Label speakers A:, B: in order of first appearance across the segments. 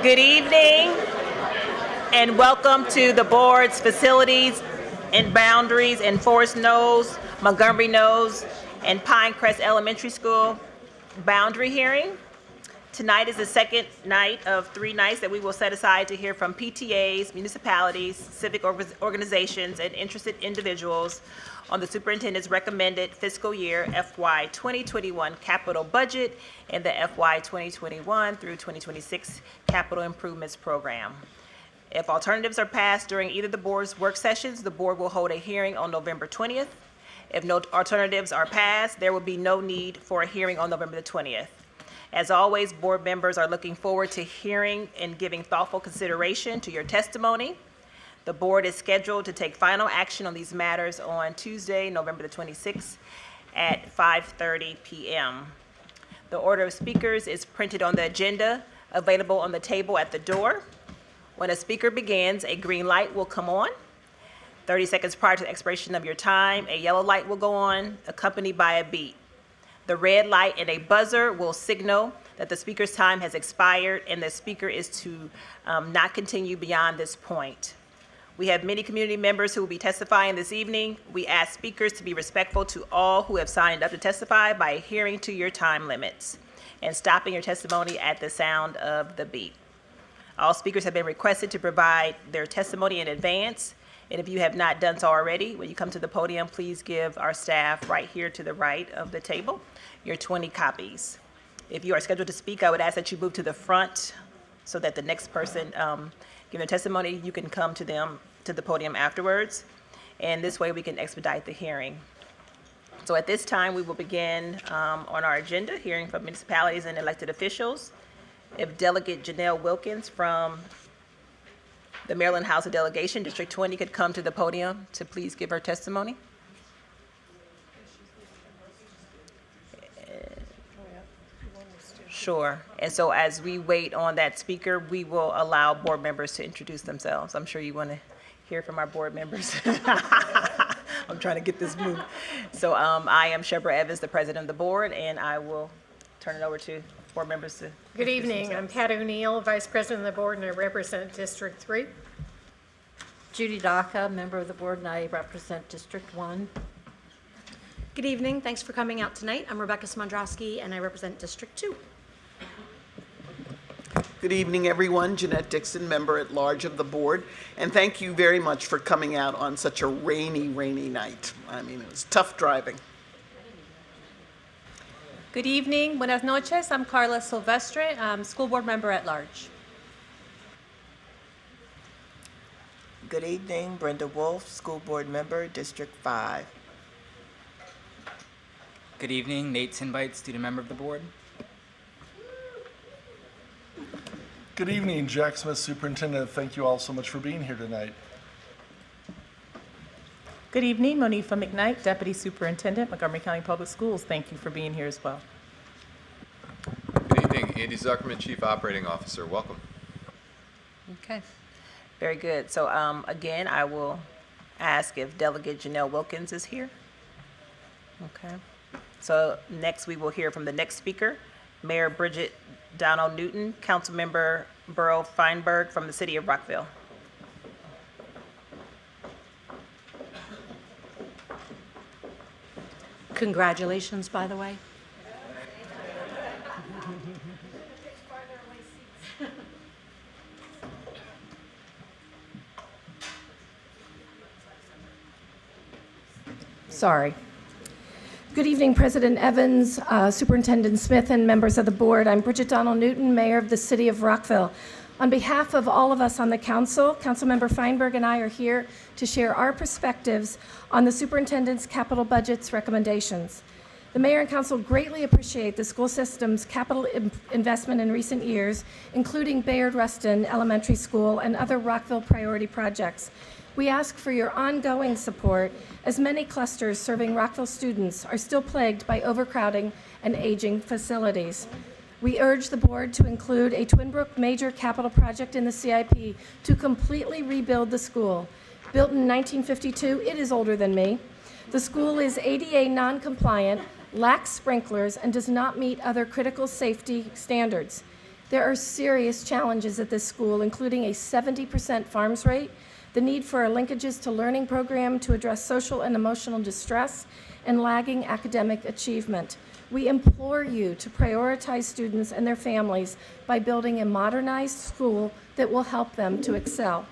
A: Good evening and welcome to the board's facilities and boundaries in Forest Knolls, Montgomery Knolls, and Pinecrest Elementary School boundary hearing. Tonight is the second night of 3 nights that we will set aside to hear from PTAs, municipalities, civic organizations, and interested individuals on the superintendent's recommended fiscal year FY 2021 capital budget and the FY 2021 through 2026 capital improvements program. If alternatives are passed during either of the board's work sessions, the board will hold a hearing on November 20th. If no alternatives are passed, there will be no need for a hearing on November the 20th. As always, board members are looking forward to hearing and giving thoughtful consideration to your testimony. The board is scheduled to take final action on these matters on Tuesday, November the 26th at 5:30 p.m. The order of speakers is printed on the agenda, available on the table at the door. When a speaker begins, a green light will come on. 30 seconds prior to the expiration of your time, a yellow light will go on, accompanied by a beep. The red light and a buzzer will signal that the speaker's time has expired and the speaker is to not continue beyond this point. We have many community members who will be testifying this evening. We ask speakers to be respectful to all who have signed up to testify by adhering to your time limits and stopping your testimony at the sound of the beep. All speakers have been requested to provide their testimony in advance. And if you have not done so already, when you come to the podium, please give our staff right here to the right of the table your 20 copies. If you are scheduled to speak, I would ask that you move to the front so that the next person giving testimony, you can come to the podium afterwards. And this way we can expedite the hearing. So at this time, we will begin on our agenda, hearing from municipalities and elected officials. If Delegate Wilkins from the Maryland House of Delegation, District 20, could come to the podium to please give her testimony. Sure. And so as we wait on that speaker, we will allow board members to introduce themselves. I'm sure you want to hear from our board members. I'm trying to get this moved. So I am Shebra Evans, the president of the board, and I will turn it over to board members to.
B: Good evening. I'm Pat ONeill, Vice President of the Board, and I represent District 3.
C: Judy Daka, member of the board, and I represent District 1.
D: Good evening. Thanks for coming out tonight. I'm Rebecca Madraskey, and I represent District 2.
E: Good evening, everyone. Jeanette Dixon, member at large of the board, and thank you very much for coming out on such a rainy night. I mean, it was tough driving.
F: Good evening, buenas noches. I'm Carla Silvestre, school board member at large.
G: Good evening, Brenda Wolf, school board member, District 5.
H: Good evening, Nate Sinbite, student member of the board.
I: Good evening, Jack Smith, superintendent. Thank you all so much for being here tonight.
J: Good evening, Monifa McKnight, Deputy Superintendent, Montgomery County Public Schools. Thank you for being here as well.
K: Good evening, Andy Zuckerman, Chief Operating Officer. Welcome.
A: Okay, very good. So again, I will ask if Delegate Wilkins is here. Okay. So next we will hear from the next speaker, Mayor Bridget Donald Newton, Councilmember Feinberg from the City of Rockville.
D: Congratulations, by the way.
B: Sorry. Good evening, President Evans, Superintendent Smith, and members of the board. I'm Bridget Donald Newton, Mayor of the City of Rockville. On behalf of all of us on the council, Councilmember Feinberg and I are here to share our perspectives on the superintendent's capital budget's recommendations. The mayor and council greatly appreciate the school system's capital investment in recent years, including Bayard Rustin Elementary School and other Rockville priority projects. We ask for your ongoing support as many clusters serving Rockville students are still plagued by overcrowding and aging facilities. We urge the board to include a Twin Brook major capital project in the CIP to completely rebuild the school. Built in 1952, it is older than me. The school is ADA non-compliant, lacks sprinklers, and does not meet other critical safety standards. There are serious challenges at this school, including a 70% farms rate, the need for a linkages to learning program to address social and emotional distress, and lagging academic achievement. We implore you to prioritize students and their families by building a modernized school that will help them to excel.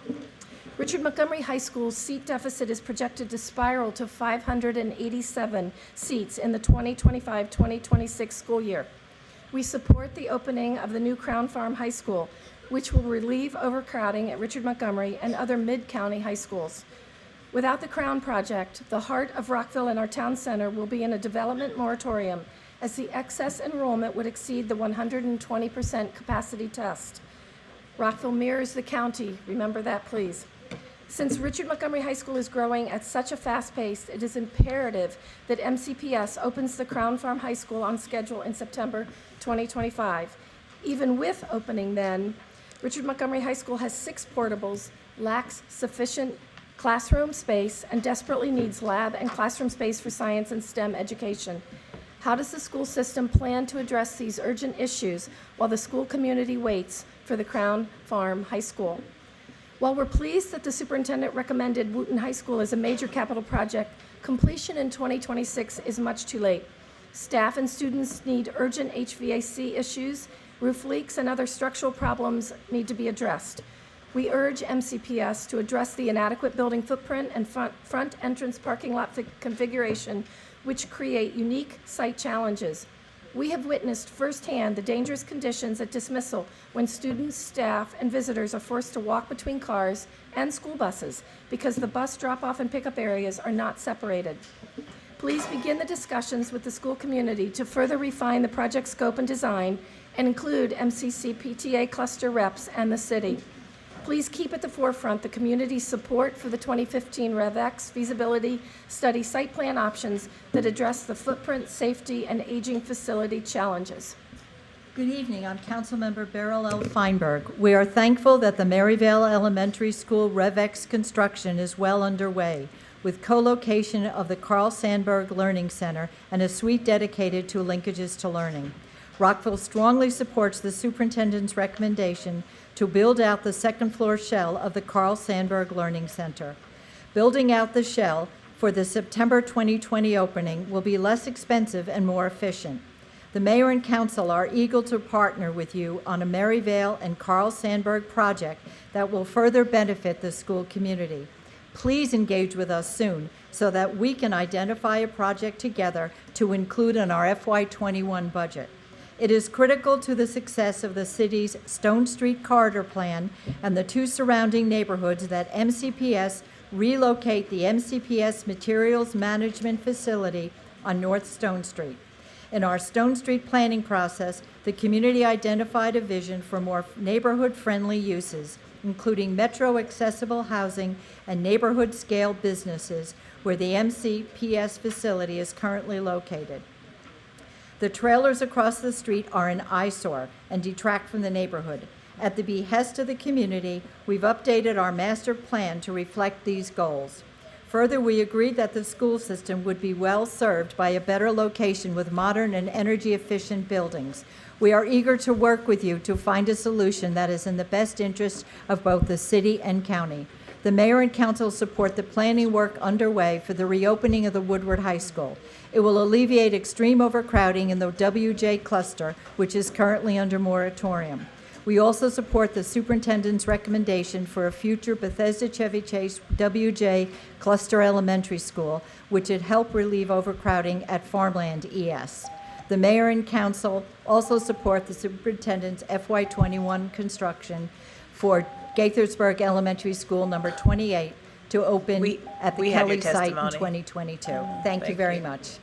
B: Richard Montgomery High School's seat deficit is projected to spiral to 587 seats in the 2025-2026 school year. We support the opening of the new Crown Farm High School, which will relieve overcrowding at Richard Montgomery and other mid-county high schools. Without the Crown Project, the heart of Rockville and our town center will be in a development moratorium, as the excess enrollment would exceed the 120% capacity test. Rockville mirrors the county. Remember that, please. Since Richard Montgomery High School is growing at such a fast pace, it is imperative that MCPS opens the Crown Farm High School on schedule in September 2025. Even with opening then, Richard Montgomery High School has 6 portables, lacks sufficient classroom space, and desperately needs lab and classroom space for science and STEM education. How does the school system plan to address these urgent issues while the school community waits for the Crown Farm High School? While we're pleased that the superintendent recommended Wooten High School as a major capital project, completion in 2026 is much too late. Staff and students need urgent HVAC issues, roof leaks, and other structural problems need to be addressed. We urge MCPS to address the inadequate building footprint and front entrance parking lot configuration, which create unique site challenges. We have witnessed firsthand the dangerous conditions at dismissal when students, staff, and visitors are forced to walk between cars and school buses because the bus drop-off and pickup areas are not separated. Please begin the discussions with the school community to further refine the project scope and design and include MCC PTA cluster reps and the city. Please keep at the forefront the community's support for the 2015 RevX feasibility study site plan options that address the footprint, safety, and aging facility challenges.
C: Good evening. I'm Councilmember Beryl L. Feinberg. We are thankful that the Maryvale Elementary School RevX construction is well underway, with co-location of the Carl Sandburg Learning Center and a suite dedicated to linkages to learning. Rockville strongly supports the superintendent's recommendation to build out the second-floor shell of the Carl Sandburg Learning Center. Building out the shell for the September 2020 opening will be less expensive and more efficient. The mayor and council are eager to partner with you on a Maryvale and Carl Sandburg project that will further benefit the school community. Please engage with us soon so that we can identify a project together to include in our FY21 budget. It is critical to the success of the city's Stone Street Corridor Plan and the 2 surrounding neighborhoods that MCPS relocate the MCPS Materials Management Facility on North Stone Street. In our Stone Street planning process, the community identified a vision for more neighborhood-friendly uses, including metro-accessible housing and neighborhood-scale businesses where the MCPS facility is currently located. The trailers across the street are an eyesore and detract from the neighborhood. At the behest of the community, we've updated our master plan to reflect these goals. Further, we agreed that the school system would be well served by a better location with modern and energy-efficient buildings. We are eager to work with you to find a solution that is in the best interest of both the city and county. The mayor and council support the planning work underway for the reopening of the Woodward High School. It will alleviate extreme overcrowding in the WJ cluster, which is currently under moratorium. We also support the superintendent's recommendation for a future Bethesda Chevy Chase WJ cluster elementary school, which would help relieve overcrowding at Farmland ES. The mayor and council also support the superintendent's FY21 construction for Gaithersburg Elementary School number 28 to open at the Kelly site in 2022. Thank you very much.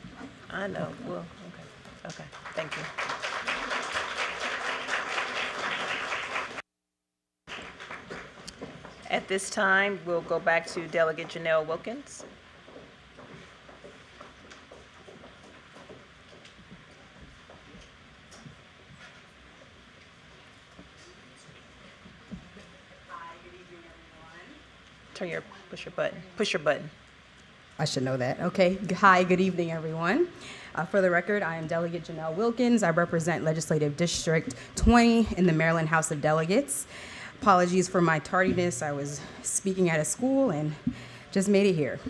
A: I know. Well, okay. Thank you. At this time, we'll go back to Delegate Janelle Wilkins. Push your button.
L: I should know that. Okay. Hi, good evening, everyone. For the record, I am Delegate Janelle Wilkins. I represent Legislative District 20 in the Maryland House of Delegates. Apologies for my tardiness. I was speaking at a school and just made it here.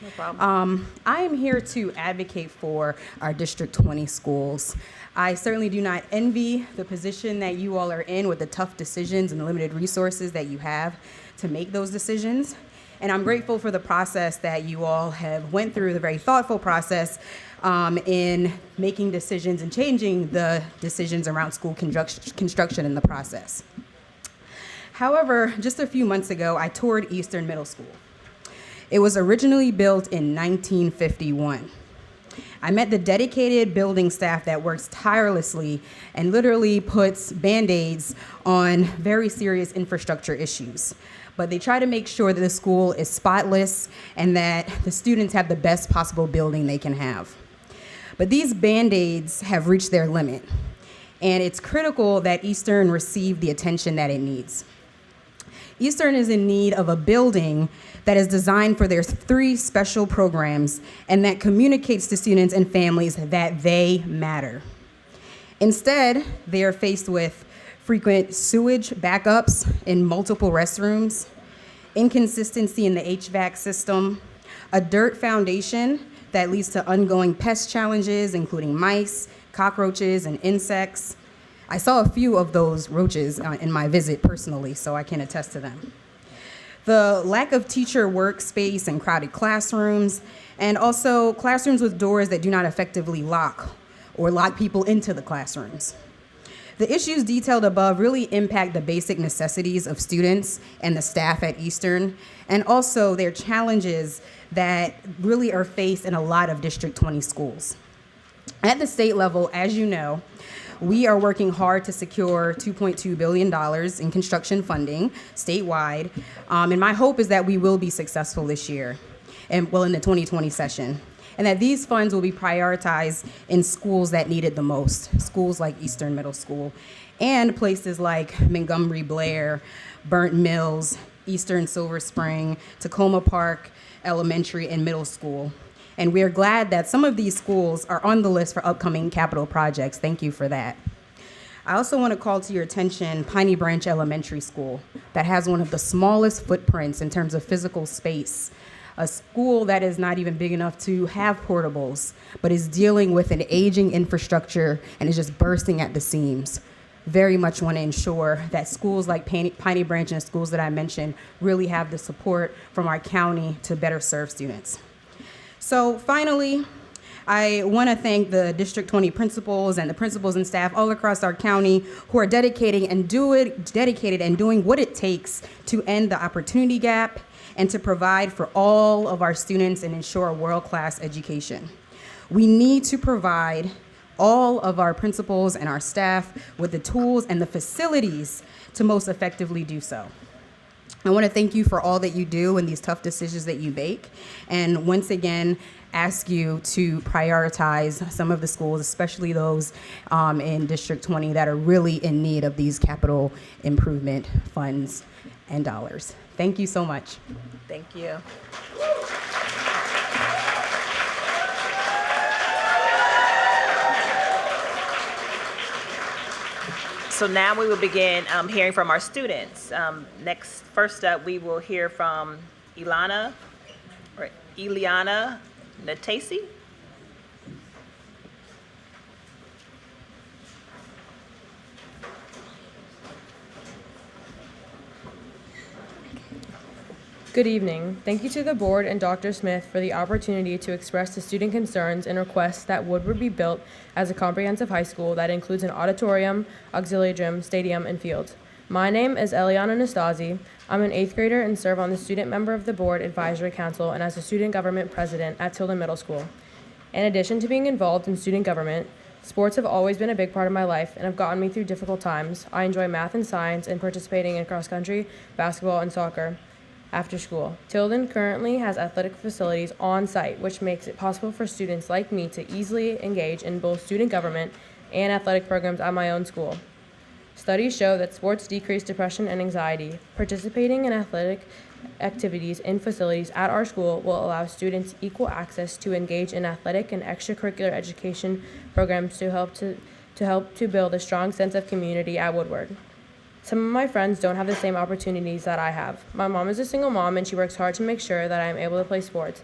F: No problem.
L: I am here to advocate for our District 20 schools. I certainly do not envy the position that you all are in with the tough decisions and the limited resources that you have to make those decisions. And I'm grateful for the process that you all have went through, the very thoughtful process in making decisions and changing the decisions around school construction in the process. However, just a few months ago, I toured Eastern Middle School. It was originally built in 1951. I met the dedicated building staff that works tirelessly and literally puts Band-Aids on very serious infrastructure issues. But they try to make sure that the school is spotless and that the students have the best possible building they can have. But these Band-Aids have reached their limit, and it's critical that Eastern receive the attention that it needs. Eastern is in need of a building that is designed for their 3 special programs and that communicates to students and families that they matter. Instead, they are faced with frequent sewage backups in multiple restrooms, inconsistency in the HVAC system, a dirt foundation that leads to ongoing pest challenges, including mice, cockroaches, and insects. I saw a few of those roaches in my visit personally, so I can attest to them. The lack of teacher workspace and crowded classrooms, and also classrooms with doors that do not effectively lock or lock people into the classrooms. The issues detailed above really impact the basic necessities of students and the staff at Eastern, and also their challenges that really are faced in a lot of District 20 schools. At the state level, as you know, we are working hard to secure $2.2 billion in construction funding statewide, and my hope is that we will be successful this year, and in the 2020 session, and that these funds will be prioritized in schools that need it the most, schools like Eastern Middle School, and places like Montgomery, Blair, Burnt Mills, Eastern Silver Spring, Tacoma Park Elementary and Middle School. And we are glad that some of these schools are on the list for upcoming capital projects. Thank you for that. I also want to call to your attention Piney Branch Elementary School that has one of the smallest footprints in terms of physical space. A school that is not even big enough to have portables, but is dealing with an aging infrastructure and is just bursting at the seams. Very much want to ensure that schools like Piney Branch and the schools that I mentioned really have the support from our county to better serve students. So finally, I want to thank the District 20 principals and the principals and staff all across our county who are dedicated and doing what it takes to end the opportunity gap and to provide for all of our students and ensure a world-class education. We need to provide all of our principals and our staff with the tools and the facilities to most effectively do so. I want to thank you for all that you do and these tough decisions that you make, and once again, ask you to prioritize some of the schools, especially those in District 20 that are really in need of these capital improvement funds and dollars. Thank you so much.
A: Thank you. So now we will begin hearing from our students. First up, we will hear from Eliana Natasi.
M: Good evening. Thank you to the board and Dr. Smith for the opportunity to express the student concerns and requests that Woodward be built as a comprehensive high school that includes an auditorium, auxiliary gym, stadium, and field. My name is Eliana Nastasi. I'm an 8th grader and serve on the student member of the board advisory council and as a student government president at Tilden Middle School. In addition to being involved in student government, sports have always been a big part of my life and have gotten me through difficult times. I enjoy math and science and participating in cross country, basketball, and soccer after school. Tilden currently has athletic facilities on site, which makes it possible for students like me to easily engage in both student government and athletic programs at my own school. Studies show that sports decrease depression and anxiety. Participating in athletic activities in facilities at our school will allow students equal access to engage in athletic and extracurricular education programs to help to build a strong sense of community at Woodward. Some of my friends don't have the same opportunities that I have. My mom is a single mom and she works hard to make sure that I am able to play sports.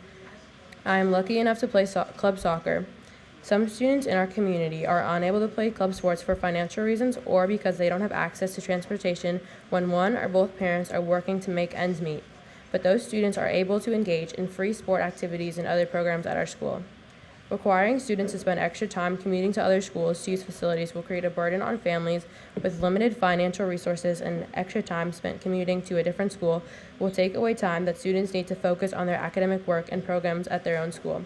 M: I am lucky enough to play club soccer. Some students in our community are unable to play club sports for financial reasons or because they don't have access to transportation when one or both parents are working to make ends meet. But those students are able to engage in free sport activities and other programs at our school. Requiring students to spend extra time commuting to other schools to use facilities will create a burden on families with limited financial resources, and extra time spent commuting to a different school will take away time that students need to focus on their academic work and programs at their own school.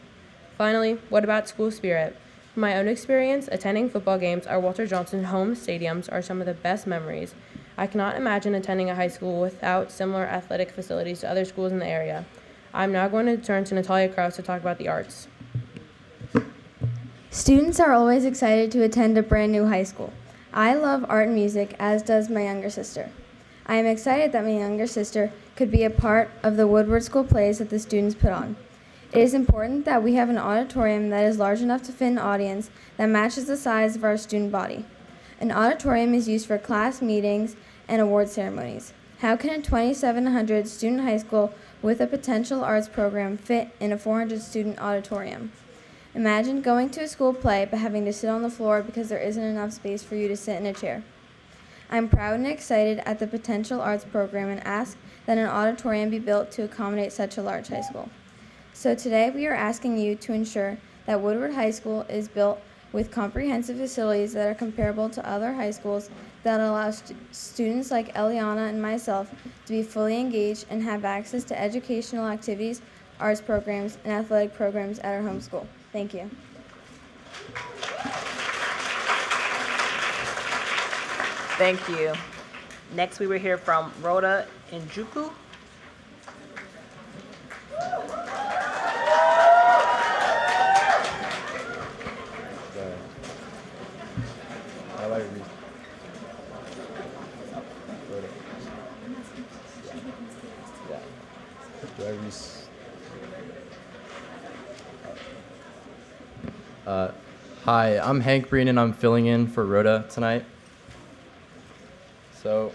M: Finally, what about school spirit? From my own experience, attending football games at Walter Johnson home stadiums are some of the best memories. I cannot imagine attending a high school without similar athletic facilities to other schools in the area. I'm now going to turn to Natalia Kraus to talk about the arts.
N: Students are always excited to attend a brand new high school. I love art and music, as does my younger sister. I am excited that my younger sister could be a part of the Woodward School plays that the students put on. It is important that we have an auditorium that is large enough to fit an audience that matches the size of our student body. An auditorium is used for class meetings and award ceremonies. How can a 2,700 student high school with a potential arts program fit in a 400 student auditorium? Imagine going to a school play but having to sit on the floor because there isn't enough space for you to sit in a chair. I'm proud and excited at the potential arts program and ask that an auditorium be built to accommodate such a large high school. So today we are asking you to ensure that Woodward High School is built with comprehensive facilities that are comparable to other high schools that allow students like Eliana and myself to be fully engaged and have access to educational activities, arts programs, and athletic programs at our home school. Thank you.
A: Thank you. Next, we will hear from Rhoda Njuku.
O: Hi, I'm Hank Breen and I'm filling in for Rhoda tonight. So,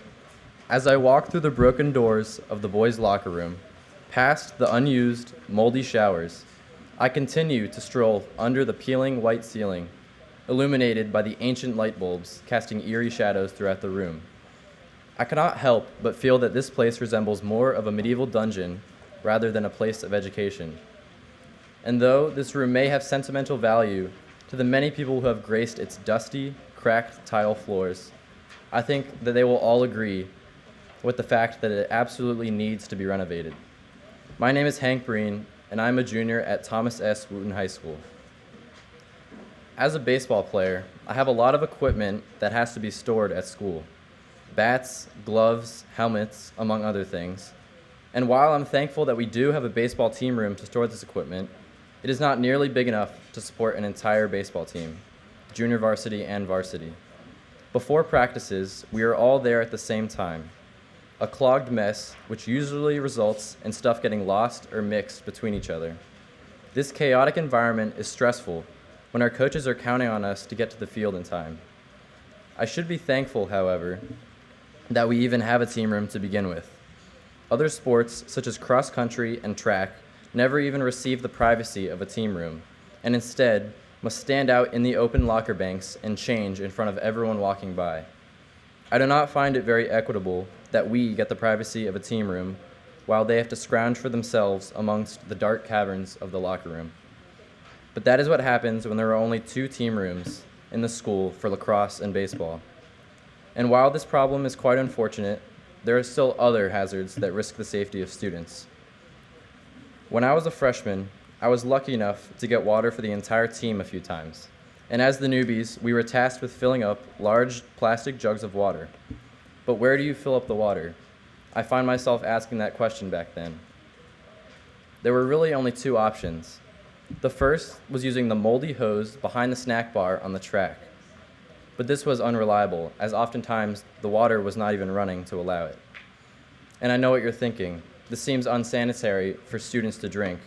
O: as I walk through the broken doors of the boys' locker room, past the unused, moldy showers, I continue to stroll under the peeling white ceiling, illuminated by the ancient light bulbs casting eerie shadows throughout the room. I cannot help but feel that this place resembles more of a medieval dungeon rather than a place of education. And though this room may have sentimental value to the many people who have graced its dusty, cracked tile floors, I think that they will all agree with the fact that it absolutely needs to be renovated. My name is Hank Breen, and I'm a junior at Thomas S. Wooten High School. As a baseball player, I have a lot of equipment that has to be stored at school. Bats, gloves, helmets, among other things. And while I'm thankful that we do have a baseball team room to store this equipment, it is not nearly big enough to support an entire baseball team, junior varsity and varsity. Before practices, we are all there at the same time, a clogged mess which usually results in stuff getting lost or mixed between each other. This chaotic environment is stressful when our coaches are counting on us to get to the field in time. I should be thankful, however, that we even have a team room to begin with. Other sports, such as cross country and track, never even receive the privacy of a team room, and instead must stand out in the open locker banks and change in front of everyone walking by. I do not find it very equitable that we get the privacy of a team room while they have to scrounge for themselves amongst the dark caverns of the locker room. But that is what happens when there are only 2 team rooms in the school for lacrosse and baseball. And while this problem is quite unfortunate, there are still other hazards that risk the safety of students. When I was a freshman, I was lucky enough to get water for the entire team a few times. And as the newbies, we were tasked with filling up large plastic jugs of water. But where do you fill up the water? I find myself asking that question back then. There were really only 2 options. The first was using the moldy hose behind the snack bar on the track. But this was unreliable, as oftentimes the water was not even running to allow it. And I know what you're thinking. This seems unsanitary for students to drink.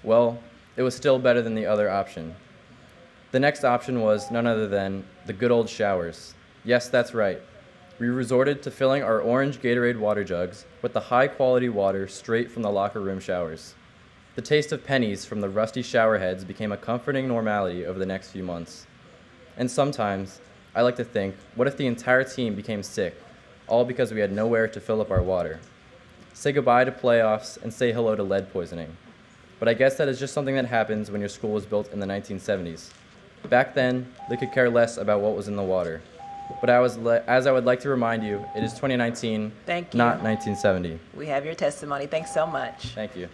O: Well, it was still better than the other option. The next option was none other than the good old showers. Yes, that's right. We resorted to filling our orange Gatorade water jugs with the high-quality water straight from the locker room showers. The taste of pennies from the rusty shower heads became a comforting normality over the next few months. And sometimes, I like to think, what if the entire team became sick, all because we had nowhere to fill up our water? Say goodbye to playoffs and say hello to lead poisoning. But I guess that is just something that happens when your school was built in the 1970s. Back then, they could care less about what was in the water. But as I would like to remind you, it is 2019,
A: Thank you.
O: not 1970.
A: We have your testimony. Thanks so much.
O: Thank you.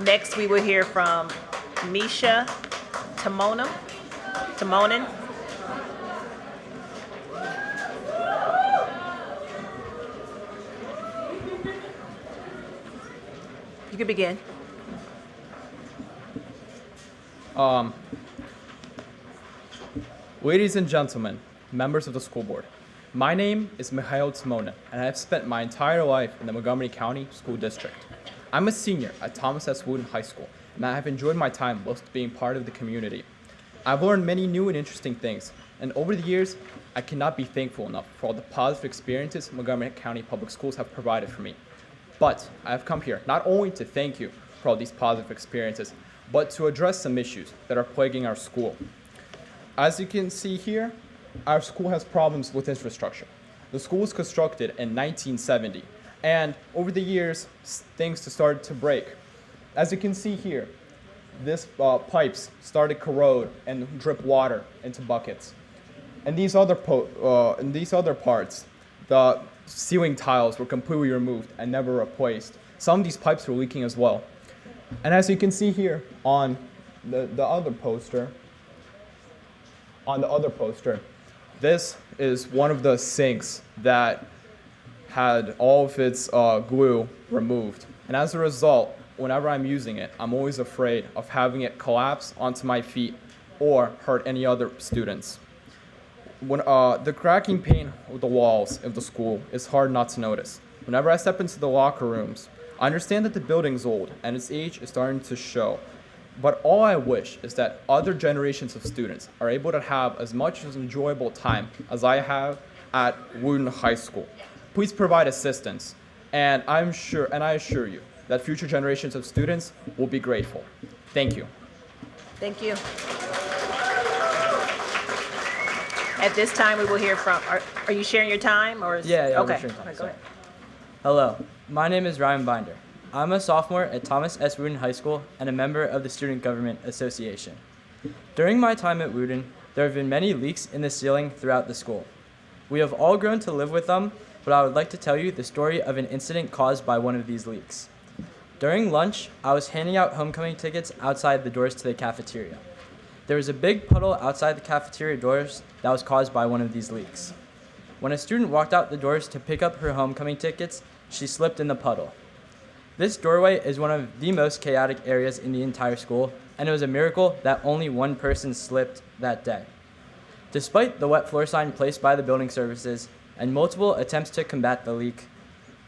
A: Next, we will hear from Misha Timonen. You can begin.
P: Ladies and gentlemen, members of the school board, my name is Mikhail Timonen, and I have spent my entire life in the Montgomery County School District. I'm a senior at Thomas S. Wooten High School, and I have enjoyed my time most being part of the community. I've learned many new and interesting things, and over the years, I cannot be thankful enough for all the positive experiences Montgomery County Public Schools have provided for me. But I have come here not only to thank you for all these positive experiences, but to address some issues that are plaguing our school. As you can see here, our school has problems with infrastructure. The school was constructed in 1970, and over the years, things started to break. As you can see here, this pipes started corrode and drip water into buckets. And these other parts, the ceiling tiles were completely removed and never replaced. Some of these pipes were leaking as well. And as you can see here on the other poster, this is one of the sinks that had all of its glue removed. And as a result, whenever I'm using it, I'm always afraid of having it collapse onto my feet or hurt any other students. When the cracking paint of the walls of the school is hard not to notice. Whenever I step into the locker rooms, I understand that the building's old and its age is starting to show. But all I wish is that other generations of students are able to have as much as enjoyable time as I have at Wooten High School. Please provide assistance, and I assure you that future generations of students will be grateful. Thank you.
A: Thank you. At this time, we will hear from, are you sharing your time or?
Q: Yeah,
A: okay.
Q: we're sharing time.
A: All right, go ahead.
Q: Hello, my name is Ryan Binder. I'm a sophomore at Thomas S. Wooten High School and a member of the Student Government Association. During my time at Wooten, there have been many leaks in the ceiling throughout the school. We have all grown to live with them, but I would like to tell you the story of an incident caused by one of these leaks. During lunch, I was handing out homecoming tickets outside the doors to the cafeteria. There was a big puddle outside the cafeteria doors that was caused by one of these leaks. When a student walked out the doors to pick up her homecoming tickets, she slipped in the puddle. This doorway is one of the most chaotic areas in the entire school, and it was a miracle that only one person slipped that day. Despite the wet floor sign placed by the building services and multiple attempts to combat the leak,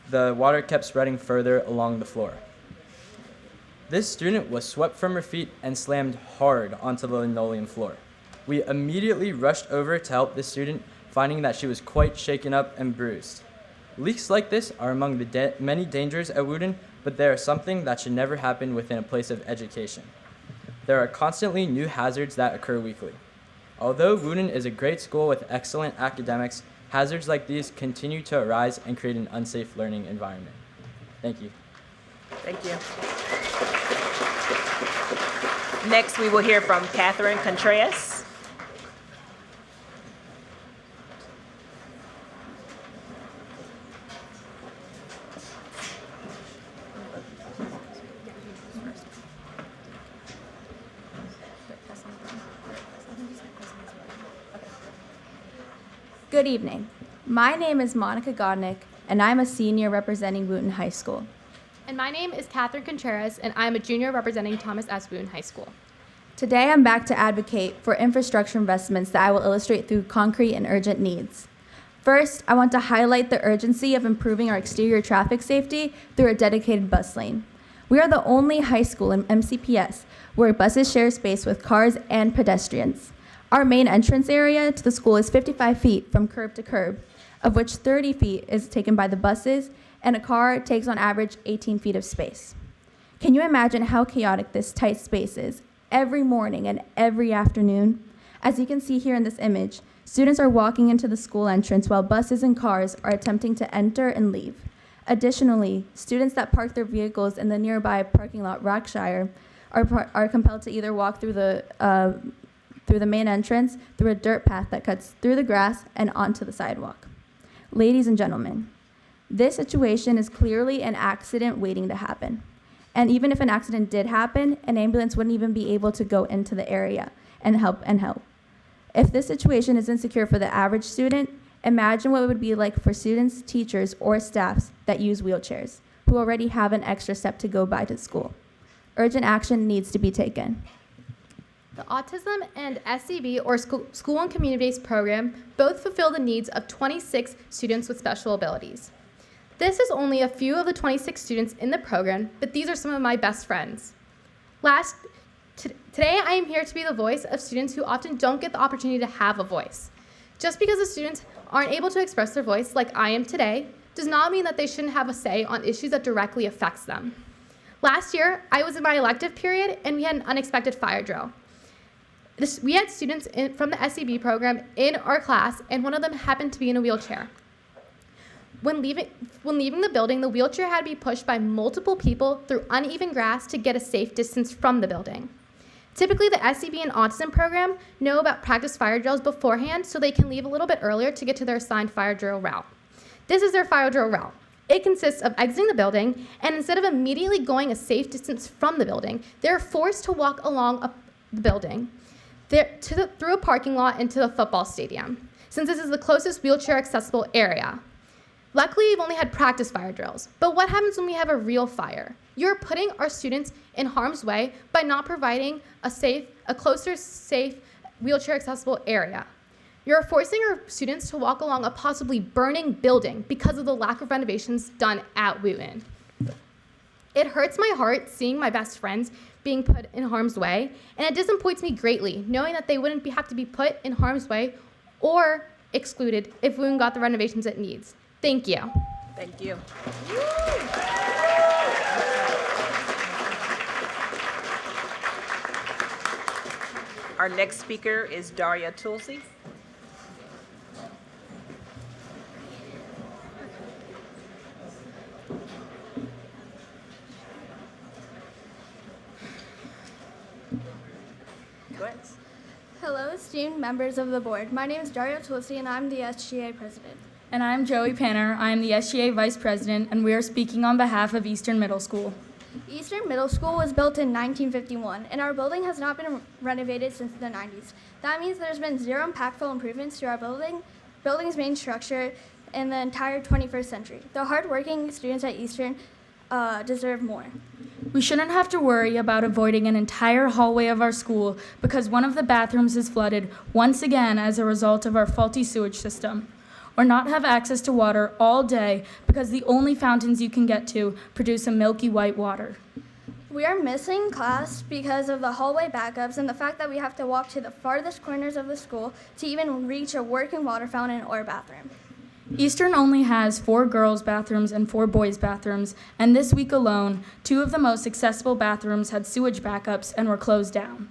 Q: the water kept spreading further along the floor. This student was swept from her feet and slammed hard onto the linoleum floor. We immediately rushed over to help this student, finding that she was quite shaken up and bruised. Leaks like this are among the many dangers at Wooten, but they are something that should never happen within a place of education. There are constantly new hazards that occur weekly. Although Wooten is a great school with excellent academics, hazards like these continue to arise and create an unsafe learning environment. Thank you.
A: Thank you. Next, we will hear from Katherine Contreras.
R: Good evening. My name is Monica Godnick, and I'm a senior representing Wooten High School.
S: And my name is Katherine Contreras, and I'm a junior representing Thomas S. Wooten High School.
R: Today, I'm back to advocate for infrastructure investments that I will illustrate through concrete and urgent needs. First, I want to highlight the urgency of improving our exterior traffic safety through a dedicated bus lane. We are the only high school in MCPS where buses share space with cars and pedestrians. Our main entrance area to the school is 55 feet from curb to curb, of which 30 feet is taken by the buses, and a car takes on average 18 feet of space. Can you imagine how chaotic this tight space is every morning and every afternoon? As you can see here in this image, students are walking into the school entrance while buses and cars are attempting to enter and leave. Additionally, students that park their vehicles in the nearby parking lot Rockshire are compelled to either walk through the main entrance, through a dirt path that cuts through the grass and onto the sidewalk. Ladies and gentlemen, this situation is clearly an accident waiting to happen. And even if an accident did happen, an ambulance wouldn't even be able to go into the area and help. If this situation is insecure for the average student, imagine what it would be like for students, teachers, or staffs that use wheelchairs, who already have an extra step to go by to school. Urgent action needs to be taken.
S: The Autism and SCB, or School and Community-Based Program, both fulfill the needs of 26 students with special abilities. This is only a few of the 26 students in the program, but these are some of my best friends. Today I am here to be the voice of students who often don't get the opportunity to have a voice. Just because the students aren't able to express their voice like I am today, does not mean that they shouldn't have a say on issues that directly affects them. Last year, I was in my elective period and we had an unexpected fire drill. We had students from the SCB program in our class, and one of them happened to be in a wheelchair. When leaving the building, the wheelchair had to be pushed by multiple people through uneven grass to get a safe distance from the building. Typically, the SCB and Autism program know about practice fire drills beforehand, so they can leave a little bit earlier to get to their assigned fire drill route. This is their fire drill route. It consists of exiting the building, and instead of immediately going a safe distance from the building, they're forced to walk along the building through a parking lot into the football stadium, since this is the closest wheelchair accessible area. Luckily, we've only had practice fire drills, but what happens when we have a real fire? You're putting our students in harm's way by not providing a closer, safe, wheelchair accessible area. You're forcing our students to walk along a possibly burning building because of the lack of renovations done at Wooten. It hurts my heart seeing my best friends being put in harm's way, and it disappoints me greatly knowing that they wouldn't have to be put in harm's way or excluded if Wooten got the renovations it needs. Thank you.
A: Thank you. Our next speaker is Daria Tulsi. Go ahead.
T: Hello, esteemed members of the board. My name is Daria Tulsi, and I'm the SGA president.
U: And I'm Joey Panner. I am the SGA Vice President, and we are speaking on behalf of Eastern Middle School.
T: Eastern Middle School was built in 1951, and our building has not been renovated since the 90s. That means there's been zero impactful improvements to our building's main structure in the entire 21st century. The hardworking students at Eastern deserve more.
U: We shouldn't have to worry about avoiding an entire hallway of our school because one of the bathrooms is flooded once again as a result of our faulty sewage system. Or not have access to water all day because the only fountains you can get to produce a milky white water.
T: We are missing class because of the hallway backups and the fact that we have to walk to the farthest corners of the school to even reach a working water fountain or bathroom.
U: Eastern only has 4 girls' bathrooms and 4 boys' bathrooms, and this week alone, 2 of the most accessible bathrooms had sewage backups and were closed down.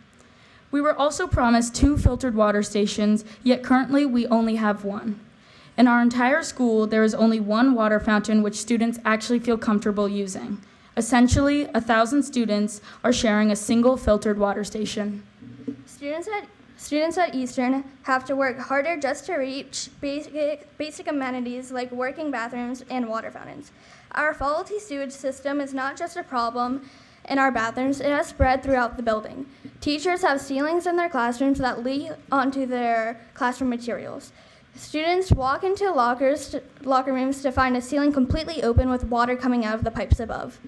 U: We were also promised 2 filtered water stations, yet currently we only have 1. In our entire school, there is only 1 water fountain which students actually feel comfortable using. Essentially, 1,000 students are sharing a single filtered water station.
T: Students at Eastern have to work harder just to reach basic amenities like working bathrooms and water fountains. Our faulty sewage system is not just a problem in our bathrooms, it has spread throughout the building. Teachers have ceilings in their classrooms that leak onto their classroom materials. Students walk into locker rooms to find a ceiling completely open with water coming out of the pipes above.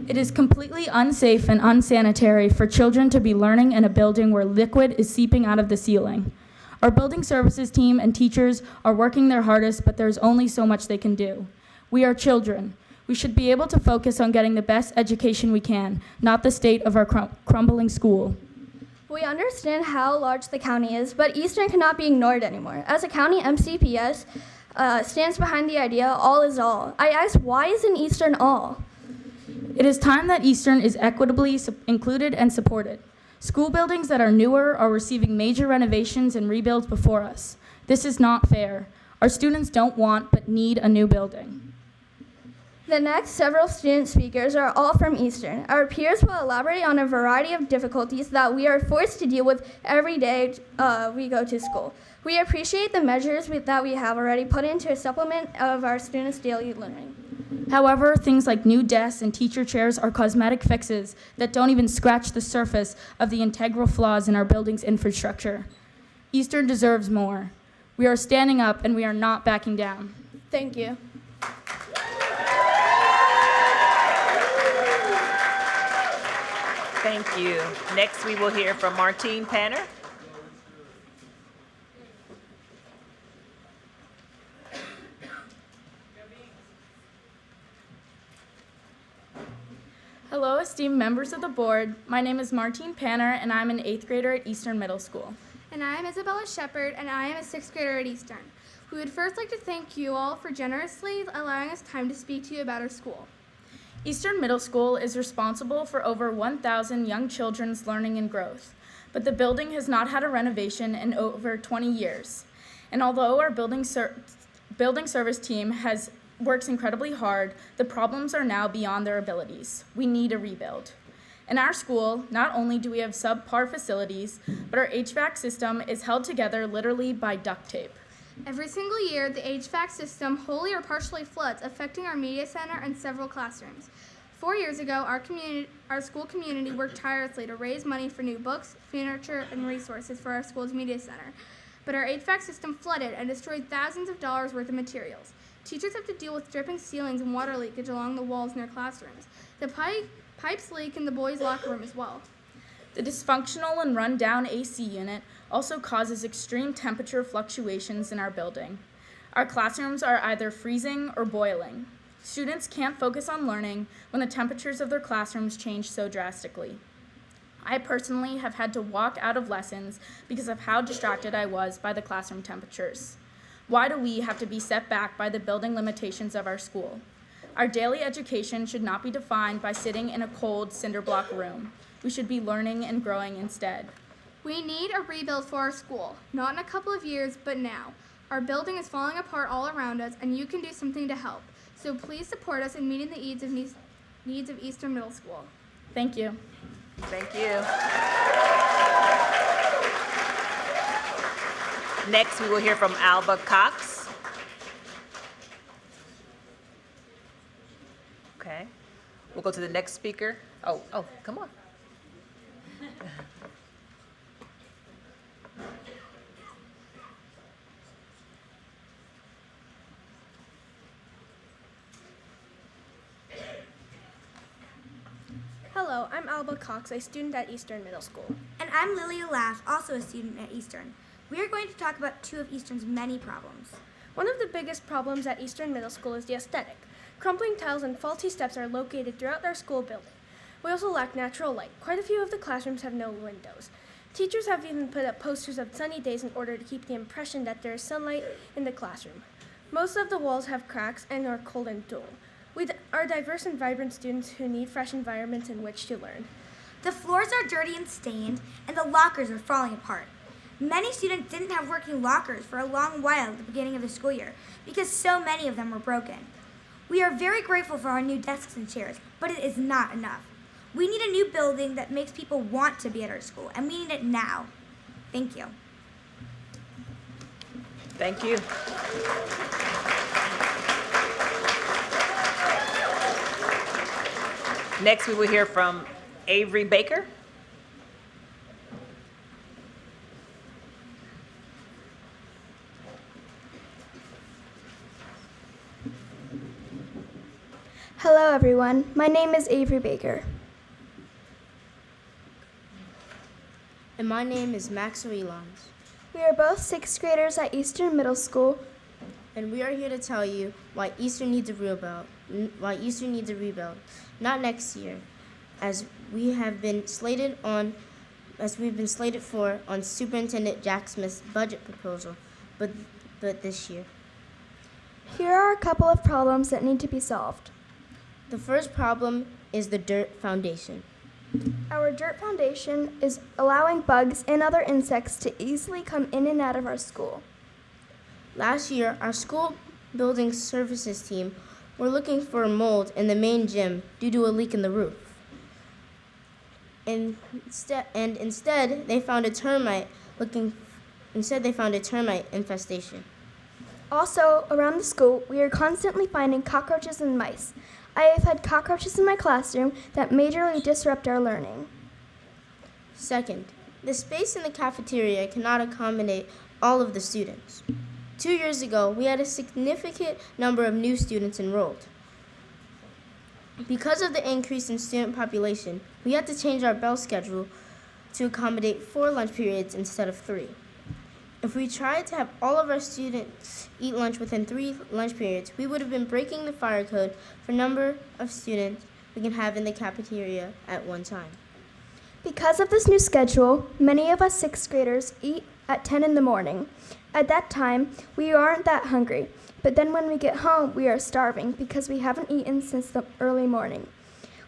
U: It is completely unsafe and unsanitary for children to be learning in a building where liquid is seeping out of the ceiling. Our building services team and teachers are working their hardest, but there's only so much they can do. We are children. We should be able to focus on getting the best education we can, not the state of our crumbling school.
T: We understand how large the county is, but Eastern cannot be ignored anymore. As a county, MCPS stands behind the idea all is all. I ask, why isn't Eastern all?
U: It is time that Eastern is equitably included and supported. School buildings that are newer are receiving major renovations and rebuilds before us. This is not fair. Our students don't want but need a new building.
T: The next several student speakers are all from Eastern. Our peers will elaborate on a variety of difficulties that we are forced to deal with every day we go to school. We appreciate the measures that we have already put into a supplement of our students' daily learning.
U: However, things like new desks and teacher chairs are cosmetic fixes that don't even scratch the surface of the integral flaws in our building's infrastructure. Eastern deserves more. We are standing up and we are not backing down.
T: Thank you.
A: Thank you. Next, we will hear from Martine Panner.
U: Hello, esteemed members of the board. My name is Martine Panner, and I'm an 8th grader at Eastern Middle School.
E: And I am Isabella Shepard, and I am a 6th grader at Eastern. We would first like to thank you all for generously allowing us time to speak to you about our school.
U: Eastern Middle School is responsible for over 1,000 young children's learning and growth, but the building has not had a renovation in over 20 years. And although our building service team works incredibly hard, the problems are now beyond their abilities. We need a rebuild. In our school, not only do we have subpar facilities, but our HVAC system is held together literally by duct tape.
E: Every single year, the HVAC system wholly or partially floods, affecting our media center and several classrooms. 4 years ago, our school community worked tirelessly to raise money for new books, furniture, and resources for our school's media center. But our HVAC system flooded and destroyed thousands of dollars worth of materials. Teachers have to deal with dripping ceilings and water leakage along the walls in their classrooms. The pipes leak in the boys' locker room as well.
U: The dysfunctional and run-down AC unit also causes extreme temperature fluctuations in our building. Our classrooms are either freezing or boiling. Students can't focus on learning when the temperatures of their classrooms change so drastically. I personally have had to walk out of lessons because of how distracted I was by the classroom temperatures. Why do we have to be set back by the building limitations of our school? Our daily education should not be defined by sitting in a cold cinder block room. We should be learning and growing instead.
E: We need a rebuild for our school, not in a couple of years, but now. Our building is falling apart all around us, and you can do something to help. So please support us in meeting the needs of Eastern Middle School.
U: Thank you.
A: Thank you. Next, we will hear from Alba Cox. Okay. We'll go to the next speaker. Oh, come on.
V: Hello, I'm Alba Cox, a student at Eastern Middle School.
W: And I'm Lilia Lash, also a student at Eastern. We are going to talk about two of Eastern's many problems.
V: One of the biggest problems at Eastern Middle School is the aesthetic. Crumbling tiles and faulty steps are located throughout our school building. We also lack natural light. Quite a few of the classrooms have no windows. Teachers have even put up posters of sunny days in order to keep the impression that there is sunlight in the classroom. Most of the walls have cracks and are cold and dull. We are diverse and vibrant students who need fresh environments in which to learn.
W: The floors are dirty and stained, and the lockers are falling apart. Many students didn't have working lockers for a long while at the beginning of the school year because so many of them were broken. We are very grateful for our new desks and chairs, but it is not enough. We need a new building that makes people want to be at our school, and we need it now. Thank you.
A: Thank you. Next, we will hear from Avery Baker.
V: Hello, everyone. My name is Avery Baker.
X: And my name is Max Elons.
V: We are both 6th graders at Eastern Middle School.
X: And we are here to tell you why Eastern needs a rebuild. Not next year, as we have been slated on as we've been slated for on Superintendent Jack Smith's budget proposal, but this year.
T: Here are a couple of problems that need to be solved.
X: The first problem is the dirt foundation.
T: Our dirt foundation is allowing bugs and other insects to easily come in and out of our school.
X: Last year, our school building services team were looking for mold in the main gym due to a leak in the roof. Instead they found a termite infestation.
T: Also, around the school, we are constantly finding cockroaches and mice. I have had cockroaches in my classroom that majorly disrupt our learning.
X: Second, the space in the cafeteria cannot accommodate all of the students. 2 years ago, we had a significant number of new students enrolled. Because of the increase in student population, we had to change our bell schedule to accommodate 4 lunch periods instead of 3. If we tried to have all of our students eat lunch within 3 lunch periods, we would have been breaking the fire code for number of students we can have in the cafeteria at one time.
T: Because of this new schedule, many of us 6th graders eat at 10 in the morning. At that time, we aren't that hungry, but then when we get home, we are starving because we haven't eaten since the early morning.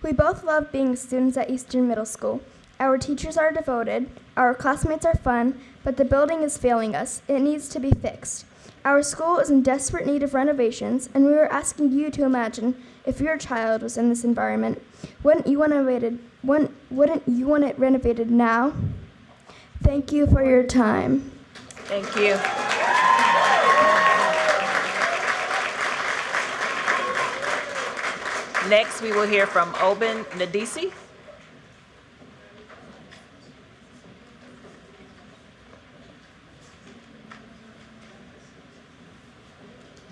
T: We both love being students at Eastern Middle School. Our teachers are devoted, our classmates are fun, but the building is failing us. It needs to be fixed. Our school is in desperate need of renovations, and we are asking you to imagine if your child was in this environment. Wouldn't you want it renovated now? Thank you for your time.
A: Thank you. Next, we will hear from Oben Nadisi.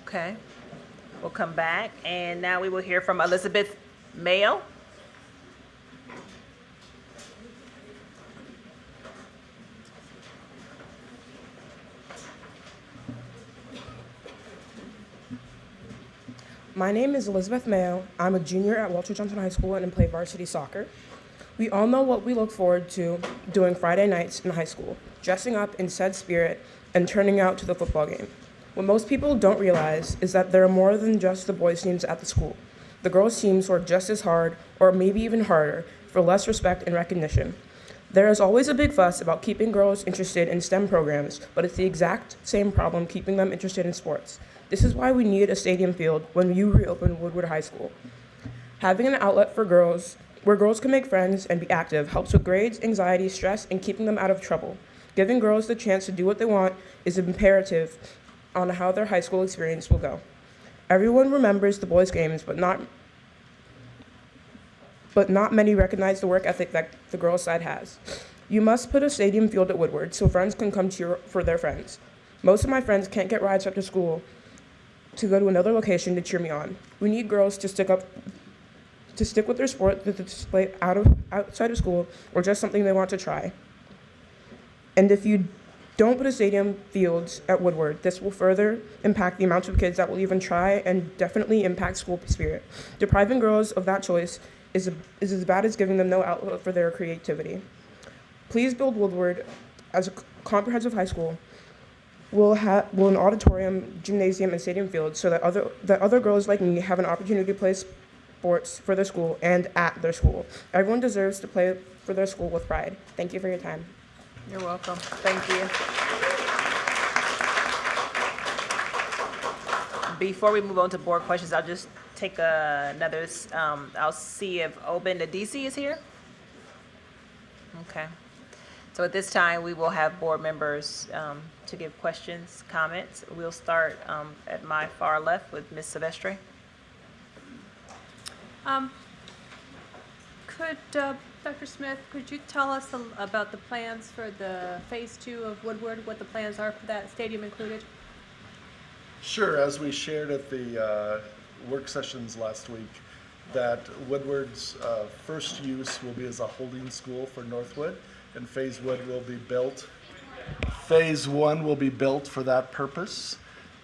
A: Okay, we'll come back, and now we will hear from Elizabeth Mayo.
G: My name is Elizabeth Mayo. I'm a junior at Walter Johnson High School and play varsity soccer. We all know what we look forward to doing Friday nights in high school, dressing up in said spirit and turning out to the football game. What most people don't realize is that there are more than just the boys' teams at the school. The girls' teams work just as hard, or maybe even harder, for less respect and recognition. There is always a big fuss about keeping girls interested in STEM programs, but it's the exact same problem keeping them interested in sports. This is why we need a stadium field when you reopen Woodward High School. Having an outlet for girls, where girls can make friends and be active, helps with grades, anxiety, stress, and keeping them out of trouble. Giving girls the chance to do what they want is imperative on how their high school experience will go. Everyone remembers the boys' games, but not many recognize the work ethic that the girls' side has. You must put a stadium field at Woodward so friends can come cheer for their friends. Most of my friends can't get rides after school to go to another location to cheer me on. We need girls to stick with their sport that they display outside of school or just something they want to try. And if you don't put a stadium fields at Woodward, this will further impact the amount of kids that will even try and definitely impact school spirit. Depriving girls of that choice is as bad as giving them no outlet for their creativity. Please build Woodward as a comprehensive high school. We'll an auditorium, gymnasium, and stadium fields so that other girls like me have an opportunity to play sports for their school and at their school. Everyone deserves to play for their school with pride. Thank you for your time.
A: You're welcome. Thank you. Before we move on to board questions, I'll just take another, I'll see if Oben Nadisi is here. Okay. So at this time, we will have board members to give questions, comments. We'll start at my far left with Ms. Silvestre.
F: Dr. Smith, could you tell us about the plans for the phase 2 of Woodward, what the plans are for that, stadium included?
H: Sure, as we shared at the work sessions last week, that Woodward's first use will be as a holding school for Northwood, and phase 1 will be built. Phase 1 will be built for that purpose,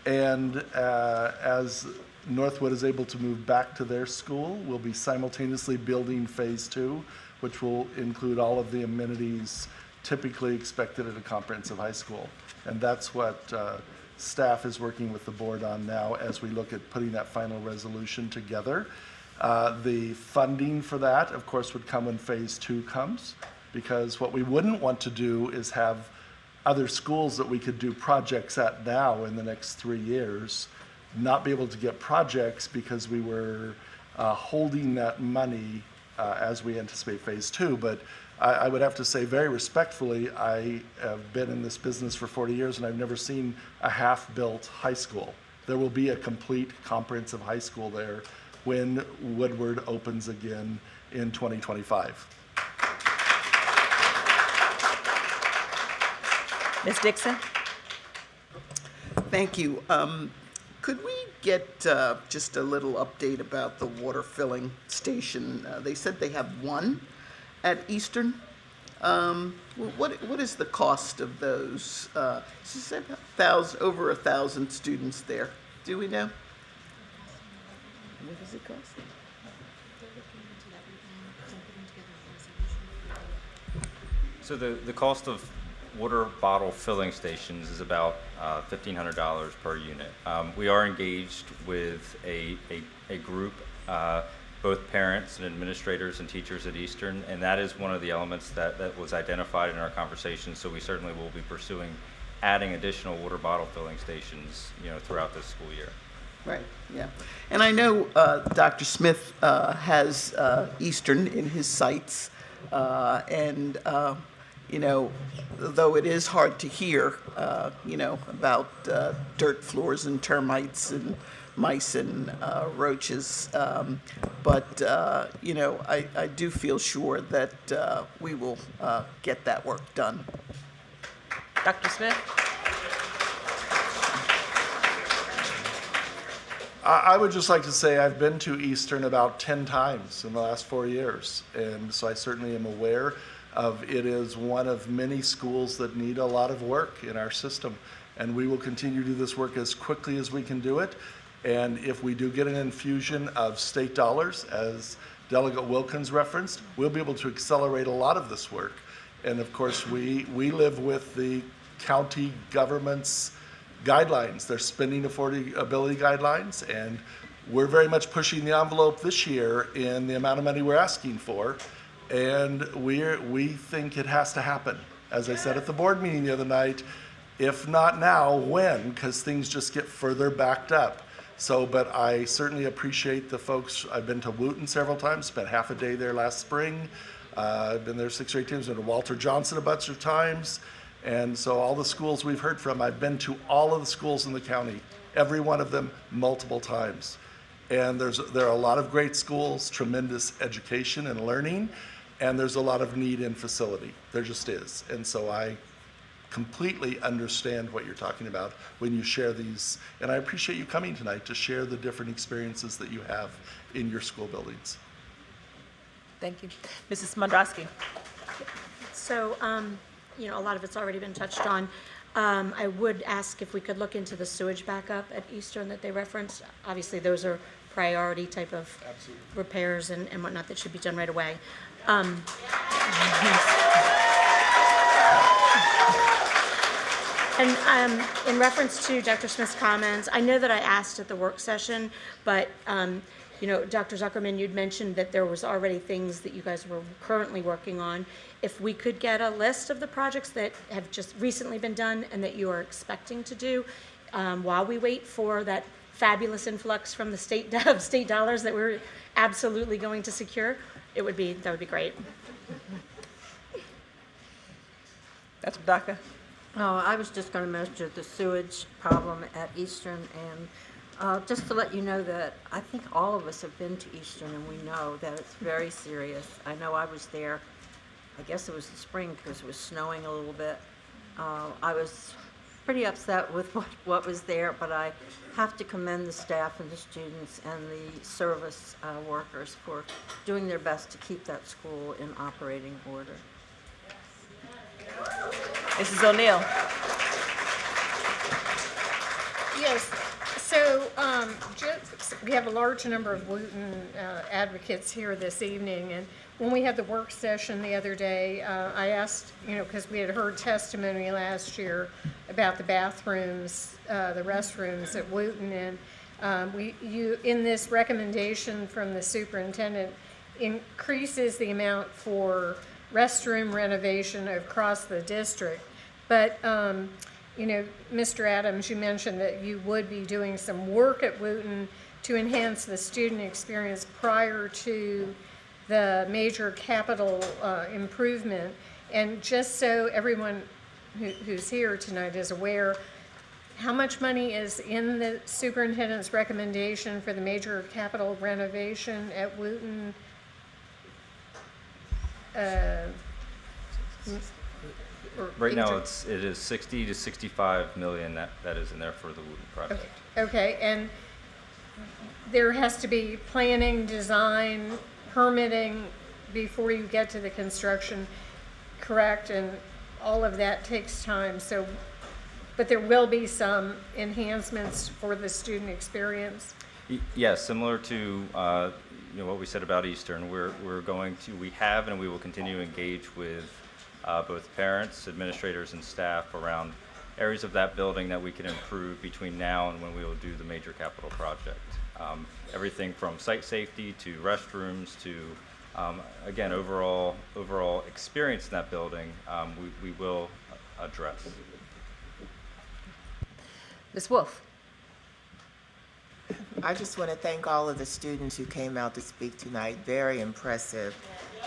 H: and as Northwood is able to move back to their school, we'll be simultaneously building phase 2, which will include all of the amenities typically expected at a comprehensive high school. And that's what staff is working with the board on now as we look at putting that final resolution together. The funding for that, of course, would come when phase 2 comes, because what we wouldn't want to do is have other schools that we could do projects at now in the next 3 years not be able to get projects because we were holding that money as we anticipate phase 2. But I would have to say very respectfully, I have been in this business for 40 years and I've never seen a half-built high school. There will be a complete comprehensive high school there when Woodward opens again in 2025.
A: Ms. Dixon?
D: Thank you. Could we get just a little update about the water filling station? They said they have one at Eastern. What is the cost of those? She said over 1,000 students there. Do we know? What does it cost?
I: So the cost of water bottle filling stations is about $1,500 per unit. We are engaged with a group, both parents and administrators and teachers at Eastern, and that is one of the elements that was identified in our conversation. So we certainly will be pursuing adding additional water bottle filling stations, throughout this school year.
D: Right, yeah. And I know Dr. Smith has Eastern in his sights, and though it is hard to hear, about dirt floors and termites and mice and roaches, but I do feel sure that we will get that work done.
A: Dr. Smith?
H: I would just like to say I've been to Eastern about 10 times in the last 4 years, and so I certainly am aware of it is one of many schools that need a lot of work in our system, and we will continue to do this work as quickly as we can do it. And if we do get an infusion of state dollars, as Delegate Wilkins referenced, we'll be able to accelerate a lot of this work. And of course, we live with the county government's guidelines, their spending affordability guidelines, and we're very much pushing the envelope this year in the amount of money we're asking for, and we think it has to happen. As I said at the board meeting the other night, if not now, when? Because things just get further backed up. So, but I certainly appreciate the folks. I've been to Wooten several times, spent half a day there last spring. I've been there 6 or 8 times, been to Walter Johnson a bunch of times. And so all the schools we've heard from, I've been to all of the schools in the county, every one of them multiple times. And there are a lot of great schools, tremendous education and learning, and there's a lot of need in facility. There just is. And so I completely understand what you're talking about when you share these. And I appreciate you coming tonight to share the different experiences that you have in your school buildings.
A: Thank you. Mrs. Madraskey.
J: So, a lot of it's already been touched on. I would ask if we could look into the sewage backup at Eastern that they referenced. Obviously, those are priority type of repairs and whatnot that should be done right away. And in reference to Dr. Smith's comments, I know that I asked at the work session, but Dr. Zuckerman, you'd mentioned that there was already things that you guys were currently working on. If we could get a list of the projects that have just recently been done and that you are expecting to do while we wait for that fabulous influx from the state dollars that we're absolutely going to secure, that would be great.
A: That's DACA.
K: Oh, I was just going to mention the sewage problem at Eastern, and just to let you know that I think all of us have been to Eastern, and we know that it's very serious. I know I was there, I guess it was the spring because it was snowing a little bit. I was pretty upset with what was there, but I have to commend the staff and the students and the service workers for doing their best to keep that school in operating order.
A: Mrs. ONeill.
Y: Yes.
B: So we have a large number of Wooten advocates here this evening, and when we had the work session the other day, I asked, because we had heard testimony last year about the bathrooms, the restrooms at Wooten, and in this recommendation from the superintendent increases the amount for restroom renovation across the district, but Mr. Adams, you mentioned that you would be doing some work at Wooten to enhance the student experience prior to the major capital improvement. And just so everyone who's here tonight is aware, how much money is in the superintendent's recommendation for the major capital renovation at Wooten?
I: Right now, it is 60 to 65 million that is in there for the Wooten project.
B: Okay, and there has to be planning, design, permitting before you get to the construction, correct? And all of that takes time. So, but there will be some enhancements for the student experience.
I: Yes, similar to what we said about Eastern, we have and we will continue to engage with both parents, administrators, and staff around areas of that building that we can improve between now and when we will do the major capital project. Everything from site safety to restrooms to, again, overall experience in that building, we will address.
A: Ms. Wolf.
C: I just want to thank all of the students who came out to speak tonight. Very impressive.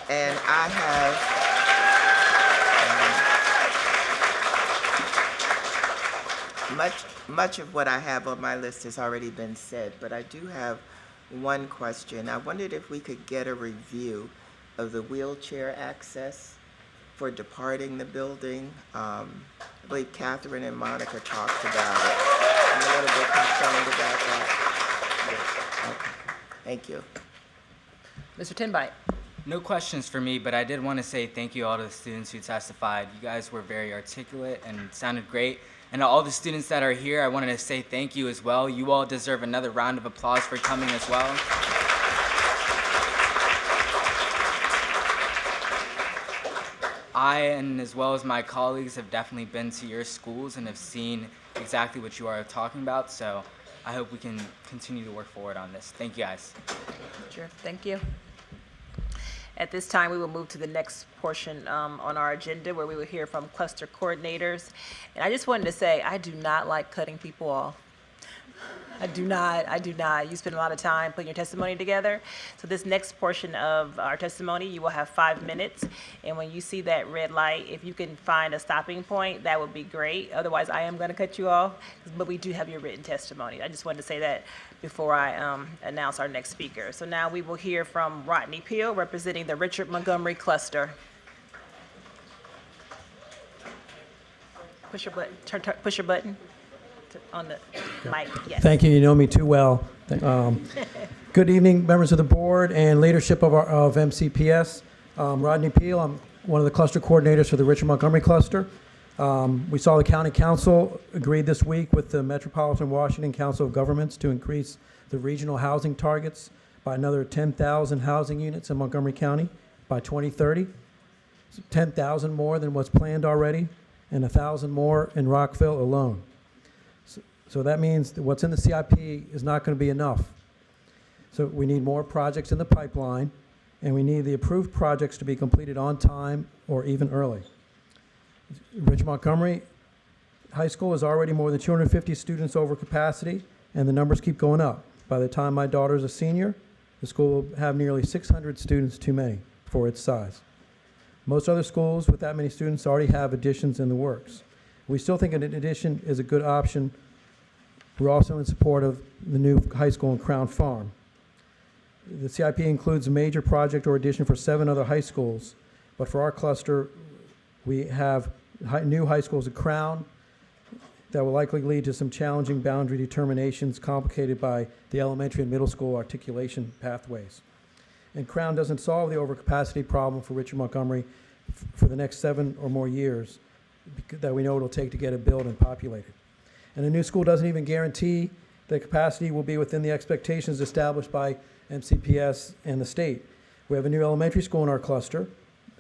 C: And I have much of what I have on my list has already been said, but I do have one question. I wondered if we could get a review of the wheelchair access for departing the building. I believe Katherine and Monica talked about it. I'm a little bit concerned about that. Okay. Thank you.
A: Mr. Tinbite.
L: No questions for me, but I did want to say thank you all to the students who testified. You guys were very articulate and sounded great. And to all the students that are here, I wanted to say thank you as well. You all deserve another round of applause for coming as well. I, and as well as my colleagues, have definitely been to your schools and have seen exactly what you are talking about. So I hope we can continue to work forward on this. Thank you, guys.
A: Sure. Thank you. At this time, we will move to the next portion on our agenda where we will hear from cluster coordinators. And I just wanted to say, I do not like cutting people off. I do not. You spend a lot of time putting your testimony together. So this next portion of our testimony, you will have 5 minutes. And when you see that red light, if you can find a stopping point, that would be great. Otherwise, I am going to cut you off. But we do have your written testimony. I just wanted to say that before I announce our next speaker. So now we will hear from Rodney Peel, representing the Richard Montgomery cluster. Push your button. Push your button on the mic. Yes.
M: Thank you. You know me too well. Good evening, members of the board and leadership of MCPS. Rodney Peel. I'm one of the cluster coordinators for the Richard Montgomery cluster. We saw the county council agreed this week with the Metropolitan Washington Council of Governments to increase the regional housing targets by another 10,000 housing units in Montgomery County by 2030. 10,000 more than what's planned already, and 1,000 more in Rockville alone. So that means that what's in the CIP is not going to be enough. So we need more projects in the pipeline, and we need the approved projects to be completed on time or even early. Richard Montgomery High School is already more than 250 students over capacity, and the numbers keep going up. By the time my daughter's a senior, the school will have nearly 600 students too many for its size. Most other schools with that many students already have additions in the works. We still think an addition is a good option. We're also in support of the new high school in Crown Farm. The CIP includes a major project or addition for 7 other high schools, but for our cluster, we have new high schools at Crown that will likely lead to some challenging boundary determinations complicated by the elementary and middle school articulation pathways. And Crown doesn't solve the overcapacity problem for Richard Montgomery for the next 7 or more years that we know it'll take to get it built and populated. And a new school doesn't even guarantee the capacity will be within the expectations established by MCPS and the state. We have a new elementary school in our cluster.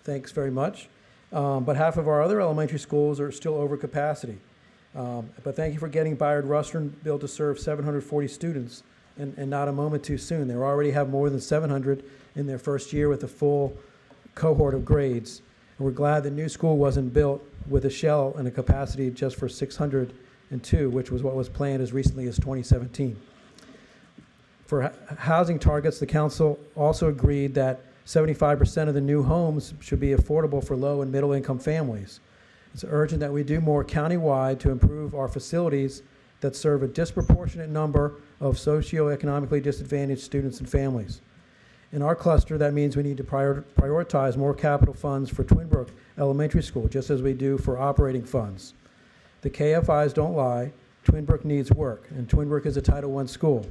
M: Thanks very much. But half of our other elementary schools are still over capacity. But thank you for getting Bayard Rustin built to serve 740 students and not a moment too soon. They already have more than 700 in their first year with a full cohort of grades. And we're glad the new school wasn't built with a shell and a capacity just for 602, which was what was planned as recently as 2017. For housing targets, the council also agreed that 75% of the new homes should be affordable for low and middle income families. It's urgent that we do more countywide to improve our facilities that serve a disproportionate number of socioeconomically disadvantaged students and families. In our cluster, that means we need to prioritize more capital funds for Twinbrook Elementary School, just as we do for operating funds. The KFIs don't lie. Twinbrook needs work, and Twinbrook is a Title I school.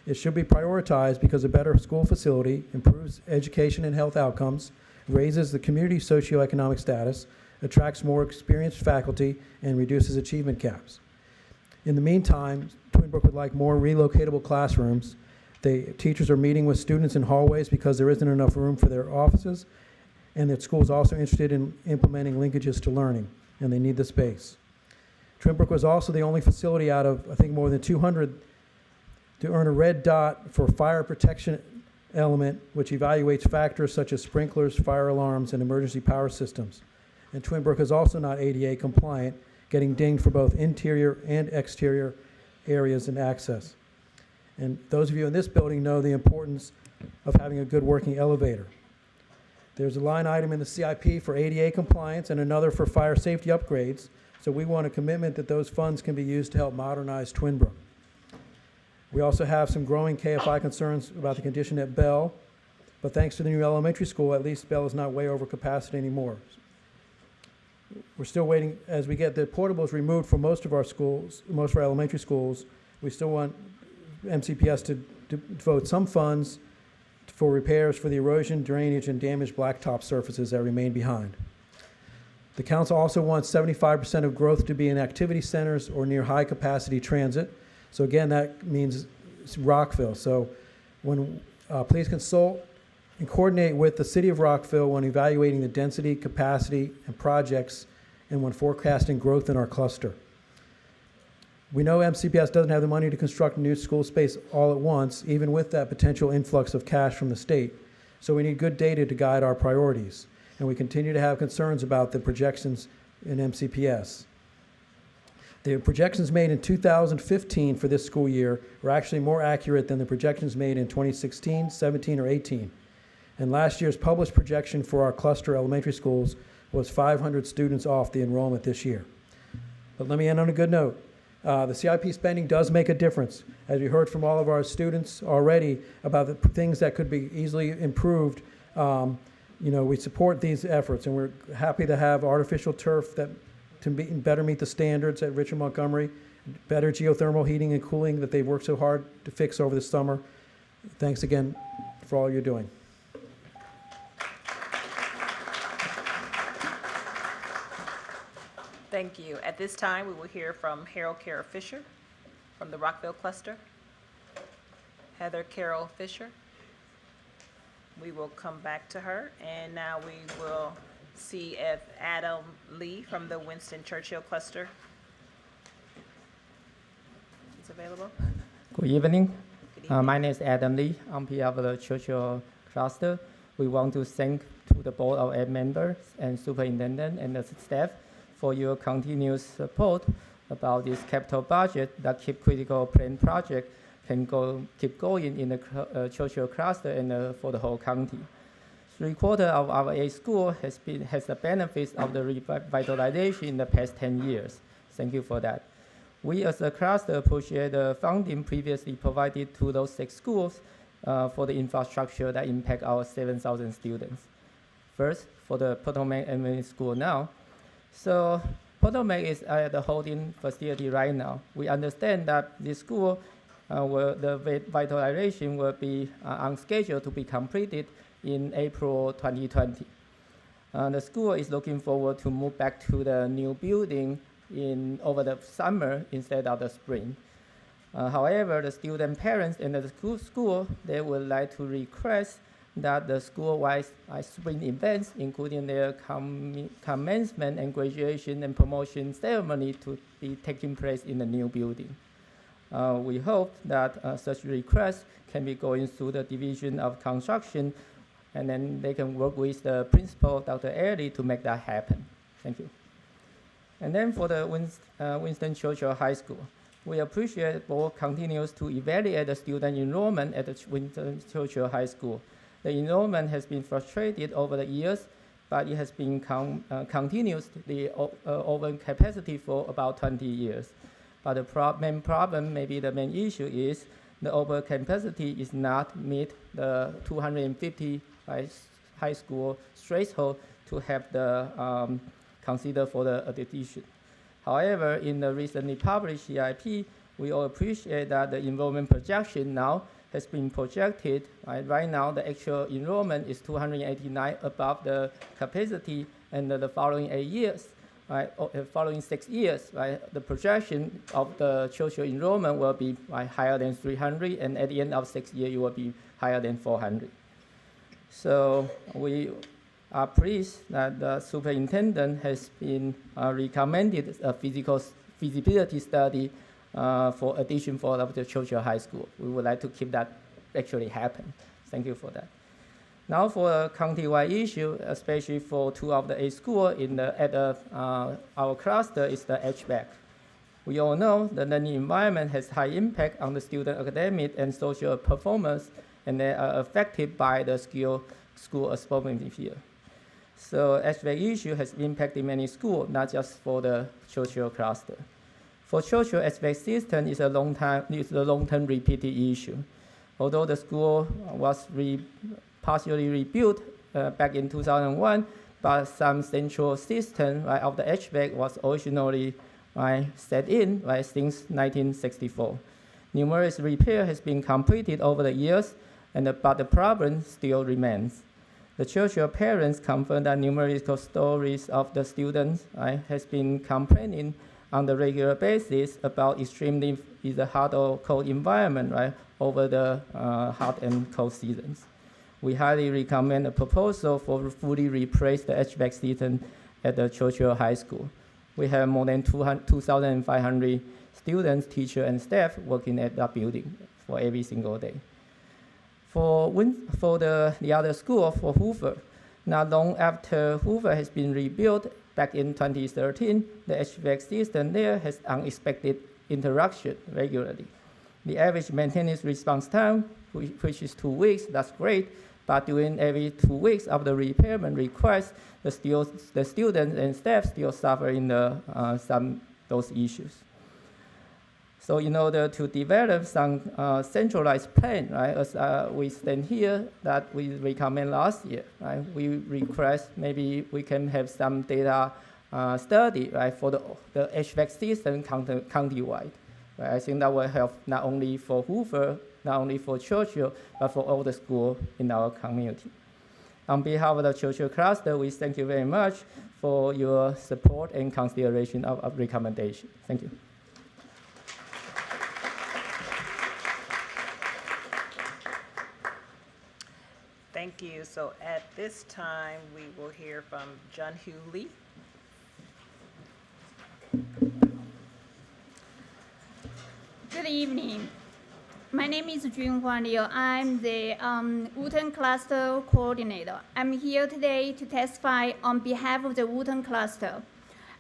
M: It should be prioritized because a better school facility improves education and health outcomes, raises the community socioeconomic status, attracts more experienced faculty, and reduces achievement gaps. In the meantime, Twinbrook would like more relocatable classrooms. The teachers are meeting with students in hallways because there isn't enough room for their offices, and the school is also interested in implementing linkages to learning, and they need the space. Twinbrook was also the only facility out of, I think, more than 200 to earn a red dot for fire protection element, which evaluates factors such as sprinklers, fire alarms, and emergency power systems. And Twinbrook is also not ADA compliant, getting dinged for both interior and exterior areas and access. And those of you in this building know the importance of having a good working elevator. There's a line item in the CIP for ADA compliance and another for fire safety upgrades, so we want a commitment that those funds can be used to help modernize Twinbrook. We also have some growing KFI concerns about the condition at Bell, but thanks to the new elementary school, at least Bell is not way over capacity anymore. We're still waiting, as we get the portables removed from most of our schools, most of our elementary schools, we still want MCPS to devote some funds for repairs for the erosion, drainage, and damaged blacktop surfaces that remain behind. The council also wants 75% of growth to be in activity centers or near high-capacity transit. So again, that means Rockville. So when please consult and coordinate with the city of Rockville when evaluating the density, capacity, and projects, and when forecasting growth in our cluster. We know MCPS doesn't have the money to construct new school space all at once, even with that potential influx of cash from the state. So we need good data to guide our priorities. And we continue to have concerns about the projections in MCPS. The projections made in 2015 for this school year were actually more accurate than the projections made in 2016, 17, or 18. And last year's published projection for our cluster elementary schools was 500 students off the enrollment this year. But let me end on a good note. The CIP spending does make a difference. As you heard from all of our students already about the things that could be easily improved, we support these efforts, and we're happy to have artificial turf that to better meet the standards at Richmond Montgomery, better geothermal heating and cooling that they've worked so hard to fix over the summer. Thanks again for all you're doing.
A: Thank you. At this time, we will hear from Harold Carroll Fisher from the Rockville Cluster. Heather Carroll Fisher. We will come back to her, and now we will see if Adam Lee from the Winston Churchill Cluster is available.
N: Good evening. My name is Adam Lee. On behalf of the Churchill Cluster, we want to thank to the Board of Ed members and Superintendent and the staff for your continuous support about this capital budget that keep critical plan project can keep going in the Churchill Cluster and for the whole county. 3/4 of our 8 school has the benefits of the revitalization in the past 10 years. Thank you for that. We as a cluster appreciate the funding previously provided to those 6 schools for the infrastructure that impact our 7,000 students. First, for the Potomac Elementary School now. So Potomac is at the holding facility right now. We understand that this school, the revitalization will be on schedule to be completed in April 2020. The school is looking forward to move back to the new building over the summer instead of the spring. However, the student parents and the school, they would like to request that the school-wide spring events, including their commencement and graduation and promotion ceremony, to be taking place in the new building. We hope that such requests can be going through the Division of Construction, and then they can work with the principal, Dr. Early, to make that happen. Thank you. And then for the Winston Churchill High School, we appreciate the board continues to evaluate the student enrollment at the Winston Churchill High School. The enrollment has been frustrated over the years, but it has been continuously over capacity for about 20 years. But the main problem, maybe the main issue, is the overcapacity is not meet the 250 high school threshold to have the consider for the addition. However, in the recently published CIP, we all appreciate that the enrollment projection now has been projected. Right now, the actual enrollment is 289 above the capacity, and the following 8 years, following 6 years, the projection of the Churchill enrollment will be higher than 300, and at the end of 6 years, it will be higher than 400. So we are pleased that the superintendent has been recommended a physical feasibility study for addition for the Churchill High School. We would like to keep that actually happen. Thank you for that. Now for a county-wide issue, especially for 2 of the 8 schools at our cluster, is the HVAC. We all know the learning environment has high impact on the student academic and social performance, and they are affected by the school atmosphere. So HVAC issue has impacted many schools, not just for the Churchill cluster. For Churchill, HVAC system is a long-term repeated issue. Although the school was partially rebuilt back in 2001, but some central system of the HVAC was originally set in since 1964. Numerous repair has been completed over the years, but the problem still remains. The Churchill parents confirm that numerical stories of the students has been complaining on the regular basis about extremely either hot or cold environment over the hot and cold seasons. We highly recommend a proposal for fully replace the HVAC system at the Churchill High School. We have more than 2,500 students, teachers, and staff working at that building for every single day. For the other school, for Hoover, not long after Hoover has been rebuilt back in 2013, the HVAC system there has unexpected interruption regularly. The average maintenance response time, which is 2 weeks, that's great, but during every 2 weeks of the repairment request, the students and staff still suffering those issues. So in order to develop some centralized plan, as we stand here that we recommend last year, we request maybe we can have some data study, for the HVAC system county-wide. I think that will help not only for Hoover, not only for Churchill, but for all the schools in our community. On behalf of the Churchill cluster, we thank you very much for your support and consideration of recommendation. Thank you.
A: Thank you. So at this time, we will hear from John Hewley.
O: Good evening. My name is Junhua Liu. I'm the Wooten Cluster Coordinator. I'm here today to testify on behalf of the Wooten Cluster.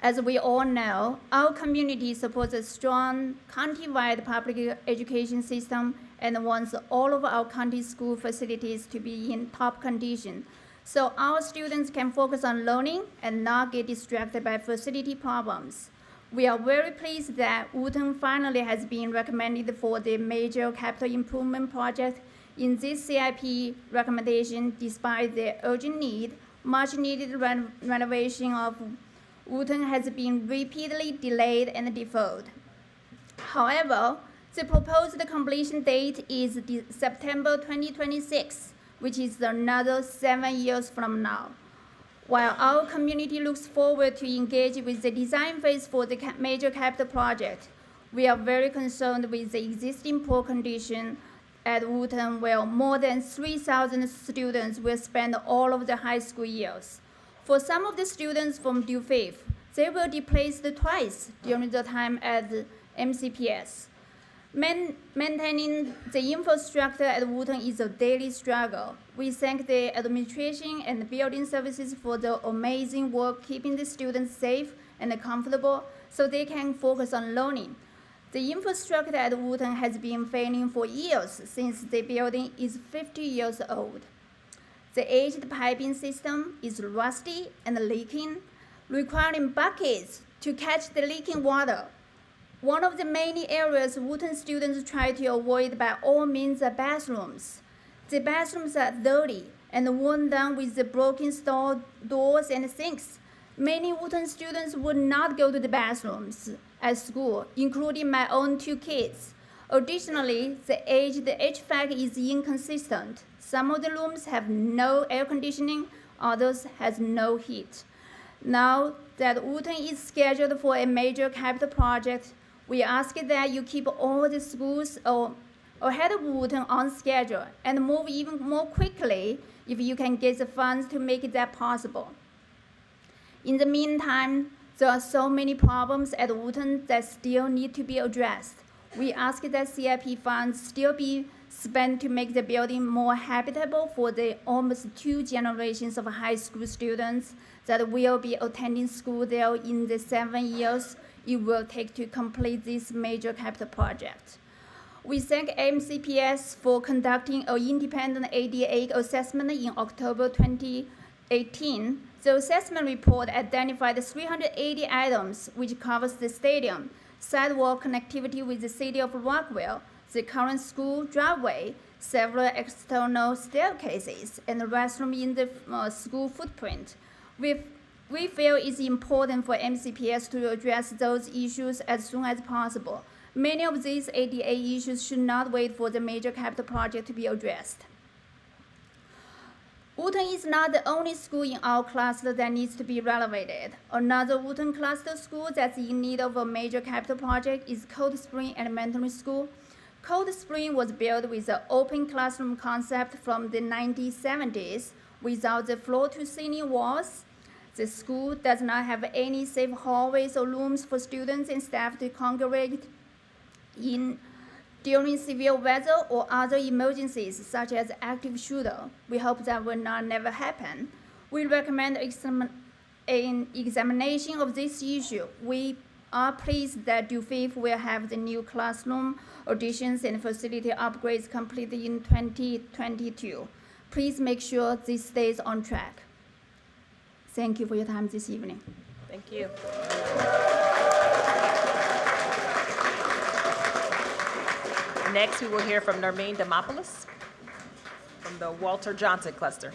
O: As we all know, our community supports a strong county-wide public education system and wants all of our county school facilities to be in top condition, so our students can focus on learning and not get distracted by facility problems. We are very pleased that Wooten finally has been recommended for the major capital improvement project in this CIP recommendation, despite the urgent need. Much needed renovation of Wooten has been repeatedly delayed and deferred. However, the proposed completion date is September 2026, which is another 7 years from now. While our community looks forward to engage with the design phase for the major capital project, We are very concerned with the existing poor condition at Wooten, where more than 3,000 students will spend all of the high school years. For some of the students from Dufay, they were displaced twice during the time at MCPS. Maintaining the infrastructure at Wooten is a daily struggle. We thank the administration and building services for the amazing work keeping the students safe and comfortable so they can focus on learning. The infrastructure at Wooten has been failing for years since the building is 50 years old. The aged piping system is rusty and leaking, requiring buckets to catch the leaking water. One of the many areas Wooten students try to avoid by all means are bathrooms. The bathrooms are dirty and worn down with the broken doors and sinks. Many Wooten students would not go to the bathrooms at school, including my own 2 kids. Additionally, the HVAC is inconsistent. Some of the rooms have no air conditioning, others has no heat. Now that Wooten is scheduled for a major capital project, we ask that you keep all the schools ahead of Wooten on schedule and move even more quickly if you can get the funds to make that possible. In the meantime, there are so many problems at Wooten that still need to be addressed. We ask that CIP funds still be spent to make the building more habitable for the almost 2 generations of high school students that will be attending school there in the 7 years it will take to complete this major capital project. We thank MCPS for conducting an independent ADA assessment in October 2018. The assessment report identified 380 items, which covers the stadium, sidewalk connectivity with the city of Rockville, the current school driveway, several external staircases, and the restroom in the school footprint. We feel it's important for MCPS to address those issues as soon as possible. Many of these ADA issues should not wait for the major capital project to be addressed. Wooten is not the only school in our cluster that needs to be renovated. Another Wooten cluster school that's in need of a major capital project is Cold Spring Elementary School. Cold Spring was built with an open classroom concept from the 1970s without the floor-to-ceiling walls. The school does not have any safe hallways or rooms for students and staff to congregate in during severe weather or other emergencies such as active shooter. We hope that will not never happen. We recommend an examination of this issue. We are pleased that Dufay will have the new classroom additions and facility upgrades completed in 2022. Please make sure this stays on track. Thank you for your time this evening.
A: Thank you. Next, we will hear from Nermeen Demopoulos from the Walter Johnson Cluster.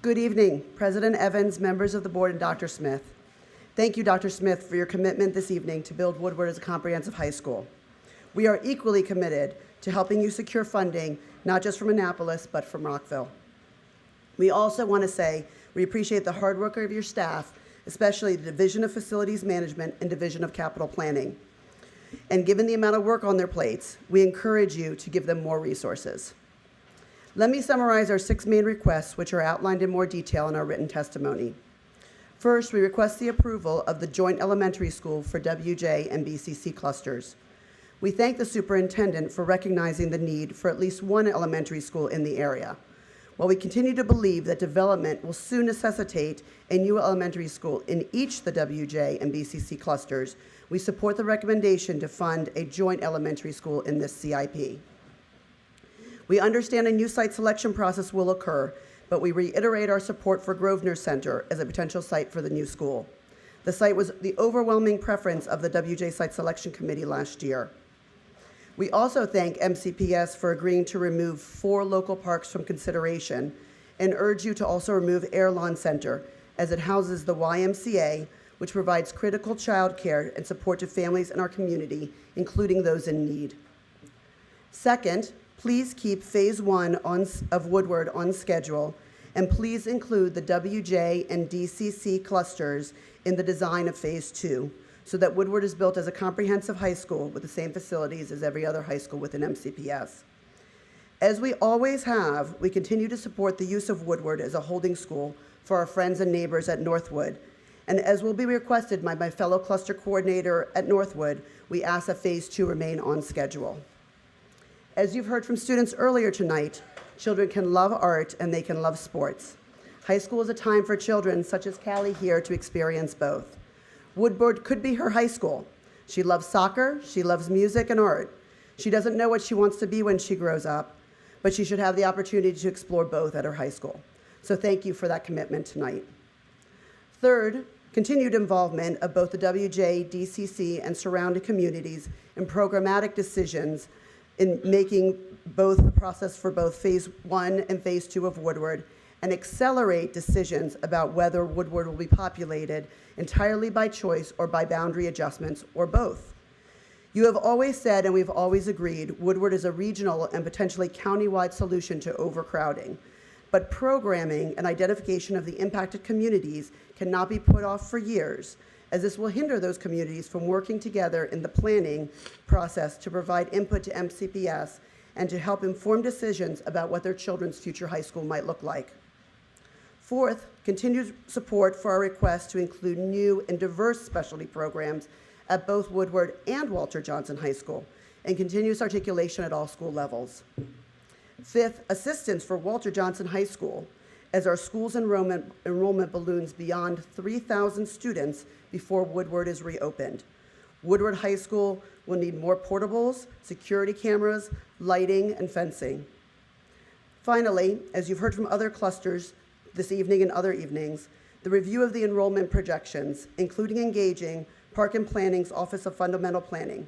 P: Good evening, President Evans, members of the board, and Dr. Smith. Thank you, Dr. Smith, for your commitment this evening to build Woodward as a comprehensive high school. We are equally committed to helping you secure funding, not just from Annapolis, but from Rockville. We also want to say we appreciate the hard work of your staff, especially the Division of Facilities Management and Division of Capital Planning. And given the amount of work on their plates, we encourage you to give them more resources. Let me summarize our 6 main requests, which are outlined in more detail in our written testimony. First, we request the approval of the joint elementary school for WJ and BCC clusters. We thank the superintendent for recognizing the need for at least 1 elementary school in the area. While we continue to believe that development will soon necessitate a new elementary school in each the WJ and BCC clusters, we support the recommendation to fund a joint elementary school in this CIP. We understand a new site selection process will occur, but we reiterate our support for Grosvenor Center as a potential site for the new school. The site was the overwhelming preference of the WJ Site Selection Committee last year. We also thank MCPS for agreeing to remove 4 local parks from consideration and urge you to also remove Air Lawn Center as it houses the YMCA, which provides critical child care and support to families in our community, including those in need. Second, please keep Phase 1 of Woodward on schedule, and please include the WJ and DCC clusters in the design of Phase 2, so that Woodward is built as a comprehensive high school with the same facilities as every other high school within MCPS. As we always have, we continue to support the use of Woodward as a holding school for our friends and neighbors at Northwood. And as will be requested by my fellow cluster coordinator at Northwood, we ask that Phase 2 remain on schedule. As you've heard from students earlier tonight, children can love art and they can love sports. High school is a time for children such as Callie here to experience both. Woodward could be her high school. She loves soccer, she loves music and art. She doesn't know what she wants to be when she grows up, but she should have the opportunity to explore both at her high school. So thank you for that commitment tonight. Third, continued involvement of both the WJ, DCC, and surrounding communities in programmatic decisions in making both the process for both Phase 1 and Phase 2 of Woodward, and accelerate decisions about whether Woodward will be populated entirely by choice or by boundary adjustments, or both. You have always said, and we've always agreed, Woodward is a regional and potentially countywide solution to overcrowding. But programming and identification of the impacted communities cannot be put off for years, as this will hinder those communities from working together in the planning process to provide input to MCPS and to help inform decisions about what their children's future high school might look like. Fourth, continued support for our request to include new and diverse specialty programs at both Woodward and Walter Johnson High School, and continuous articulation at all school levels. Fifth, assistance for Walter Johnson High School, as our school's enrollment balloons beyond 3,000 students before Woodward is reopened. Woodward High School will need more portables, security cameras, lighting, and fencing. Finally, as you've heard from other clusters this evening and other evenings, the review of the enrollment projections, including engaging Park and Planning's Office of Fundamental Planning.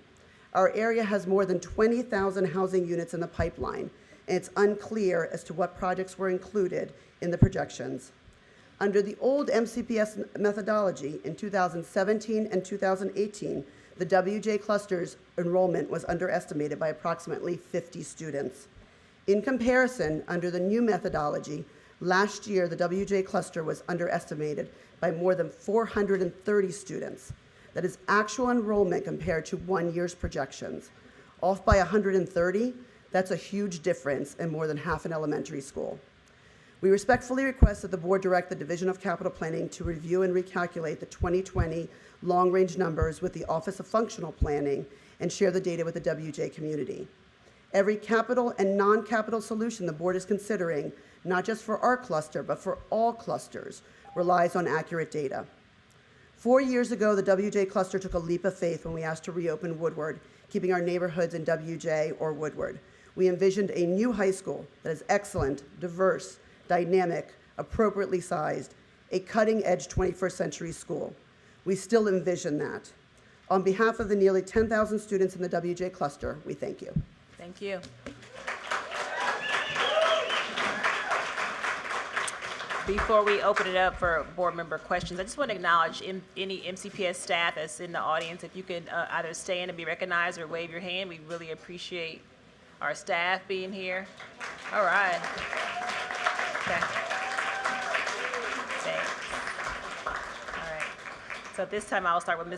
P: Our area has more than 20,000 housing units in the pipeline, and it's unclear as to what projects were included in the projections. Under the old MCPS methodology in 2017 and 2018, the WJ cluster's enrollment was underestimated by approximately 50 students. In comparison, under the new methodology, last year the WJ cluster was underestimated by more than 430 students. That is actual enrollment compared to 1 year's projections. Off by 130, that's a huge difference in more than half an elementary school. We respectfully request that the board direct the Division of Capital Planning to review and recalculate the 2020 long-range numbers with the Office of Functional Planning and share the data with the WJ community. Every capital and non-capital solution the board is considering, not just for our cluster, but for all clusters, relies on accurate data. 4 years ago, the WJ cluster took a leap of faith when we asked to reopen Woodward, keeping our neighborhoods in WJ or Woodward. We envisioned a new high school that is excellent, diverse, dynamic, appropriately sized, a cutting-edge 21st century school. We still envision that. On behalf of the nearly 10,000 students in the WJ cluster, we thank you.
A: Thank you. Before we open it up for board member questions, I just want to acknowledge any MCPS staff that's in the audience. If you could either stand and be recognized or wave your hand, we really appreciate our staff being here. All right. Okay. Thanks. All right. So at this time, I'll start with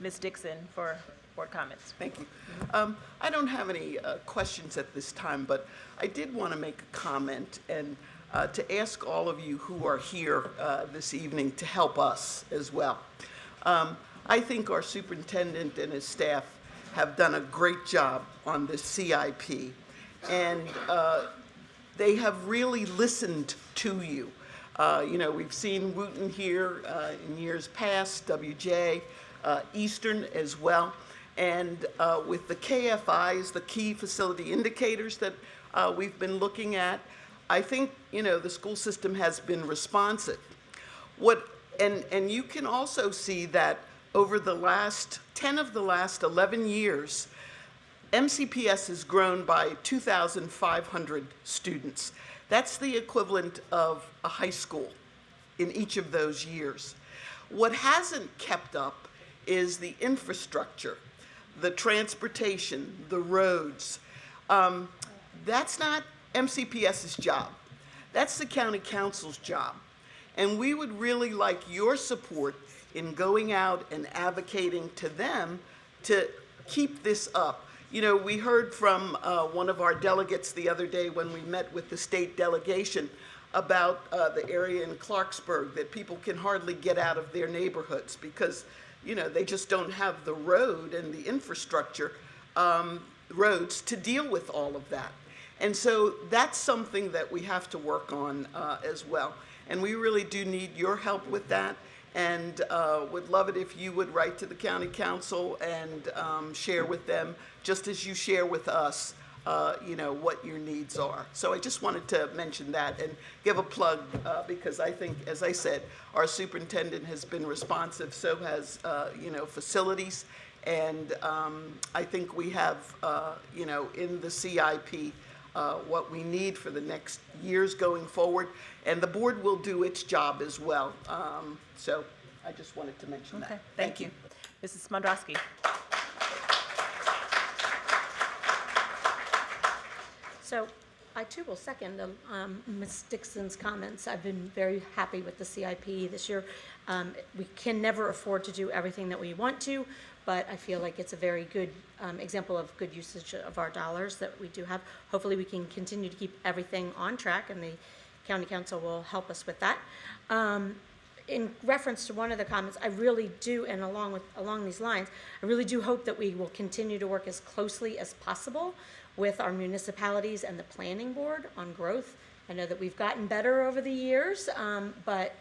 A: Ms. Dixon for board comments.
D: Thank you. I don't have any questions at this time, but I did want to make a comment and to ask all of you who are here this evening to help us as well. I think our superintendent and his staff have done a great job on this CIP, and they have really listened to you. You know, we've seen Wooten here in years past, WJ, Eastern as well, and with the KFIs, the key facility indicators that we've been looking at, I think, you know, the school system has been responsive. And you can also see that over the last 10 of the last 11 years, MCPS has grown by 2,500 students. That's the equivalent of a high school in each of those years. What hasn't kept up is the infrastructure, the transportation, the roads. That's not MCPS's job. That's the county council's job. And we would really like your support in going out and advocating to them to keep this up. You know, we heard from one of our delegates the other day when we met with the state delegation about the area in Clarksburg, that people can hardly get out of their neighborhoods because, you know, they just don't have the road and the infrastructure roads to deal with all of that. And so that's something that we have to work on as well. And we really do need your help with that, and would love it if you would write to the county council and share with them, just as you share with us, you know, what your needs are. So I just wanted to mention that and give a plug because I think, as I said, our superintendent has been responsive, so has, you know, facilities. And I think we have, you know, in the CIP, what we need for the next years going forward, and the board will do its job as well. So I just wanted to mention that.
A: Thank you. Mrs. Madraskey.
J: So I too will second Ms. Dixon's comments. I've been very happy with the CIP this year. We can never afford to do everything that we want to, but I feel like it's a very good example of good usage of our dollars that we do have. Hopefully we can continue to keep everything on track, and the county council will help us with that. In reference to one of the comments, I really do, and along these lines, I really do hope that we will continue to work as closely as possible with our municipalities and the planning board on growth. I know that we've gotten better over the years, but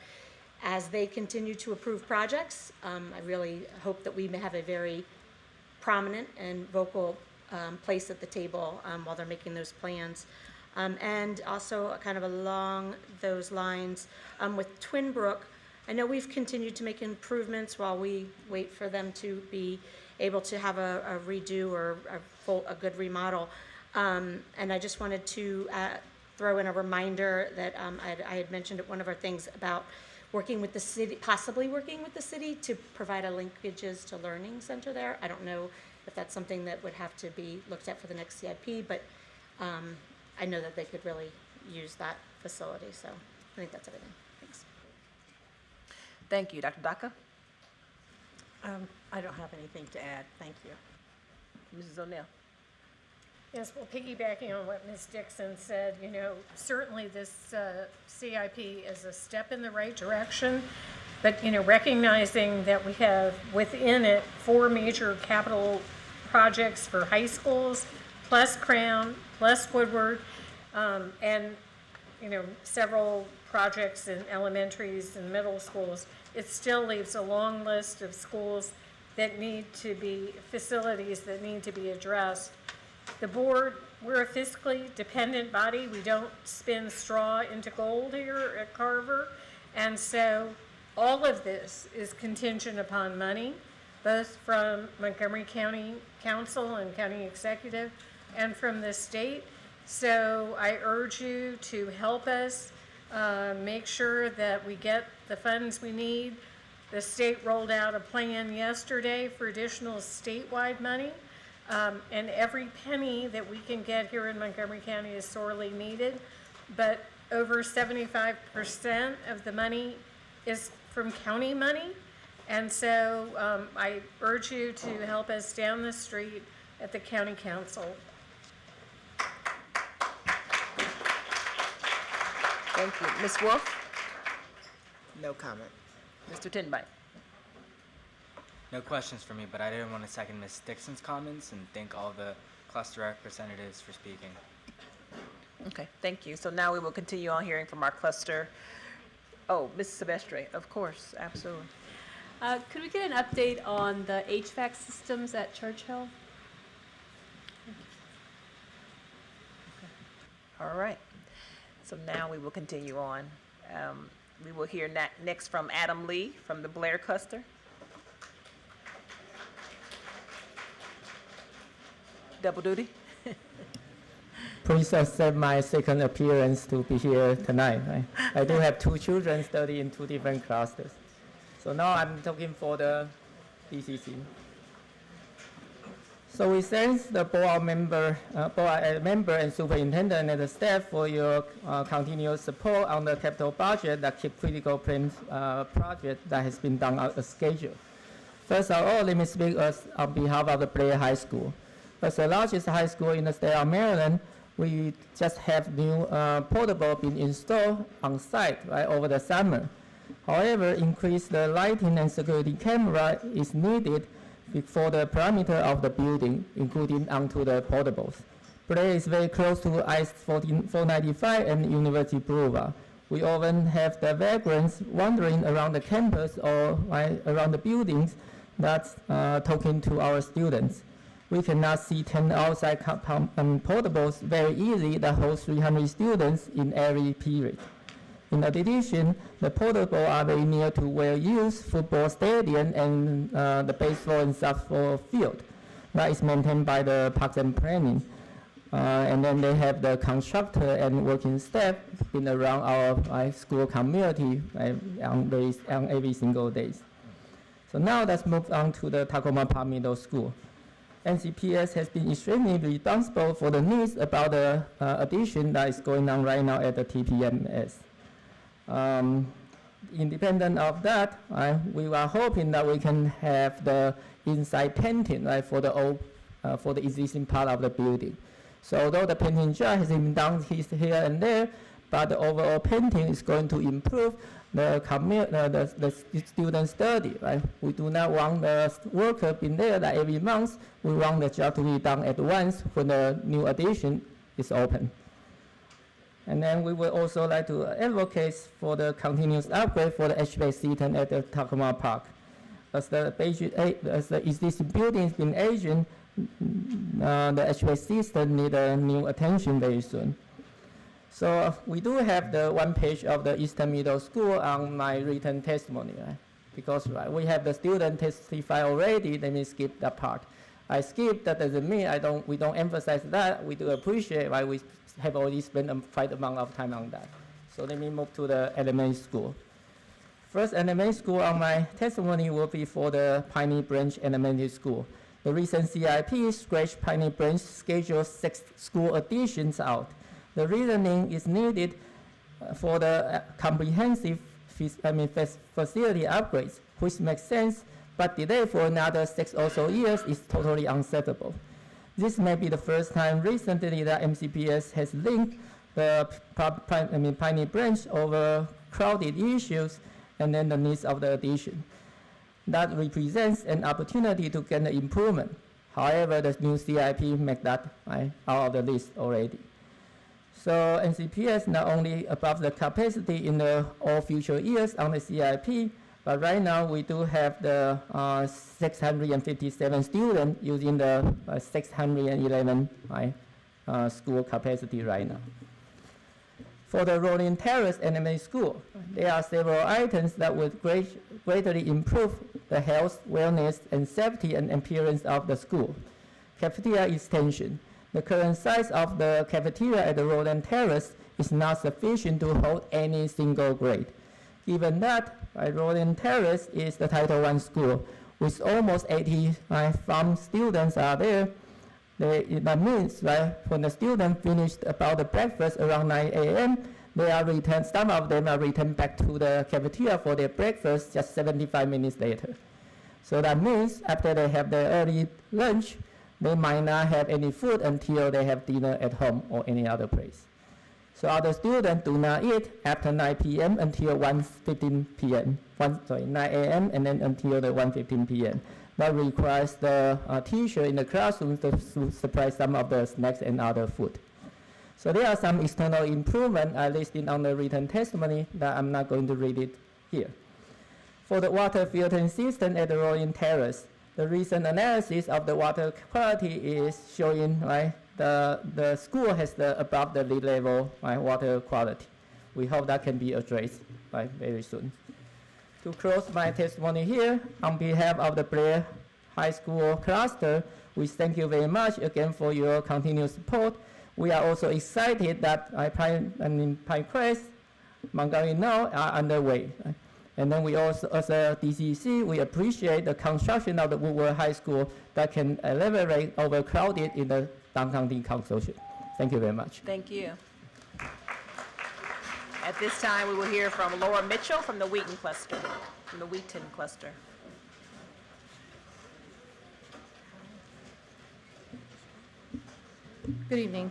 J: as they continue to approve projects, I really hope that we may have a very prominent and vocal place at the table while they're making those plans. And also kind of along those lines, with Twin Brook, I know we've continued to make improvements while we wait for them to be able to have a redo or a good remodel. And I just wanted to throw in a reminder that I had mentioned at one of our things about working with the city, possibly working with the city to provide a linkages to learning center there. I don't know if that's something that would have to be looked at for the next CIP, but I know that they could really use that facility. So I think that's everything. Thanks.
A: Thank you. Dr. Daka?
K: I don't have anything to add. Thank you.
A: Mrs. ONeill?
B: Yes, well, piggybacking on what Ms. Dixon said, you know, certainly this CIP is a step in the right direction, but, you know, recognizing that we have within it 4 major capital projects for high schools, plus Crown, plus Woodward, and, you know, several projects in elementaries and middle schools, it still leaves a long list of schools that need to be, facilities that need to be addressed. The board, we're a fiscally dependent body. We don't spin straw into gold here at Carver. And so all of this is contingent upon money, both from Montgomery County Council and County Executive and from the state. So I urge you to help us make sure that we get the funds we need. The state rolled out a plan yesterday for additional statewide money. And every penny that we can get here in Montgomery County is sorely needed, but over 75% of the money is from county money. And so I urge you to help us down the street at the county council.
A: Thank you. Ms. Wolf?
C: No comment.
A: Mr. Tinbite?
L: No questions for me, but I didn't want to second Ms. Dixon's comments and thank all the cluster representatives for speaking.
A: Okay, thank you. So now we will continue on hearing from our cluster. Oh, Ms. Silvestre, of course, absolutely.
F: Could we get an update on the HVAC systems at Churchill?
A: All right. So now we will continue on. We will hear next from Adam Lee from the Blair cluster. Double duty.
N: Please accept my second appearance to be here tonight. I do have 2 children studying in 2 different clusters. So now I'm talking for the DCC. So we thank the board member and superintendent and the staff for your continuous support on the capital budget that keep critical plan project that has been done on schedule. First of all, let me speak on behalf of the Blair High School. As the largest high school in the state of Maryland, we just have new portable being installed on site right over the summer. However, increase the lighting and security camera is needed for the perimeter of the building, including onto the portables. Blair is very close to I-495 and University Boulevard. We often have the vagrants wandering around the campus or around the buildings that's talking to our students. We cannot see 10 outside portables very easy that holds 300 students in every period. In addition, the portables are very near to well-used football stadium and the baseball and softball field that is maintained by the Parks and Planning. And then they have the contractor and working staff been around our school community on every single day. So now let's move on to the Tacoma Park Middle School. MCPS has been extremely responsible for the news about the addition that is going on right now at the TPMS. Independent of that, we are hoping that we can have the inside painting for the existing part of the building. So although the painting job has been done here and there, but the overall painting is going to improve the student study. Right? We do not want the worker being there that every month. We want the job to be done at once when the new addition is open. And then we would also like to advocate for the continuous upgrade for the HVAC system at the Tacoma Park. As the existing building has been aging, the HVAC system needs a new attention very soon. So we do have the one page of the Eastern Middle School on my written testimony, right? Because we have the student testify already, let me skip that part. I skipped, that doesn't mean we don't emphasize that. We do appreciate why we have already spent quite amount of time on that. So let me move to the elementary school. First elementary school on my testimony will be for the Piney Branch Elementary School. The recent CIP scratched Piney Branch scheduled 6 school additions out. The reasoning is needed for the comprehensive facility upgrades, which makes sense, but delay for another 6 or so years is totally unacceptable. This may be the first time recently that MCPS has linked the Piney Branch over crowded issues and then the needs of the addition. That represents an opportunity to get an improvement. However, the new CIP make that out of the list already. So MCPS not only above the capacity in the all future years on the CIP, but right now we do have the 657 students using the 611 school capacity right now. For the Rolling Terrace Elementary School, there are several items that would greatly improve the health, wellness, and safety and appearance of the school. Cafeteria extension. The current size of the cafeteria at the Rolling Terrace is not sufficient to hold any single grade. Given that, Rolling Terrace is the Title I school, with almost 80 farm students are there. That means when the students finished about the breakfast around 9 a.m., they are returned, some of them are returned back to the cafeteria for their breakfast just 75 minutes later. So that means after they have their early lunch, they might not have any food until they have dinner at home or any other place. So other students do not eat after 9 p.m. until 1:15 p.m. 9 a.m. and then until the 1:15 p.m. That requires the teacher in the classroom to supply some of the snacks and other food. So there are some external improvements I listed on the written testimony that I'm not going to read it here. For the water filtering system at the Rolling Terrace, the recent analysis of the water quality is showing the school has the above the lead level water quality. We hope that can be addressed very soon. To close my testimony here, on behalf of the Blair High School cluster, we thank you very much again for your continued support. We are also excited that Pinecrest, Montgomery now are underway. And then we also, as a DCC, we appreciate the construction of the Woodward High School that can alleviate overcrowded in the downtown consortium. Thank you very much.
A: Thank you. At this time, we will hear from Laura Mitchell from the Wheaton cluster, from the Wheaton cluster.
E: Good evening.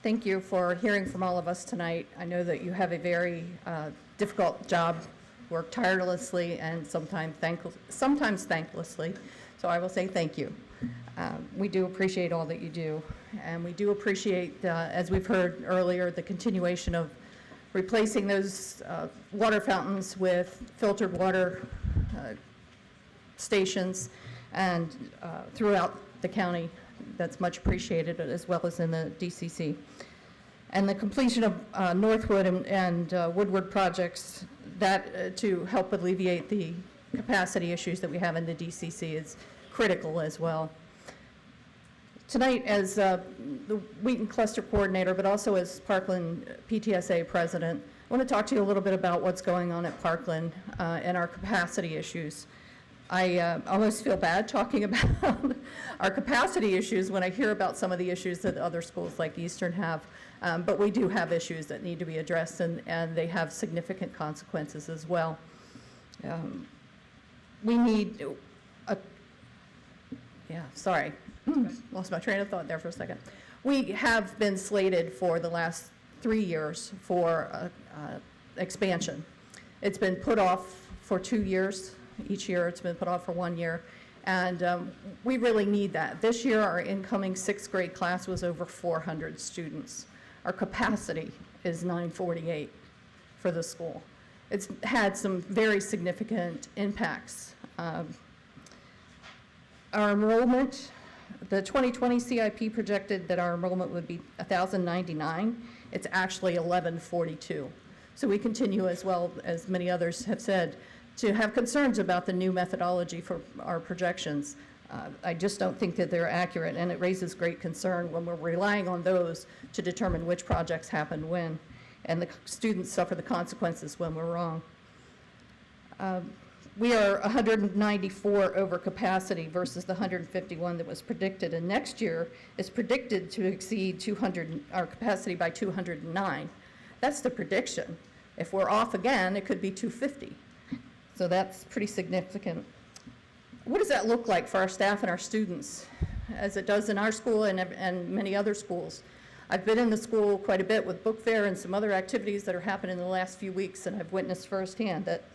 E: Thank you for hearing from all of us tonight. I know that you have a very difficult job, work tirelessly and sometimes thanklessly, so I will say thank you. We do appreciate all that you do, and we do appreciate, as we've heard earlier, the continuation of replacing those water fountains with filtered water stations and throughout the county. That's much appreciated, as well as in the DCC. And the completion of Northwood and Woodward projects that to help alleviate the capacity issues that we have in the DCC is critical as well. Tonight, as the Wheaton Cluster Coordinator, but also as Parkland PTSA President, I want to talk to you a little bit about what's going on at Parkland and our capacity issues. I almost feel bad talking about our capacity issues when I hear about some of the issues that other schools like Eastern have, but we do have issues that need to be addressed, and they have significant consequences as well. We need lost my train of thought there for a second. We have been slated for the last 3 years for expansion. It's been put off for 2 years. Each year it's been put off for 1 year, and we really need that. This year our incoming 6th grade class was over 400 students. Our capacity is 948 for the school. It's had some very significant impacts. Our enrollment, the 2020 CIP projected that our enrollment would be 1,099. It's actually 1,142. So we continue, as well as many others have said, to have concerns about the new methodology for our projections. I just don't think that they're accurate, and it raises great concern when we're relying on those to determine which projects happen when, and the students suffer the consequences when we're wrong. We are 194 over capacity versus the 151 that was predicted, and next year is predicted to exceed our capacity by 209. That's the prediction. If we're off again, it could be 250. So that's pretty significant. What does that look like for our staff and our students, as it does in our school and many other schools? I've been in the school quite a bit with book fair and some other activities that are happening in the last few weeks, and I've witnessed firsthand that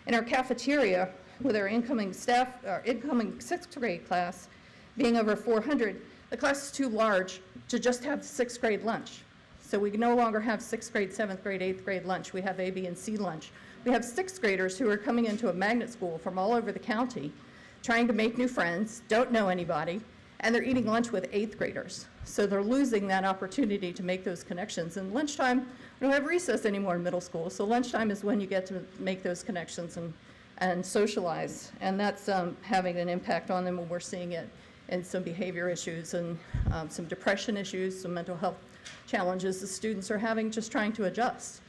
E: in our cafeteria, with our incoming staff, our incoming 6th grade class being over 400, the class is too large to just have 6th grade lunch. So we no longer have 6th grade, 7th grade, 8th grade lunch. We have A, B, and C lunch. We have 6th graders who are coming into a magnet school from all over the county, trying to make new friends, don't know anybody, and they're eating lunch with 8th graders. So they're losing that opportunity to make those connections. And lunchtime, we don't have recess anymore in middle school, so lunchtime is when you get to make those connections and socialize. And that's having an impact on them, and we're seeing it in some behavior issues and some depression issues, some mental health challenges the students are having just trying to adjust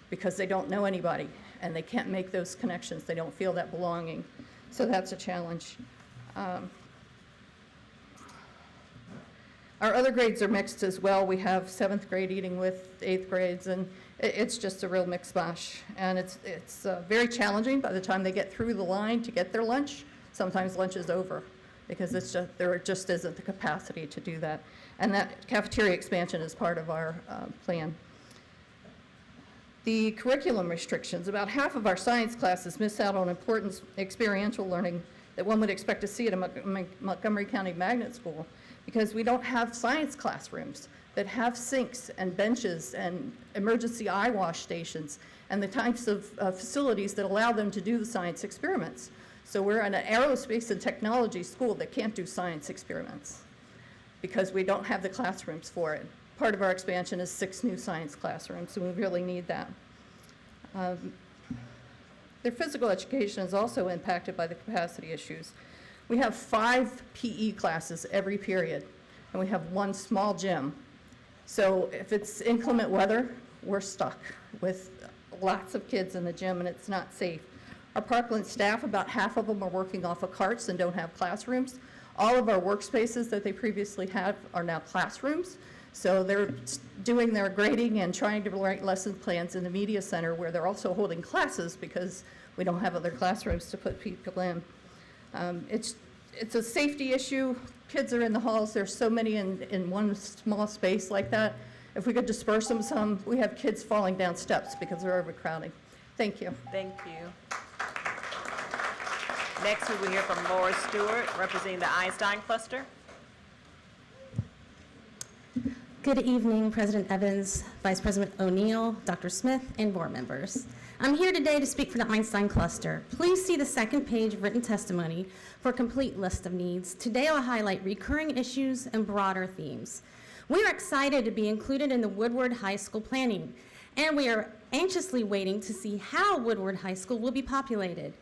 E: because they don't know anybody and they can't make those connections. They don't feel that belonging. So that's a challenge. Our other grades are mixed as well. We have 7th grade eating with 8th grades, and it's just a real mix mash. And it's very challenging by the time they get through the line to get their lunch. Sometimes lunch is over because there just isn't the capacity to do that. And that cafeteria expansion is part of our plan. The curriculum restrictions, about half of our science classes miss out on important experiential learning that one would expect to see at a Montgomery County magnet school, because we don't have science classrooms that have sinks and benches and emergency eye wash stations and the types of facilities that allow them to do the science experiments. So we're in an aerospace and technology school that can't do science experiments because we don't have the classrooms for it. Part of our expansion is 6 new science classrooms, so we really need that. Their physical education is also impacted by the capacity issues. We have 5 PE classes every period, and we have 1 small gym. So if it's inclement weather, we're stuck with lots of kids in the gym, and it's not safe. Our Parkland staff, about half of them are working off of carts and don't have classrooms. All of our workspaces that they previously had are now classrooms. So they're doing their grading and trying to write lesson plans in the media center, where they're also holding classes because we don't have other classrooms to put people in. It's a safety issue. Kids are in the halls. There's so many in one small space like that. If we could disperse them some, we have kids falling down steps because they're overcrowding. Thank you.
A: Thank you. Next, we will hear from Laura Stewart, representing the Einstein Cluster.
Q: Good evening, President Evans, Vice President ONeill, Dr. Smith, and board members. I'm here today to speak for the Einstein Cluster. Please see the second page of written testimony for a complete list of needs. Today I'll highlight recurring issues and broader themes. We are excited to be included in the Woodward High School planning, and we are anxiously waiting to see how Woodward High School will be populated.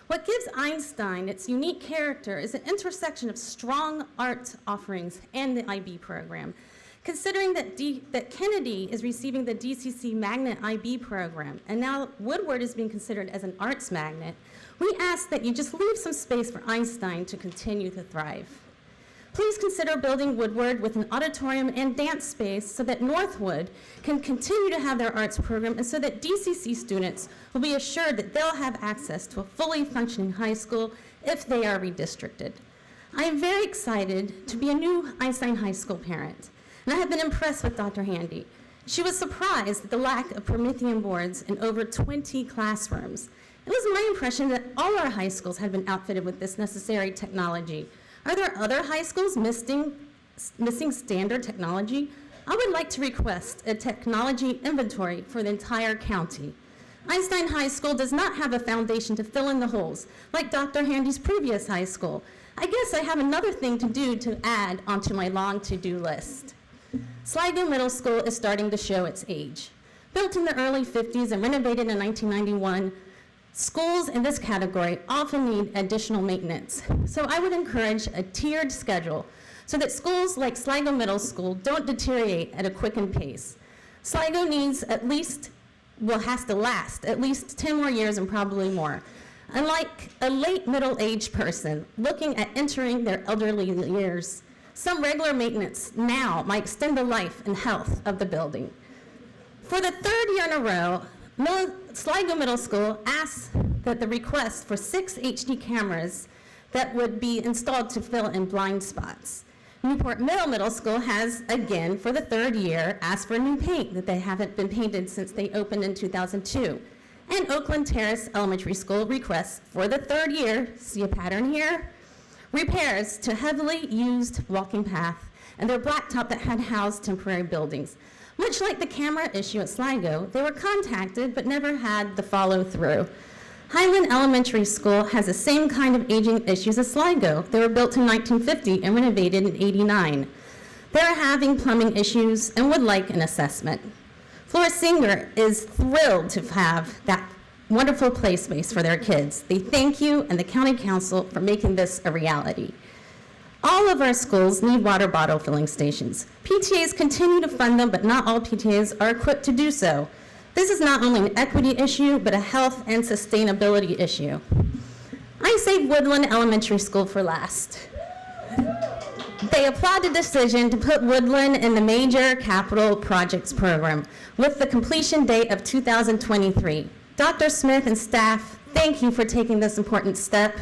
Q: What gives Einstein its unique character is an intersection of strong art offerings and the IB program. Considering that Kennedy is receiving the DCC Magnet IB program, and now Woodward is being considered as an arts magnet, we ask that you just leave some space for Einstein to continue to thrive. Please consider building Woodward with an auditorium and dance space so that Northwood can continue to have their arts program, and so that DCC students will be assured that they'll have access to a fully functioning high school if they are redistricted. I am very excited to be a new Einstein High School parent, and I have been impressed with Dr. Handy. She was surprised at the lack of Promethean boards in over 20 classrooms. It was my impression that all our high schools had been outfitted with this necessary technology. Are there other high schools missing standard technology? I would like to request a technology inventory for the entire county. Einstein High School does not have a foundation to fill in the holes, like Dr. Handy's previous high school. I guess I have another thing to do to add onto my long to-do list. Sligo Middle School is starting to show its age. Built in the early 50s and renovated in 1991, schools in this category often need additional maintenance. So I would encourage a tiered schedule so that schools like Sligo Middle School don't deteriorate at a quickened pace. Sligo has to last at least 10 more years and probably more. Unlike a late middle-aged person looking at entering their elderly years, some regular maintenance now might extend the life and health of the building. For the third year in a row, Sligo Middle School asks that the request for 6 HD cameras that would be installed to fill in blind spots. Newport Middle School has, again, for the third year, asked for new paint that they haven't been painted since they opened in 2002. And Oakland Terrace Elementary School requests for the third year, see a pattern here? Repairs to heavily used walking path and their blacktop that had housed temporary buildings. Much like the camera issue at Sligo, they were contacted but never had the follow-through. Highland Elementary School has the same kind of aging issues as Sligo. They were built in 1950 and renovated in '89. They're having plumbing issues and would like an assessment. Flora Singer is thrilled to have that wonderful play space for their kids. They thank you and the County Council for making this a reality. All of our schools need water bottle filling stations. PTAs continue to fund them, but not all PTAs are equipped to do so. This is not only an equity issue, but a health and sustainability issue. I saved Woodland Elementary School for last. They applaud the decision to put Woodland in the major capital projects program with the completion date of 2023. Dr. Smith and staff, thank you for taking this important step.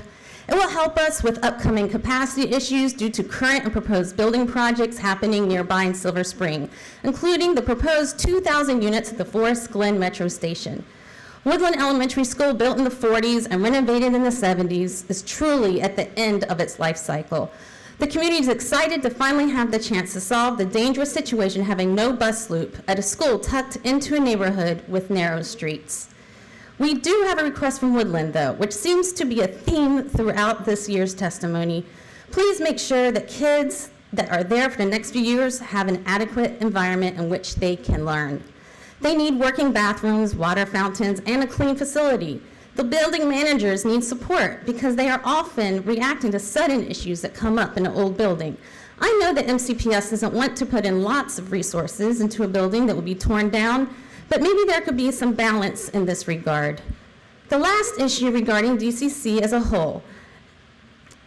Q: It will help us with upcoming capacity issues due to current and proposed building projects happening nearby in Silver Spring, including the proposed 2,000 units at the Forest Glen Metro Station. Woodland Elementary School, built in the 40s and renovated in the 70s, is truly at the end of its life cycle. The community is excited to finally have the chance to solve the dangerous situation having no bus loop at a school tucked into a neighborhood with narrow streets. We do have a request from Woodland, though, which seems to be a theme throughout this year's testimony. Please make sure that kids that are there for the next few years have an adequate environment in which they can learn. They need working bathrooms, water fountains, and a clean facility. The building managers need support because they are often reacting to sudden issues that come up in an old building. I know that MCPS doesn't want to put in lots of resources into a building that will be torn down, but maybe there could be some balance in this regard. The last issue regarding DCC as a whole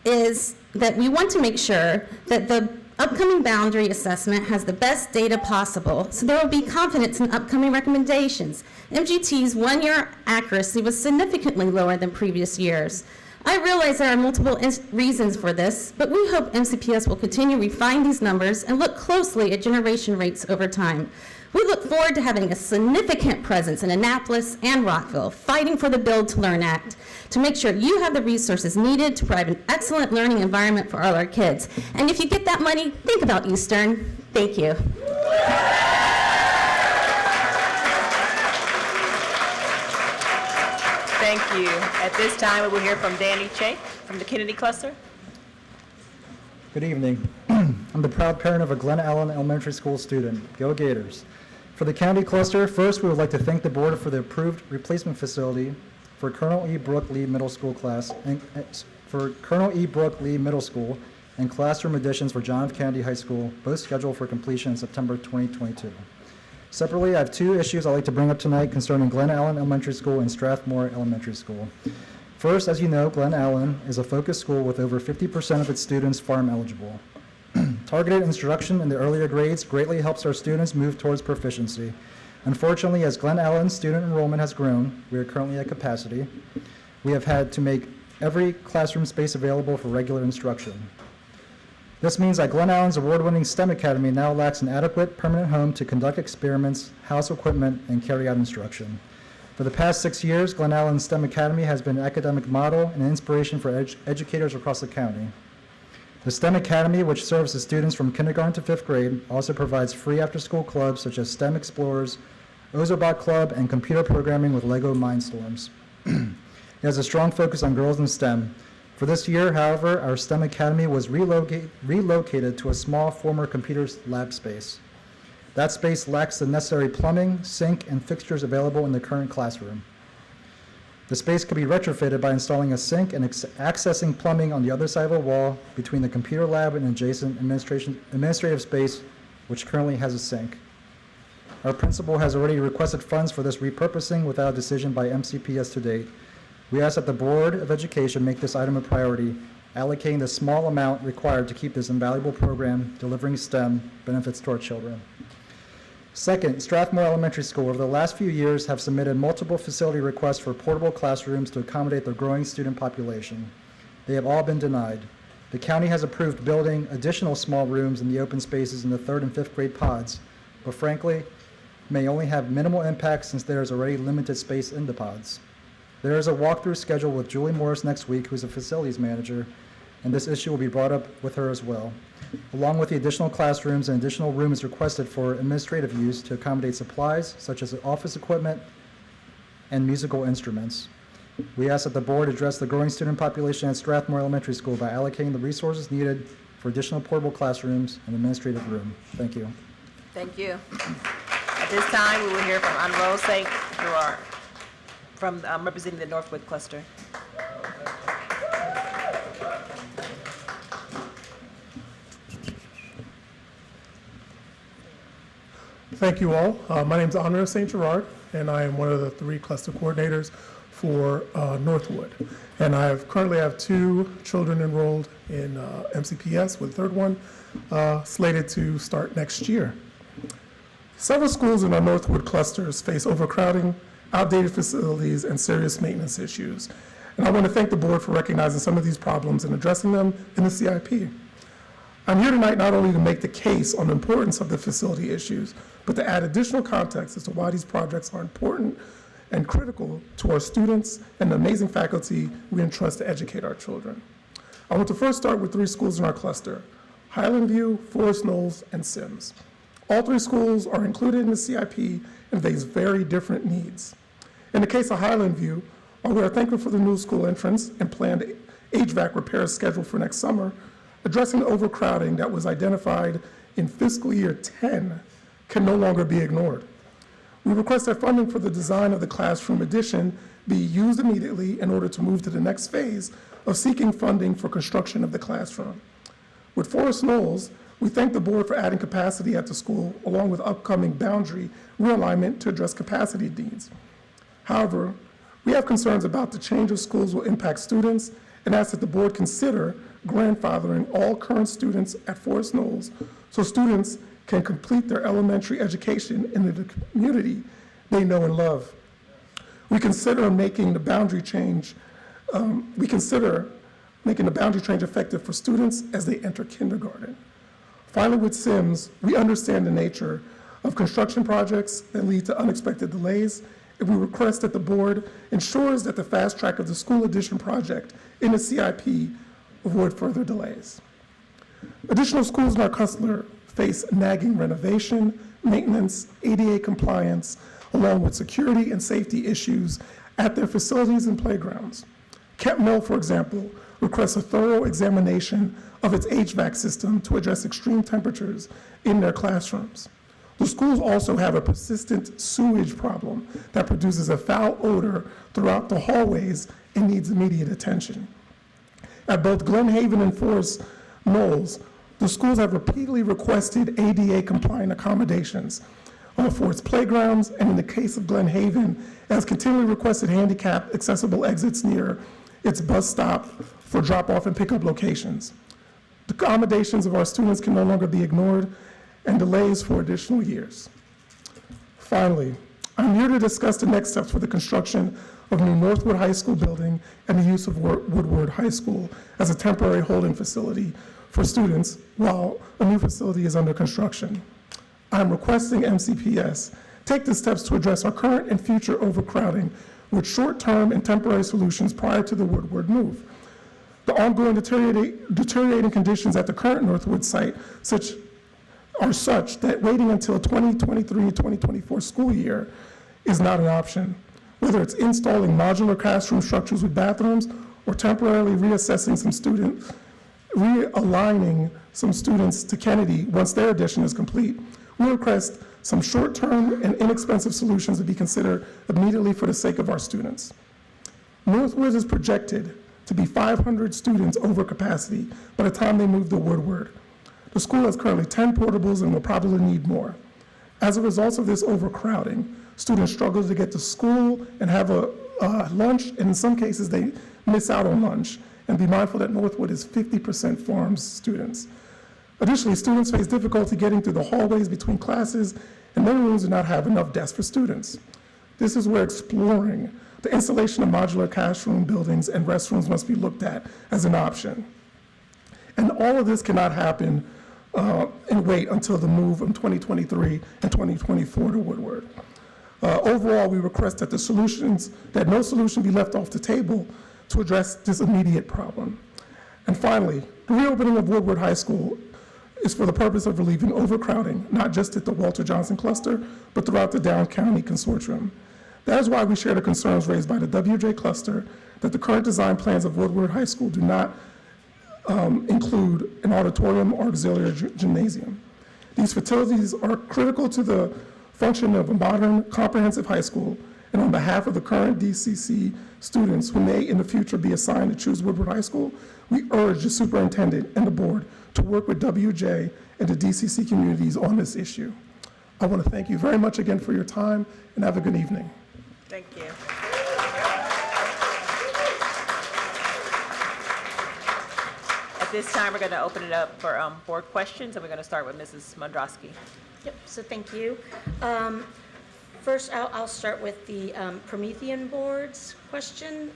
Q: is that we want to make sure that the upcoming boundary assessment has the best data possible, so there will be confidence in upcoming recommendations. MGT's one-year accuracy was significantly lower than previous years. I realize there are multiple reasons for this, but we hope MCPS will continue to refine these numbers and look closely at generation rates over time. We look forward to having a significant presence in Annapolis and Rockville, fighting for the Build to Learn Act, to make sure you have the resources needed to provide an excellent learning environment for all our kids. And if you get that money, think about Eastern. Thank you.
A: Thank you. At this time, we will hear from Danny Che from the Kennedy Cluster.
R: Good evening. I'm the proud parent of a Glen Allen Elementary School student. Go Gators. For the county cluster, first we would like to thank the board for the approved replacement facility for Colonel E. Brooke Lee Middle School class and classroom additions for John F. Kennedy High School, both scheduled for completion in September 2022. Separately, I have two issues I'd like to bring up tonight concerning Glen Allen Elementary School and Strathmore Elementary School. First, as you know, Glen Allen is a focused school with over 50% of its students farm eligible. Targeted instruction in the earlier grades greatly helps our students move towards proficiency. Unfortunately, as Glen Allen's student enrollment has grown, we are currently at capacity. We have had to make every classroom space available for regular instruction. This means that Glen Allen's award-winning STEM Academy now lacks an adequate permanent home to conduct experiments, house equipment, and carry out instruction. For the past 6 years, Glen Allen's STEM Academy has been an academic model and an inspiration for educators across the county. The STEM Academy, which serves the students from kindergarten to 5th grade, also provides free after-school clubs such as STEM Explorers, Ozobot Club, and computer programming with Lego Mindstorms. It has a strong focus on girls in STEM. For this year, however, our STEM Academy was relocated to a small former computer lab space. That space lacks the necessary plumbing, sink, and fixtures available in the current classroom. The space could be retrofitted by installing a sink and accessing plumbing on the other side of a wall between the computer lab and adjacent administrative space, which currently has a sink. Our principal has already requested funds for this repurposing without a decision by MCPS to date. We ask that the Board of Education make this item a priority, allocating the small amount required to keep this invaluable program delivering STEM benefits to our children. Second, Strathmore Elementary School over the last few years have submitted multiple facility requests for portable classrooms to accommodate their growing student population. They have all been denied. The county has approved building additional small rooms in the open spaces in the 3rd and 5th grade pods, but frankly, may only have minimal impact since there is already limited space in the pods. There is a walkthrough scheduled with Julie Morris next week, who's a facilities manager, and this issue will be brought up with her as well. Along with the additional classrooms, an additional room is requested for administrative use to accommodate supplies such as office equipment and musical instruments. We ask that the board address the growing student population at Strathmore Elementary School by allocating the resources needed for additional portable classrooms and administrative room. Thank you.
A: Thank you. At this time, we will hear from Honorable St. Gerard from representing the Northwood Cluster.
S: Thank you all. My name is Honorable St. Gerard, and I am one of the 3 cluster coordinators for Northwood. And I currently have 2 children enrolled in MCPS, with the 3rd one slated to start next year. Several schools in our Northwood clusters face overcrowding, outdated facilities, and serious maintenance issues. And I want to thank the board for recognizing some of these problems and addressing them in the CIP. I'm here tonight not only to make the case on the importance of the facility issues, but to add additional context as to why these projects are important and critical to our students and the amazing faculty we entrust to educate our children. I want to first start with 3 schools in our cluster: Highland View, Forest Knolls, and Sims. All 3 schools are included in the CIP and face very different needs. In the case of Highland View, while we are thankful for the new school entrance and planned HVAC repairs scheduled for next summer, addressing the overcrowding that was identified in fiscal year 10 can no longer be ignored. We request that funding for the design of the classroom addition be used immediately in order to move to the next phase of seeking funding for construction of the classroom. With Forest Knolls, We thank the board for adding capacity at the school, along with upcoming boundary realignment to address capacity needs. However, we have concerns about the change of schools will impact students and ask that the board consider grandfathering all current students at Forest Knolls so students can complete their elementary education in the community they know and love. We consider making the boundary change effective for students as they enter kindergarten. Finally, with Sims, we understand the nature of construction projects that lead to unexpected delays, and we request that the board ensures that the fast track of the school addition project in the CIP avoid further delays. Additional schools in our cluster face nagging renovation, maintenance, ADA compliance, along with security and safety issues at their facilities and playgrounds. Kent Mill, for example, requests a thorough examination of its HVAC system to address extreme temperatures in their classrooms. The schools also have a persistent sewage problem that produces a foul odor throughout the hallways and needs immediate attention. At both Glen Haven and Forest Knolls, the schools have repeatedly requested ADA compliant accommodations for its playgrounds, and in the case of Glen Haven, has continually requested handicap accessible exits near its bus stop for drop-off and pickup locations. The accommodations of our students can no longer be ignored, and delays for additional years. Finally, I'm here to discuss the next steps for the construction of new Northwood High School building and the use of Woodward High School as a temporary holding facility for students while a new facility is under construction. I'm requesting MCPS take the steps to address our current and future overcrowding with short-term and temporary solutions prior to the Woodward move. The ongoing deteriorating conditions at the current Northwood site are such that waiting until 2023-2024 school year is not an option. Whether it's installing modular classroom structures with bathrooms or temporarily realigning some students to Kennedy once their addition is complete, we request some short-term and inexpensive solutions to be considered immediately for the sake of our students. Northwood is projected to be 500 students over capacity by the time they move to Woodward. The school has currently 10 portables and will probably need more. As a result of this overcrowding, students struggle to get to school and have a lunch, and in some cases they miss out on lunch. And be mindful that Northwood is 50% farms students. Additionally, students face difficulty getting through the hallways between classes, and many rooms do not have enough desks for students. This is where exploring the installation of modular classroom buildings and restrooms must be looked at as an option. And all of this cannot happen and wait until the move in 2023 and 2024 to Woodward. Overall, we request that no solution be left off the table to address this immediate problem. And finally, the reopening of Woodward High School is for the purpose of relieving overcrowding, not just at the Walter Johnson cluster, but throughout the Down County Consortium. That is why we share the concerns raised by the WJ cluster that the current design plans of Woodward High School do not include an auditorium or auxiliary gymnasium. These facilities are critical to the function of a modern, comprehensive high school, and on behalf of the current DCC students who may in the future be assigned to choose Woodward High School, we urge the superintendent and the board to work with WJ and the DCC communities on this issue. I want to thank you very much again for your time, and have a good evening.
A: Thank you. At this time, we're going to open it up for board questions, and we're going to start with Mrs. Madraskey.
J: Yep, so thank you. First, I'll start with the Promethean boards question.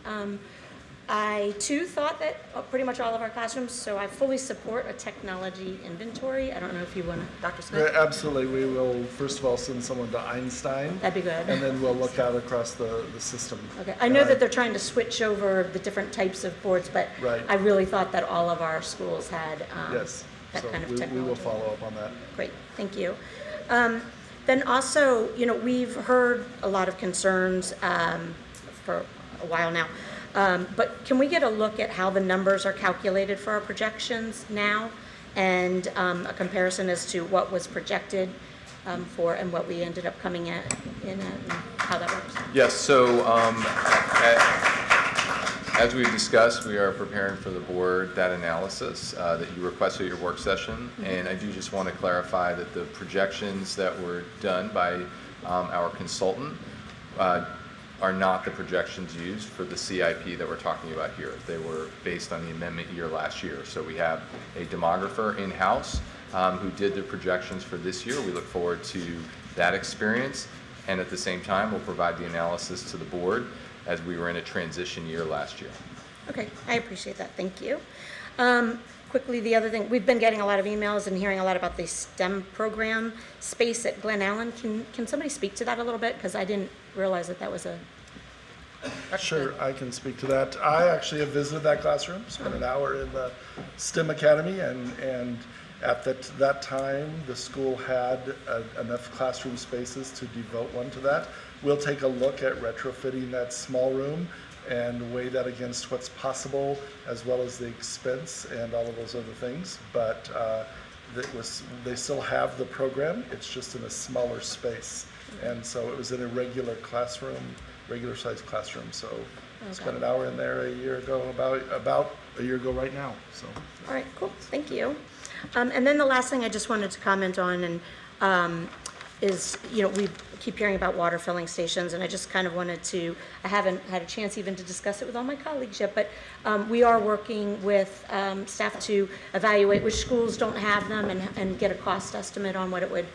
J: I too thought that pretty much all of our classrooms, so I fully support a technology inventory. I don't know if you want to, Dr. Smith?
H: Yeah, absolutely. We will, first of all, send someone to Einstein.
J: That'd be good.
H: And then we'll look out across the system.
J: Okay. I know that they're trying to switch over the different types of boards, but
H: right.
J: I really thought that all of our schools had
H: yes.
J: that kind of technology.
H: We will follow up on that.
J: Great. Thank you. Then also, we've heard a lot of concerns for a while now. But can we get a look at how the numbers are calculated for our projections now, and a comparison as to what was projected for and what we ended up coming in at, and how that works?
U: Yes, so As we've discussed, we are preparing for the board that analysis that you requested at your work session. And I do just want to clarify that the projections that were done by our consultant are not the projections used for the CIP that we're talking about here. They were based on the amendment year last year. So we have a demographer in-house who did the projections for this year. We look forward to that experience. And at the same time, we'll provide the analysis to the board as we were in a transition year last year.
J: Okay, I appreciate that. Thank you. Quickly, the other thing, we've been getting a lot of emails and hearing a lot about the STEM program space at Glen Ellen. Can somebody speak to that a little bit? Because I didn't realize that that was a...
H: Sure, I can speak to that. I actually have visited that classroom, spent an hour in the STEM Academy, and at that time, the school had enough classroom spaces to devote one to that. We'll take a look at retrofitting that small room and weigh that against what's possible, as well as the expense and all of those other things. But they still have the program, it's just in a smaller space. And so it was in a regular sized classroom. So I spent an hour in there a year ago, about a year ago right now. So.
J: All right, cool, thank you. And then the last thing I just wanted to comment on is, we keep hearing about water filling stations, and I just kind of wanted to, I haven't had a chance even to discuss it with all my colleagues yet, but we are working with staff to evaluate which schools don't have them and get a cost estimate on what it would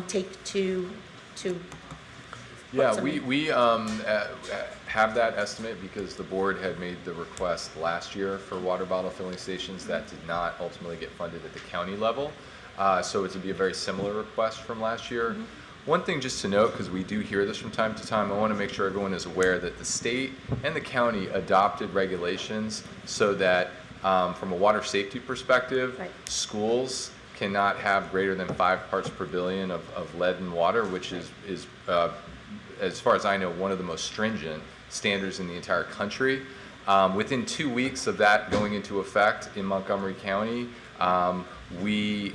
J: take to
U: Yeah, we have that estimate because the board had made the request last year for water bottle filling stations that did not ultimately get funded at the county level. So it would be a very similar request from last year. One thing just to note, because we do hear this from time to time, I want to make sure everyone is aware that the state and the county adopted regulations so that from a water safety perspective, schools cannot have greater than 5 parts per billion of lead in water, which is as far as I know, one of the most stringent standards in the entire country. Within 2 weeks of that going into effect in Montgomery County, we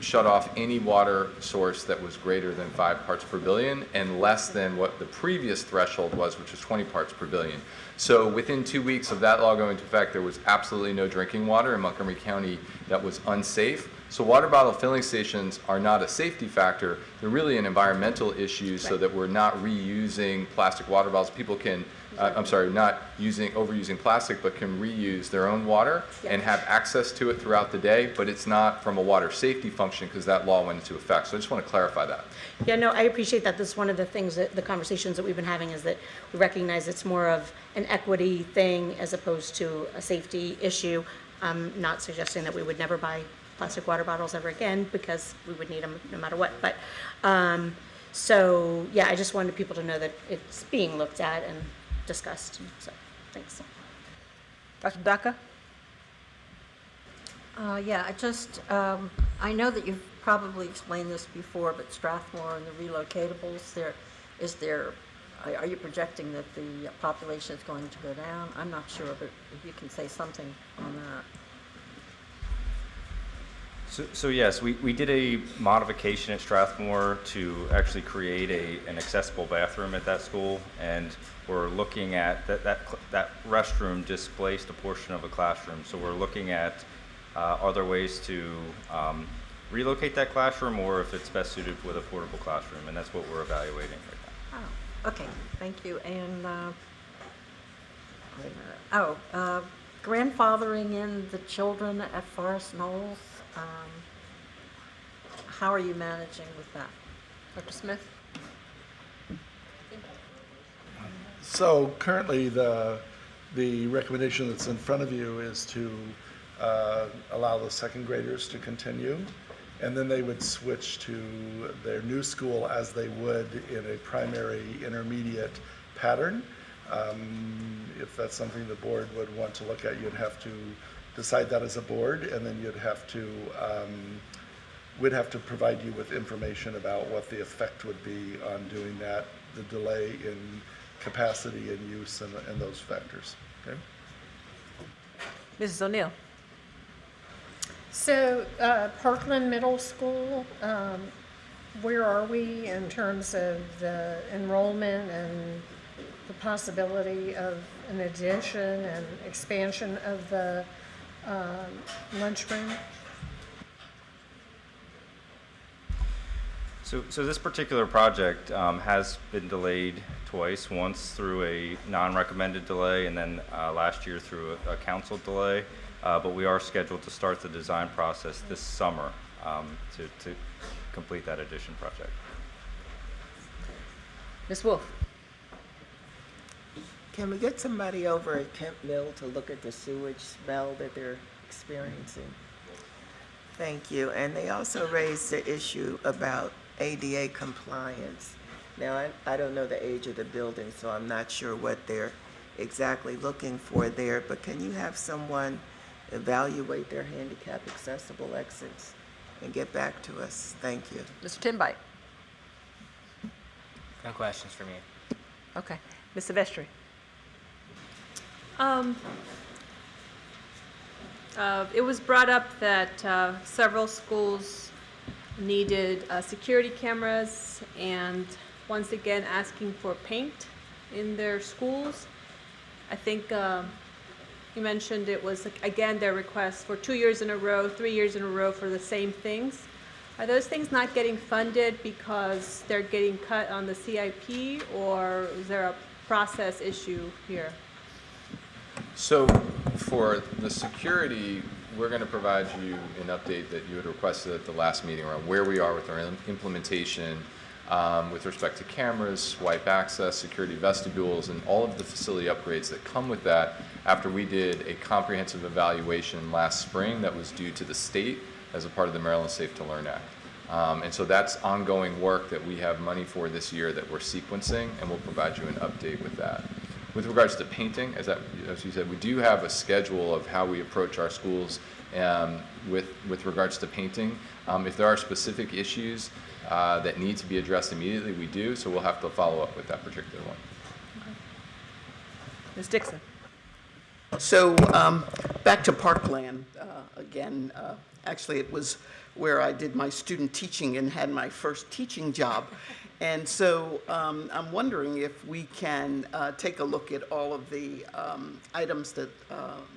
U: shut off any water source that was greater than 5 parts per billion and less than what the previous threshold was, which was 20 parts per billion. So within 2 weeks of that law going into effect, there was absolutely no drinking water in Montgomery County that was unsafe. So water bottle filling stations are not a safety factor. They're really an environmental issue so that we're not reusing plastic water bottles. People can, not overusing plastic, but can reuse their own water and have access to it throughout the day, but it's not from a water safety function because that law went into effect. So I just want to clarify that.
J: Yeah, no, I appreciate that. This is one of the things that the conversations that we've been having is that we recognize it's more of an equity thing as opposed to a safety issue. I'm not suggesting that we would never buy plastic water bottles ever again because we would need them no matter what. But so yeah, I just wanted people to know that it's being looked at and discussed. So thanks.
A: Dr. Daka?
K: Yeah, I know that you've probably explained this before, but Strathmore and the relocatables, are you projecting that the population is going to go down? I'm not sure, but if you can say something on that.
I: So yes, we did a modification at Strathmore to actually create an accessible bathroom at that school, and we're looking at that restroom displaced a portion of a classroom. So we're looking at other ways to relocate that classroom, or if it's best suited with a portable classroom, and that's what we're evaluating right now.
K: Oh, okay, thank you. And grandfathering in the children at Forest Knolls. How are you managing with that?
A: Dr. Smith?
H: So currently the recommendation that's in front of you is to allow the second graders to continue, and then they would switch to their new school as they would in a primary intermediate pattern. If that's something the board would want to look at, you'd have to decide that as a board, and then you'd have to we'd have to provide you with information about what the effect would be on doing that, the delay in capacity and use and those factors. Okay.
A: Mrs. ONeill.
B: So Parkland Middle School, where are we in terms of the enrollment and the possibility of an addition and expansion of the lunchroom?
I: So this particular project has been delayed twice, once through a non-recommended delay and then last year through a council delay. But we are scheduled to start the design process this summer to complete that addition project.
A: Ms. Wolf?
C: Can we get somebody over at Kemp Mill to look at the sewage smell that they're experiencing? Thank you. And they also raised the issue about ADA compliance. Now, I don't know the age of the building, so I'm not sure what they're exactly looking for there, but can you have someone evaluate their handicap accessible exits and get back to us? Thank you.
A: Mr. Tinbite?
L: No questions for me.
A: Okay. Ms. Silvestri?
F: It was brought up that several schools needed security cameras and once again asking for paint in their schools. I think you mentioned it was, again, their request for 2 years in a row, 3 years in a row for the same things. Are those things not getting funded because they're getting cut on the CIP, or is there a process issue here?
U: So for the security, we're going to provide you an update that you had requested at the last meeting around where we are with our implementation with respect to cameras, swipe access, security vestibules, and all of the facility upgrades that come with that after we did a comprehensive evaluation last spring that was due to the state as a part of the Maryland Safe to Learn Act. And so that's ongoing work that we have money for this year that we're sequencing, and we'll provide you an update with that. With regards to painting, as you said, we do have a schedule of how we approach our schools with regards to painting. If there are specific issues that need to be addressed immediately, we do, so we'll have to follow up with that particular one.
A: Okay. Ms. Dixon?
D: So back to Parkland again. Actually, it was where I did my student teaching and had my first teaching job. And so I'm wondering if we can take a look at all of the items that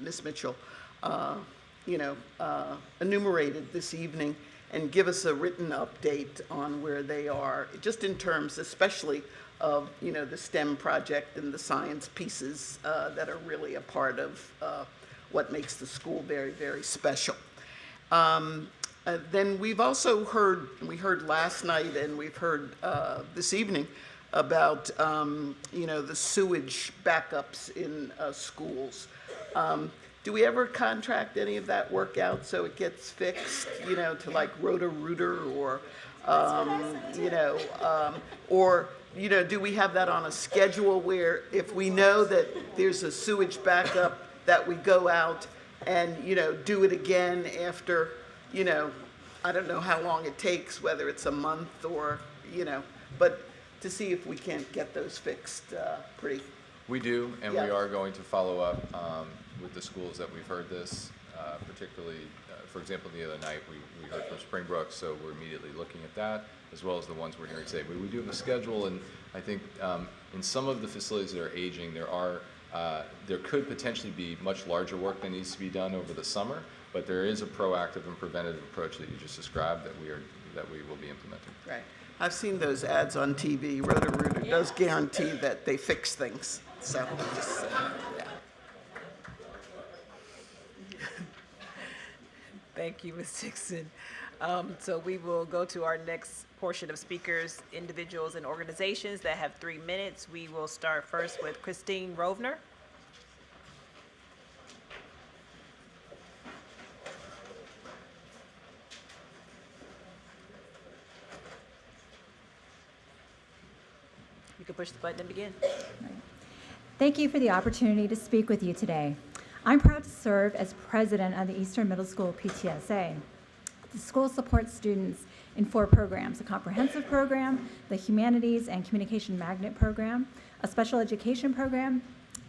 D: Ms. Mitchell, enumerated this evening and give us a written update on where they are, just in terms especially of, the STEM project and the science pieces that are really a part of what makes the school very, very special. Then we've also heard, we heard last night and we've heard this evening about, the sewage backups in schools. Do we ever contract any of that work out so it gets fixed, to like Roto-Rooter or, do we have that on a schedule where if we know that there's a sewage backup that we go out and, do it again after, I don't know how long it takes, whether it's a month or, but to see if we can't get those fixed pretty.
U: We do, and
D: Yeah.
U: we are going to follow up with the schools that we've heard this, particularly, for example, the other night we heard from Springbrook, so we're immediately looking at that, as well as the ones we're hearing today. But we do have a schedule, and I think in some of the facilities that are aging, there could potentially be much larger work that needs to be done over the summer, but there is a proactive and preventative approach that you just described that we will be implementing.
D: Right. I've seen those ads on TV. Roto-Rooter does guarantee that they fix things. So, just, yeah.
A: Thank you, Ms. Dixon. So we will go to our next portion of speakers, individuals and organizations that have 3 minutes. We will start first with Christine Rovner. You can push the button and begin.
T: Thank you for the opportunity to speak with you today. I'm proud to serve as president of the Eastern Middle School PTSA. The school supports students in 4 programs: a comprehensive program, the Humanities and Communication Magnet program, a special education program,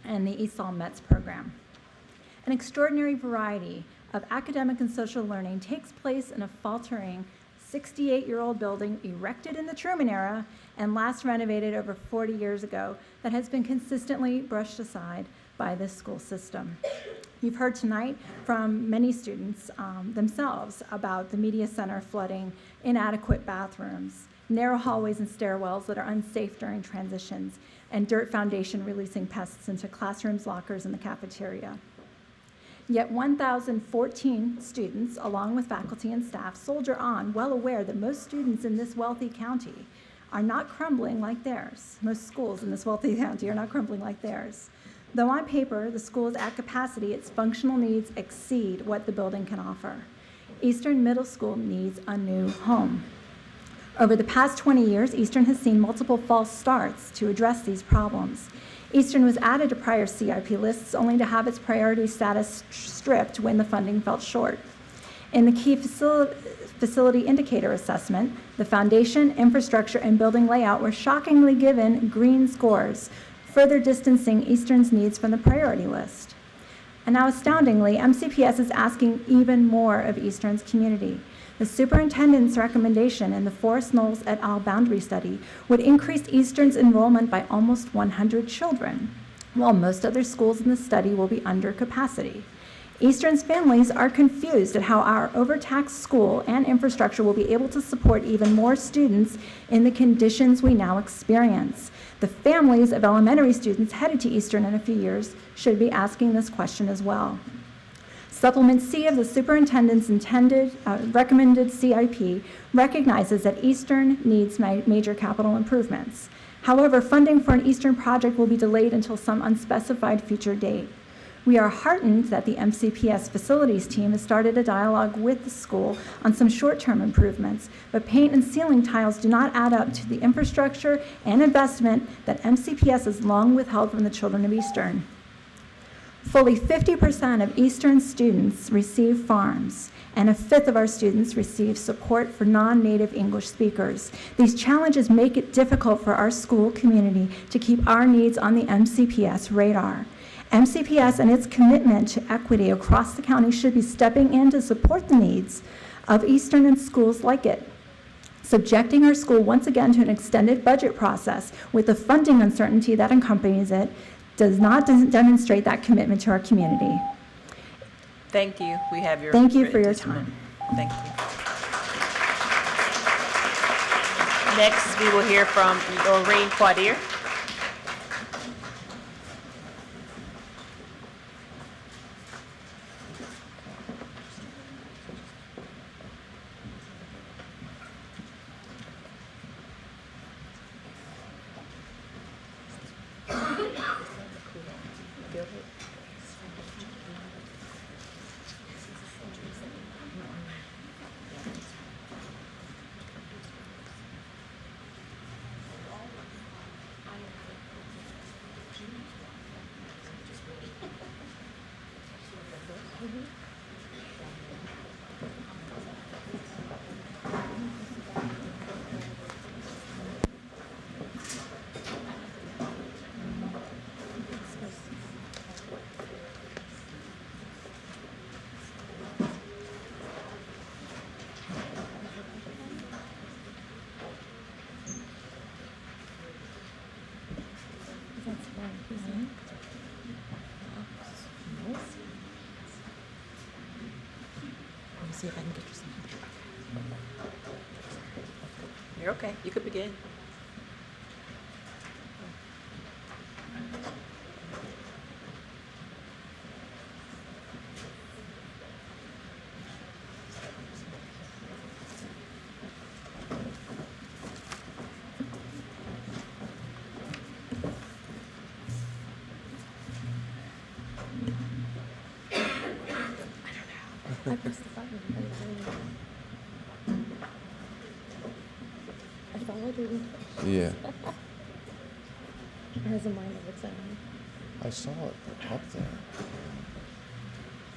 T: and the ESOL METS program. An extraordinary variety of academic and social learning takes place in a faltering 68-year-old building erected in the Truman era and last renovated over 40 years ago that has been consistently brushed aside by this school system. You've heard tonight from many students themselves about the media center flooding, inadequate bathrooms, narrow hallways and stairwells that are unsafe during transitions, and dirt foundation releasing pests into classrooms, lockers, and the cafeteria. Yet 1,014 students, along with faculty and staff, soldier on, well aware that most students in this wealthy county are not crumbling like theirs. Most schools in this wealthy county are not crumbling like theirs. Though on paper, the school is at capacity, its functional needs exceed what the building can offer. Eastern Middle School needs a new home. Over the past 20 years, Eastern has seen multiple false starts to address these problems. Eastern was added to prior CIP lists only to have its priority status stripped when the funding fell short. In the key facility indicator assessment, the foundation, infrastructure, and building layout were shockingly given green scores, further distancing Eastern's needs from the priority list. And now astoundingly, MCPS is asking even more of Eastern's community. The superintendent's recommendation in the Forest Knolls et al. Boundary study would increase Eastern's enrollment by almost 100 children, while most other schools in the study will be under capacity. Eastern's families are confused at how our overtaxed school and infrastructure will be able to support even more students in the conditions we now experience. The families of elementary students headed to Eastern in a few years should be asking this question as well. Supplement C of the superintendent's recommended CIP recognizes that Eastern needs major capital improvements. However, funding for an Eastern project will be delayed until some unspecified future date. We are heartened that the MCPS facilities team has started a dialogue with the school on some short-term improvements, but paint and ceiling tiles do not add up to the infrastructure and investment that MCPS has long withheld from the children of Eastern. Fully 50% of Eastern students receive farms, and a fifth of our students receive support for non-native English speakers. These challenges make it difficult for our school community to keep our needs on the MCPS radar. MCPS and its commitment to equity across the county should be stepping in to support the needs of Eastern and schools like it. Subjecting our school once again to an extended budget process with the funding uncertainty that accompanies it does not demonstrate that commitment to our community.
A: Thank you. We have your.
T: Thank you for your time.
A: Thank you. Next, we will hear from Noreen Quadir.
Q: See if I can get you some.
A: You're okay. You could begin.
Q: I pressed the button. I followed it.
G: Yeah.
Q: It has a mind of its own.
G: I saw it up there.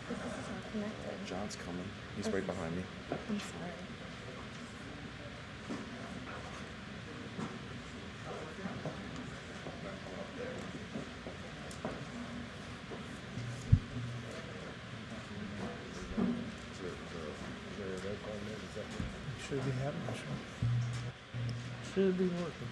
Q: This is all connected.
G: John's coming. He's
Q: Okay.
G: right behind me.
Q: I'm sorry.
S: Should be happening. Should be working.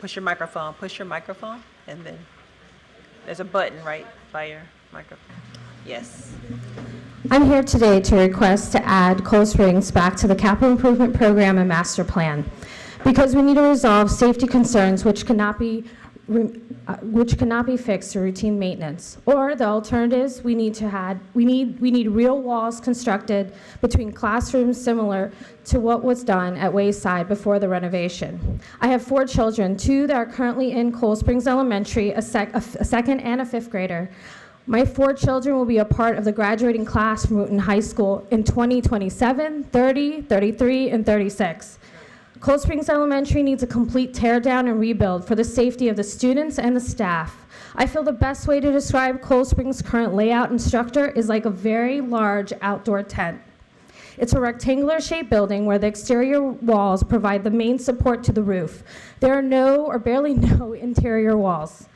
A: push your microphone, and then there's a button right by your microphone. Yes.
Q: I'm here today to request to add Cold Springs back to the capital improvement program and master plan because we need to resolve safety concerns which cannot be fixed through routine maintenance. Or the alternatives, we need real walls constructed between classrooms similar to what was done at Wayside before the renovation. I have 4 children, 2 that are currently in Cold Springs Elementary, a second and a 5th grader. My 4 children will be a part of the graduating class from Wooten High School in 2027, 30, 33, and 36. Cold Springs Elementary needs a complete tear down and rebuild for the safety of the students and the staff. I feel the best way to describe Cold Springs' current layout and structure is like a very large outdoor tent. It's a rectangular shaped building where the exterior walls provide the main support to the roof. There are no or barely no interior walls.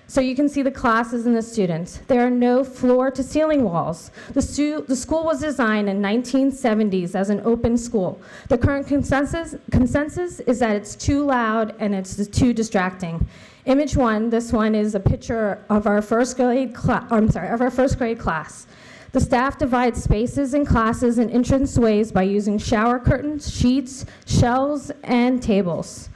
Q: So you can see the classes and the students. There are no floor to ceiling walls. The school was designed in 1970s as an open school. The current consensus is that it's too loud and it's too distracting. Image 1, this one is a picture of our first grade class. The staff divides spaces in classes and entranceways by using shower curtains, sheets, shelves, and tables.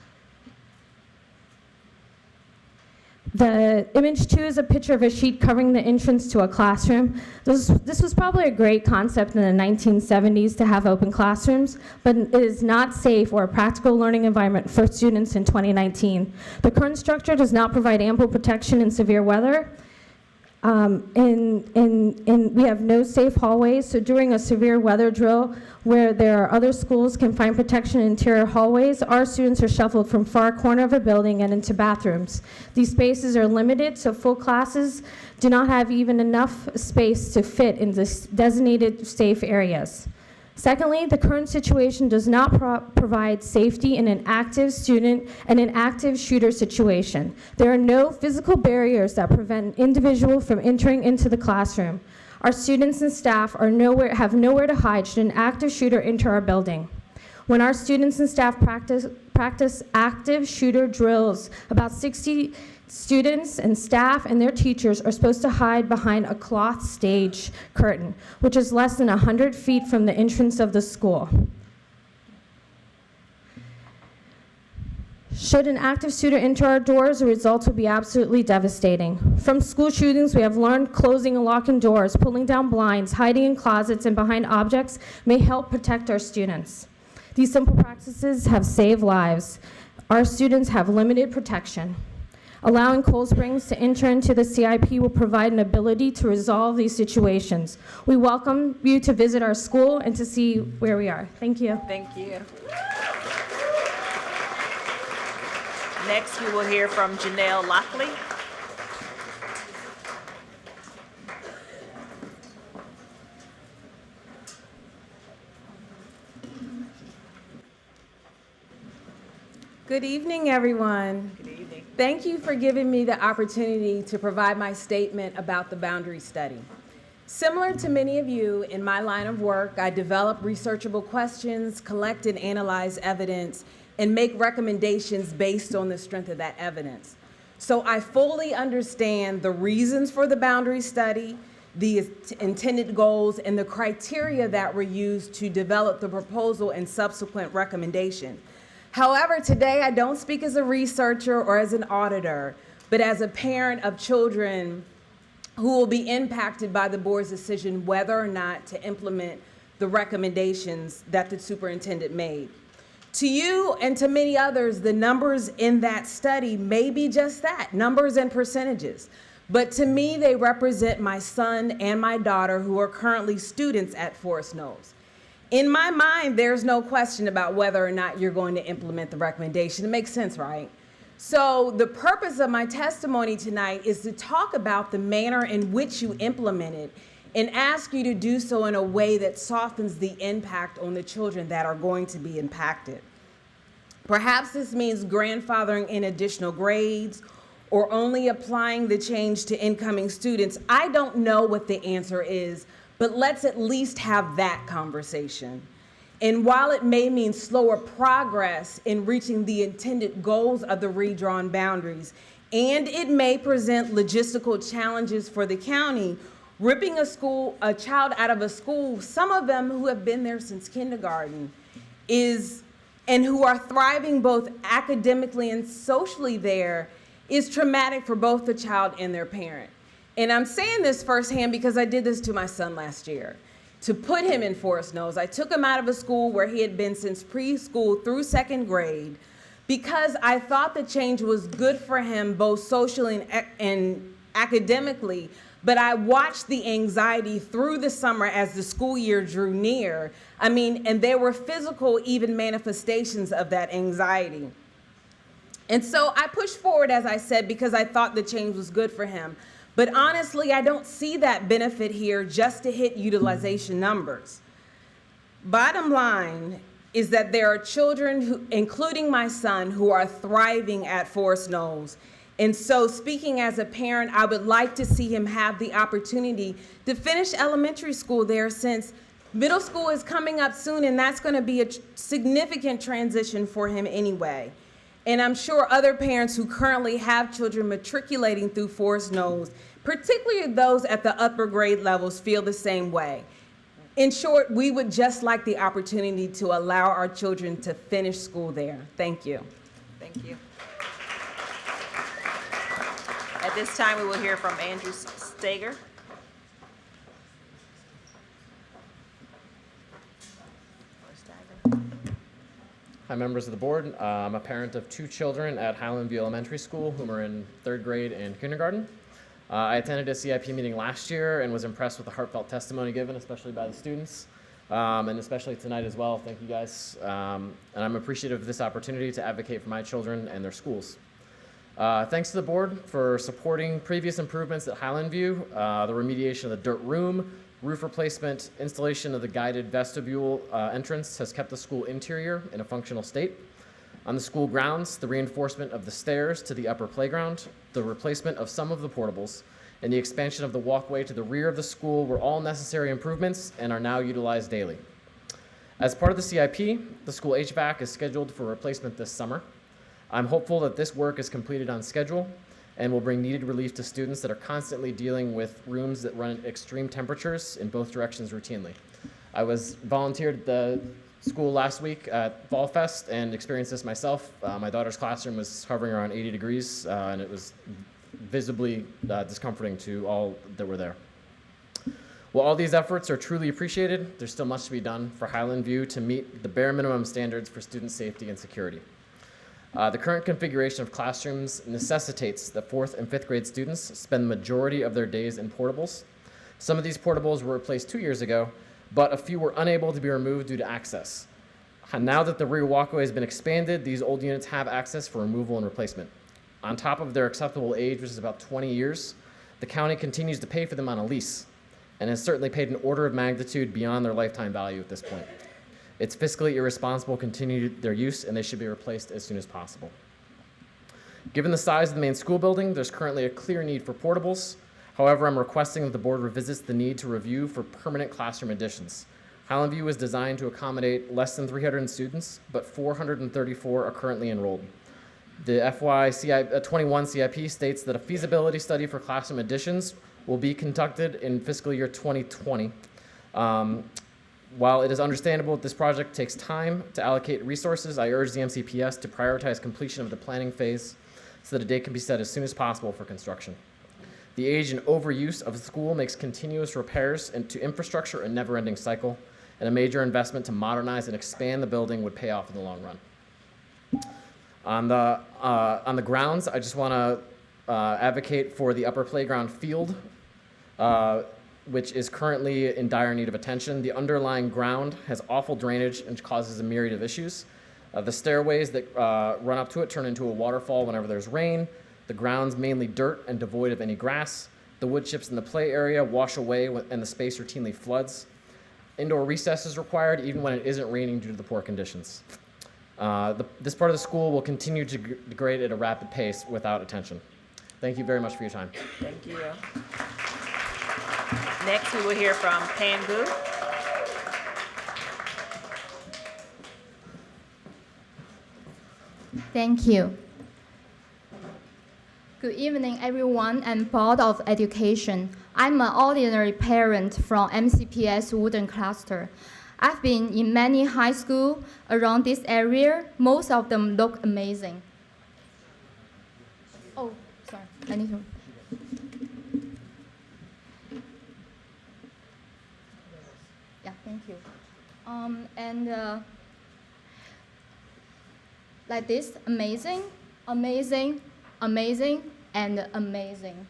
Q: The image 2 is a picture of a sheet covering the entrance to a classroom. This was probably a great concept in the 1970s to have open classrooms, but it is not safe or a practical learning environment for students in 2019. The current structure does not provide ample protection in severe weather. We have no safe hallways, so during a severe weather drill where there are other schools can find protection in interior hallways, our students are shuffled from far corner of a building and into bathrooms. These spaces are limited, so full classes do not have even enough space to fit in the designated safe areas. Secondly, the current situation does not provide safety in an active student and an active shooter situation. There are no physical barriers that prevent an individual from entering into the classroom. Our students and staff have nowhere to hide should an active shooter enter our building. When our students and staff practice active shooter drills, about 60 students and staff and their teachers are supposed to hide behind a cloth stage curtain, which is less than 100 feet from the entrance of the school. Should an active shooter enter our doors, the results will be absolutely devastating. From school shootings, we have learned closing and locking doors, pulling down blinds, hiding in closets and behind objects may help protect our students. These simple practices have saved lives. Our students have limited protection. Allowing Cold Springs to enter into the CIP will provide an ability to resolve these situations. We welcome you to visit our school and to see where we are. Thank you.
A: Thank you. Next, we will hear from Janelle Lockley.
M: Good evening, everyone.
A: Good evening.
M: Thank you for giving me the opportunity to provide my statement about the boundary study. Similar to many of you, in my line of work, I develop researchable questions, collect and analyze evidence, and make recommendations based on the strength of that evidence. So I fully understand the reasons for the boundary study, the intended goals, and the criteria that were used to develop the proposal and subsequent recommendation. However, today I don't speak as a researcher or as an auditor, but as a parent of children who will be impacted by the board's decision whether or not to implement the recommendations that the superintendent made. To you and to many others, the numbers in that study may be just that, numbers and percentages. But to me, they represent my son and my daughter who are currently students at Forest Knolls. In my mind, there's no question about whether or not you're going to implement the recommendation. It makes sense, right? So the purpose of my testimony tonight is to talk about the manner in which you implement it and ask you to do so in a way that softens the impact on the children that are going to be impacted. Perhaps this means grandfathering in additional grades or only applying the change to incoming students. I don't know what the answer is, but let's at least have that conversation. And while it may mean slower progress in reaching the intended goals of the redrawn boundaries, and it may present logistical challenges for the county, ripping a child out of a school, some of them who have been there since kindergarten, and who are thriving both academically and socially there, is traumatic for both the child and their parent. And I'm saying this firsthand because I did this to my son last year. To put him in Forest Knolls, I took him out of a school where he had been since preschool through 2nd grade because I thought the change was good for him both socially and academically, but I watched the anxiety through the summer as the school year drew near. And there were physical even manifestations of that anxiety. And so I pushed forward, as I said, because I thought the change was good for him. But honestly, I don't see that benefit here just to hit utilization numbers. Bottom line is that there are children, including my son, who are thriving at Forest Knolls. And so speaking as a parent, I would like to see him have the opportunity to finish elementary school there, since middle school is coming up soon, and that's going to be a significant transition for him anyway. And I'm sure other parents who currently have children matriculating through Forest Knolls, particularly those at the upper grade levels, feel the same way. In short, we would just like the opportunity to allow our children to finish school there. Thank you.
A: Thank you. At this time, we will hear from Andrew Stager.
O: Hi, members of the board. I'm a parent of 2 children at Highland View Elementary School whom are in 3rd grade and kindergarten. I attended a CIP meeting last year and was impressed with the heartfelt testimony given, especially by the students, and especially tonight as well. Thank you guys. And I'm appreciative of this opportunity to advocate for my children and their schools. Thanks to the board for supporting previous improvements at Highland View, the remediation of the dirt room, roof replacement, installation of the guided vestibule entrance has kept the school interior in a functional state. On the school grounds, the reinforcement of the stairs to the upper playground, the replacement of some of the portables, and the expansion of the walkway to the rear of the school were all necessary improvements and are now utilized daily. As part of the CIP, the school HVAC is scheduled for replacement this summer. I'm hopeful that this work is completed on schedule and will bring needed relief to students that are constantly dealing with rooms that run at extreme temperatures in both directions routinely. I was volunteered at the school last week at Fall Fest and experienced this myself. My daughter's classroom was hovering around 80 degrees and it was visibly discomforting to all that were there. While all these efforts are truly appreciated, there's still much to be done for Highland View to meet the bare minimum standards for student safety and security. The current configuration of classrooms necessitates that 4th and 5th grade students spend the majority of their days in portables. Some of these portables were replaced 2 years ago, but a few were unable to be removed due to access. Now that the rear walkway has been expanded, these old units have access for removal and replacement. On top of their acceptable age, which is about 20 years, the county continues to pay for them on a lease and has certainly paid an order of magnitude beyond their lifetime value at this point. It's fiscally irresponsible to continue their use, and they should be replaced as soon as possible. Given the size of the main school building, there's currently a clear need for portables. However, I'm requesting that the board revisits the need to review for permanent classroom additions. Highland View is designed to accommodate less than 300 students, but 434 are currently enrolled. The FY 21 CIP states that a feasibility study for classroom additions will be conducted in fiscal year 2020. While it is understandable that this project takes time to allocate resources, I urge the MCPS to prioritize completion of the planning phase so that a date can be set as soon as possible for construction. The age and overuse of the school makes continuous repairs to infrastructure a never-ending cycle, and a major investment to modernize and expand the building would pay off in the long run. On the grounds, I just want to advocate for the upper playground field, which is currently in dire need of attention. The underlying ground has awful drainage and causes a myriad of issues. The stairways that run up to it turn into a waterfall whenever there's rain. The ground's mainly dirt and devoid of any grass. The wood chips in the play area wash away and the space routinely floods. Indoor recess is required even when it isn't raining due to the poor conditions. This part of the school will continue to degrade at a rapid pace without attention. Thank you very much for your time.
A: Thank you. Next, we will hear from Pan Gu.
P: Thank you. Good evening, everyone, and Board of Education. I'm an ordinary parent from MCPS Wooden Cluster. I've been in many high schools around this area. Most of them look amazing. Oh, sorry, I need to. Yeah, thank you. Like this, amazing, amazing, amazing, and amazing.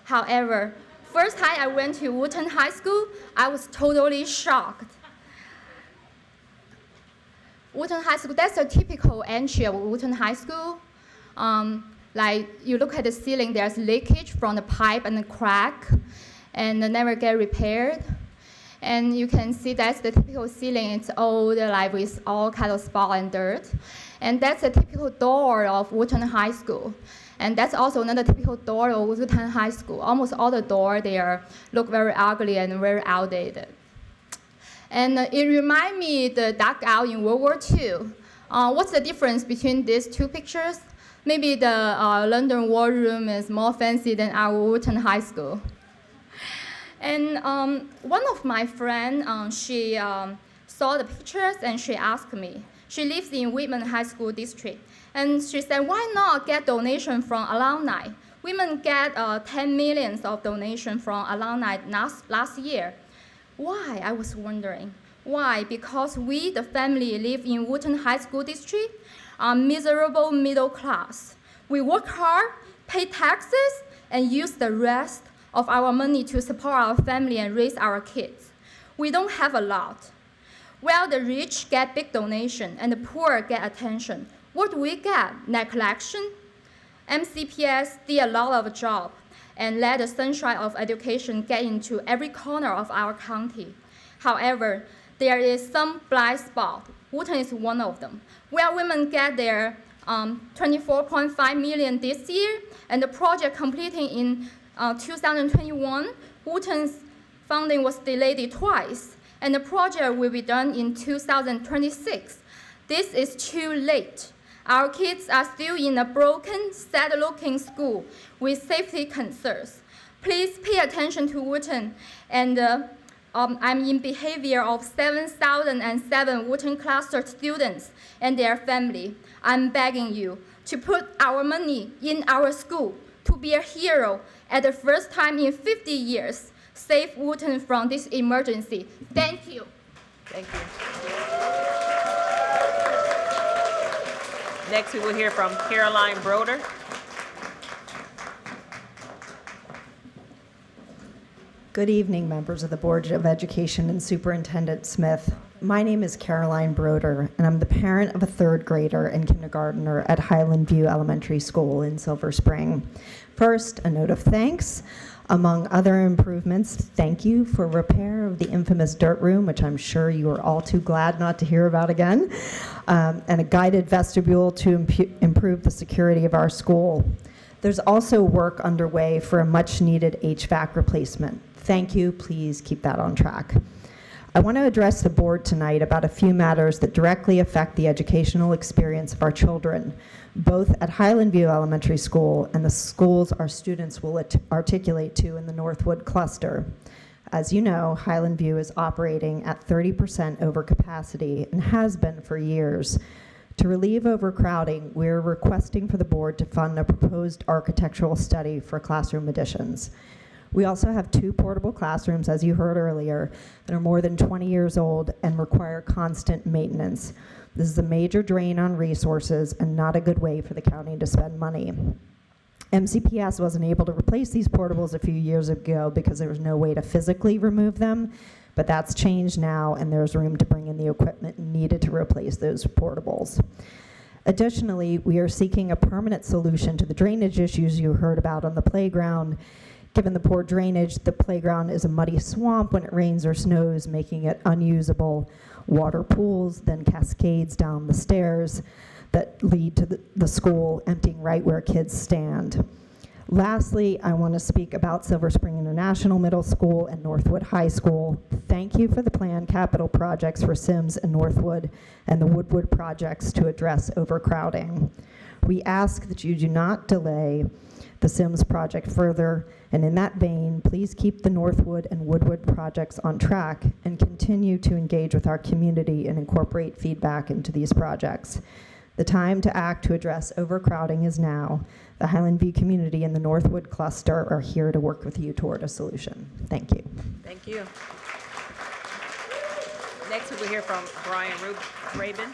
P: However, first time I went to Wooten High School, I was totally shocked. Wooten High School, that's a typical entry of Wooten High School. Like you look at the ceiling, there's leakage from the pipe and the crack, and never get repaired. And you can see that's the typical ceiling. It's old, like with all kind of spot and dirt. And that's a typical door of Wooten High School. And that's also another typical door of Wooten High School. Almost all the doors there look very ugly and very outdated. And it reminds me of the dugout in World War II. What's the difference between these two pictures? Maybe the London War Room is more fancy than our Wooten High School. And one of my friends, she saw the pictures and she asked me. She lives in Whitman High School District. And she said, why not get donation from alumni? Women get 10 million of donation from alumni last year. Why? I was wondering. Why? Because we, the family, live in Wooten High School District, are miserable middle class. We work hard, pay taxes, and use the rest of our money to support our family and raise our kids. We don't have a lot. Well, the rich get big donation and the poor get attention. What do we get? Neglection? MCPS did a lot of job and let the sunshine of education get into every corner of our county. However, there is some blind spot. Wooten is one of them. Where women get their 24.5 million this year, and the project completing in 2021, Wooten's funding was delayed twice, and the project will be done in 2026. This is too late. Our kids are still in a broken, sad-looking school with safety concerns. Please pay attention to Wooten, and I'm in behavior of 7,007 Wooten cluster students and their family. I'm begging you to put our money in our school to be a hero at the first time in 50 years. Save Wooten from this emergency. Thank you.
A: Thank you. Next, we will hear from Caroline Broder.
V: Good evening, members of the Board of Education and Superintendent Smith. My name is Caroline Broder, and I'm the parent of a third grader and kindergartner at Highland View Elementary School in Silver Spring. First, a note of thanks. Among other improvements, thank you for repair of the infamous dirt room, which I'm sure you are all too glad not to hear about again, and a guided vestibule to improve the security of our school. There's also work underway for a much-needed HVAC replacement. Thank you. Please keep that on track. I want to address the board tonight about a few matters that directly affect the educational experience of our children, both at Highland View Elementary School and the schools our students will articulate to in the Northwood cluster. As you know, Highland View is operating at 30% over capacity and has been for years. To relieve overcrowding, we're requesting for the board to fund a proposed architectural study for classroom additions. We also have 2 portable classrooms, as you heard earlier, that are more than 20 years old and require constant maintenance. This is a major drain on resources and not a good way for the county to spend money. MCPS wasn't able to replace these portables a few years ago because there was no way to physically remove them, but that's changed now and there's room to bring in the equipment needed to replace those portables. Additionally, we are seeking a permanent solution to the drainage issues you heard about on the playground. Given the poor drainage, the playground is a muddy swamp when it rains or snows, making it unusable. Water pools then cascades down the stairs that lead to the school, emptying right where kids stand. Lastly, I want to speak about Silver Spring International Middle School and Northwood High School. Thank you for the planned capital projects for Sims and Northwood and the Woodward projects to address overcrowding. We ask that you do not delay the Sims project further, and in that vein, please keep the Northwood and Woodward projects on track and continue to engage with our community and incorporate feedback into these projects. The time to act to address overcrowding is now. The Highland View community and the Northwood cluster are here to work with you toward a solution. Thank you.
A: Thank you. Next, we will hear from Brian Rabin.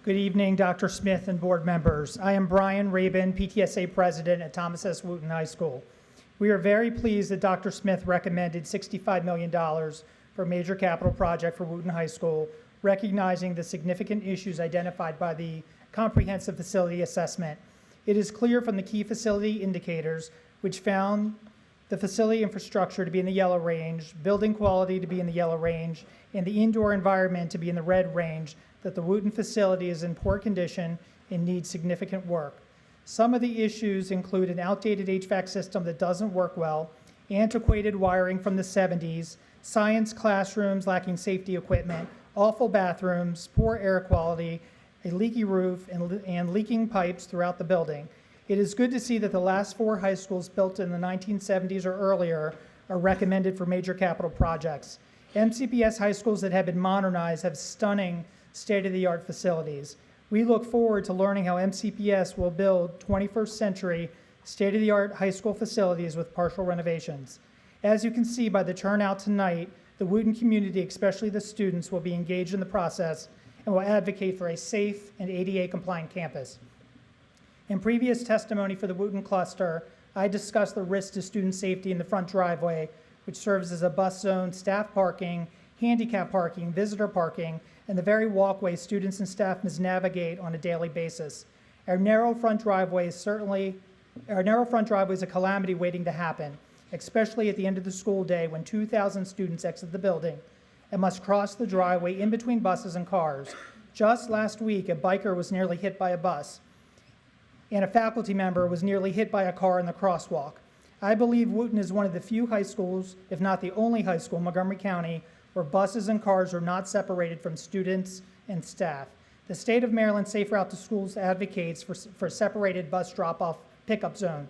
E: Good evening, Dr. Smith and board members. I am Brian Rabin, PTSA president at Thomas S. Wooten High School. We are very pleased that Dr. Smith recommended $65 million for a major capital project for Wooten High School, recognizing the significant issues identified by the comprehensive facility assessment. It is clear from the key facility indicators, which found the facility infrastructure to be in the yellow range, building quality to be in the yellow range, and the indoor environment to be in the red range, that the Wooten facility is in poor condition and needs significant work. Some of the issues include an outdated HVAC system that doesn't work well, antiquated wiring from the 70s, science classrooms lacking safety equipment, awful bathrooms, poor air quality, a leaky roof, and leaking pipes throughout the building. It is good to see that the last 4 high schools built in the 1970s or earlier are recommended for major capital projects. MCPS high schools that have been modernized have stunning state-of-the-art facilities. We look forward to learning how MCPS will build 21st century state-of-the-art high school facilities with partial renovations. As you can see by the turnout tonight, the Wooten community, especially the students, will be engaged in the process and will advocate for a safe and ADA-compliant campus. In previous testimony for the Wooten cluster, I discussed the risk to student safety in the front driveway, which serves as a bus zone, staff parking, handicap parking, visitor parking, and the very walkway students and staff must navigate on a daily basis. Our narrow front driveway is a calamity waiting to happen, especially at the end of the school day when 2,000 students exit the building and must cross the driveway in between buses and cars. Just last week, a biker was nearly hit by a bus, and a faculty member was nearly hit by a car in the crosswalk. I believe Wooten is one of the few high schools, if not the only high school in Montgomery County, where buses and cars are not separated from students and staff. The state of Maryland Safe Route to Schools advocates for separated bus drop-off pickup zone.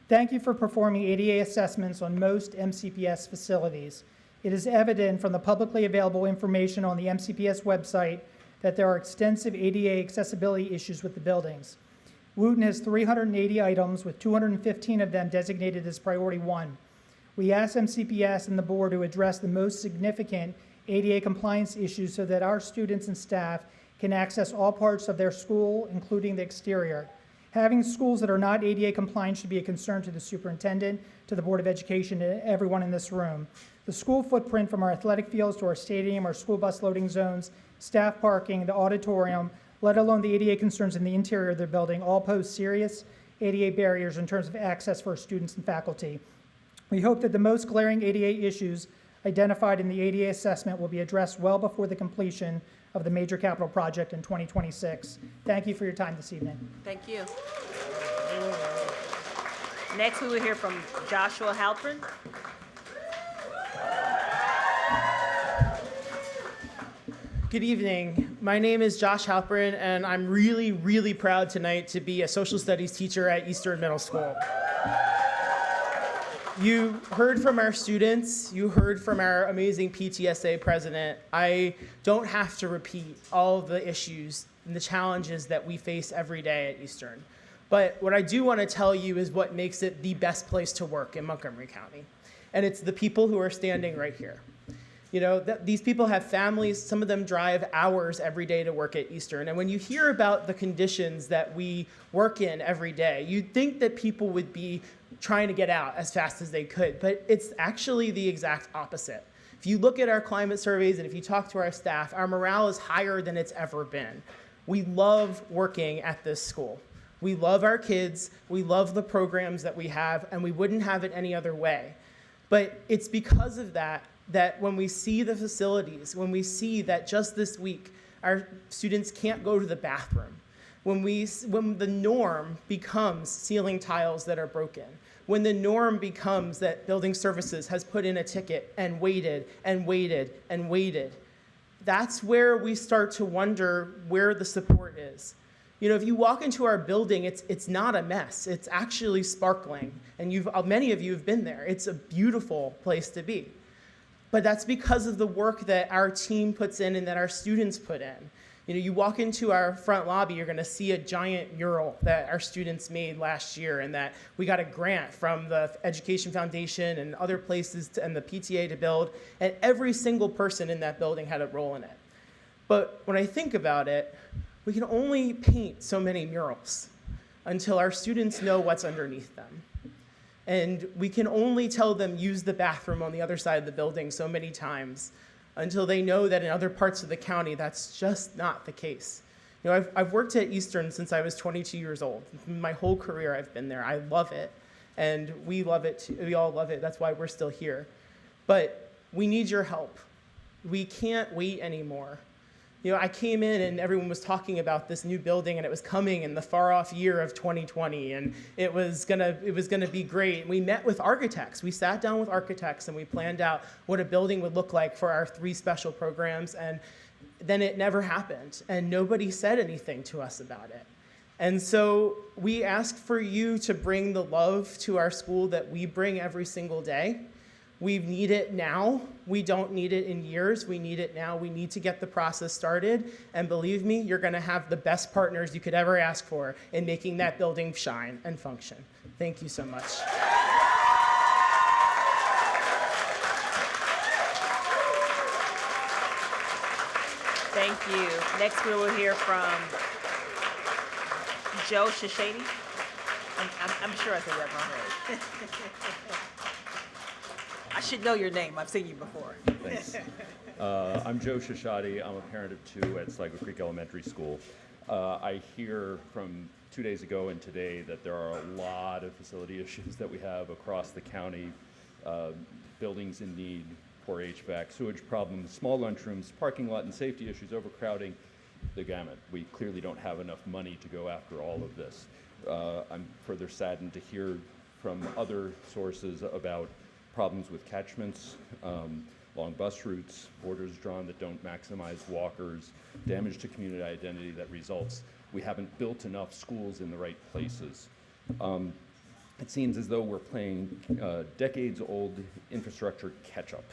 E: Thank you for performing ADA assessments on most MCPS facilities. It is evident from the publicly available information on the MCPS website that there are extensive ADA accessibility issues with the buildings. Wooten has 380 items, with 215 of them designated as priority 1. We asked MCPS and the board to address the most significant ADA compliance issues so that our students and staff can access all parts of their school, including the exterior. Having schools that are not ADA compliant should be a concern to the superintendent, to the Board of Education, and everyone in this room. The school footprint from our athletic fields to our stadium, our school bus loading zones, staff parking, the auditorium, let alone the ADA concerns in the interior of the building, all pose serious ADA barriers in terms of access for our students and faculty. We hope that the most glaring ADA issues identified in the ADA assessment will be addressed well before the completion of the major capital project in 2026. Thank you for your time this evening.
A: Thank you. Next, we will hear from Joshua Halpern.
N: Good evening. My name is Josh Halpern, and I'm really, really proud tonight to be a social studies teacher at Eastern Middle School. You heard from our students, you heard from our amazing PTSA president. I don't have to repeat all of the issues and the challenges that we face every day at Eastern. But what I do want to tell you is what makes it the best place to work in Montgomery County. And it's the people who are standing right here. You know, these people have families, some of them drive hours every day to work at Eastern. And when you hear about the conditions that we work in every day, you'd think that people would be trying to get out as fast as they could, but it's actually the exact opposite. If you look at our climate surveys and if you talk to our staff, our morale is higher than it's ever been. We love working at this school. We love our kids, we love the programs that we have, and we wouldn't have it any other way. But it's because of that when we see the facilities, when we see that just this week, our students can't go to the bathroom, when the norm becomes ceiling tiles that are broken, when the norm becomes that building services has put in a ticket and waited and waited and waited, that's where we start to wonder where the support is. You know, if you walk into our building, it's not a mess. It's actually sparkling. And many of you have been there. It's a beautiful place to be. But that's because of the work that our team puts in and that our students put in. You know, you walk into our front lobby, you're going to see a giant mural that our students made last year, and that we got a grant from the Education Foundation and other places and the PTA to build, and every single person in that building had a role in it. But when I think about it, we can only paint so many murals until our students know what's underneath them. And we can only tell them use the bathroom on the other side of the building so many times until they know that in other parts of the county, that's just not the case. You know, I've worked at Eastern since I was 22 years old. My whole career I've been there. I love it, and we love it too. We all love it. That's why we're still here. But we need your help. We can't wait anymore. You know, I came in and everyone was talking about this new building, and it was coming in the far-off year of 2020, and it was gonna be great. And we met with architects. We sat down with architects and we planned out what a building would look like for our 3 special programs, and then it never happened, and nobody said anything to us about it. And so we ask for you to bring the love to our school that we bring every single day. We need it now. We don't need it in years. We need it now. We need to get the process started. And believe me, you're going to have the best partners you could ever ask for in making that building shine and function. Thank you so much.
A: Thank you. Next, we will hear from Joe Shishady. I'm sure I said that wrong. I should know your name. I've seen you before.
J: Thanks. I'm Joe Shishady. I'm a parent of 2 at Sligo Creek Elementary School. I hear from 2 days ago and today that there are a lot of facility issues that we have across the county. Buildings in need, poor HVAC, sewage problems, small lunchrooms, parking lot and safety issues, overcrowding, the gamut. We clearly don't have enough money to go after all of this. I'm further saddened to hear from other sources about problems with catchments, long bus routes, borders drawn that don't maximize walkers, damage to community identity that results. We haven't built enough schools in the right places. It seems as though we're playing decades-old infrastructure catch-up.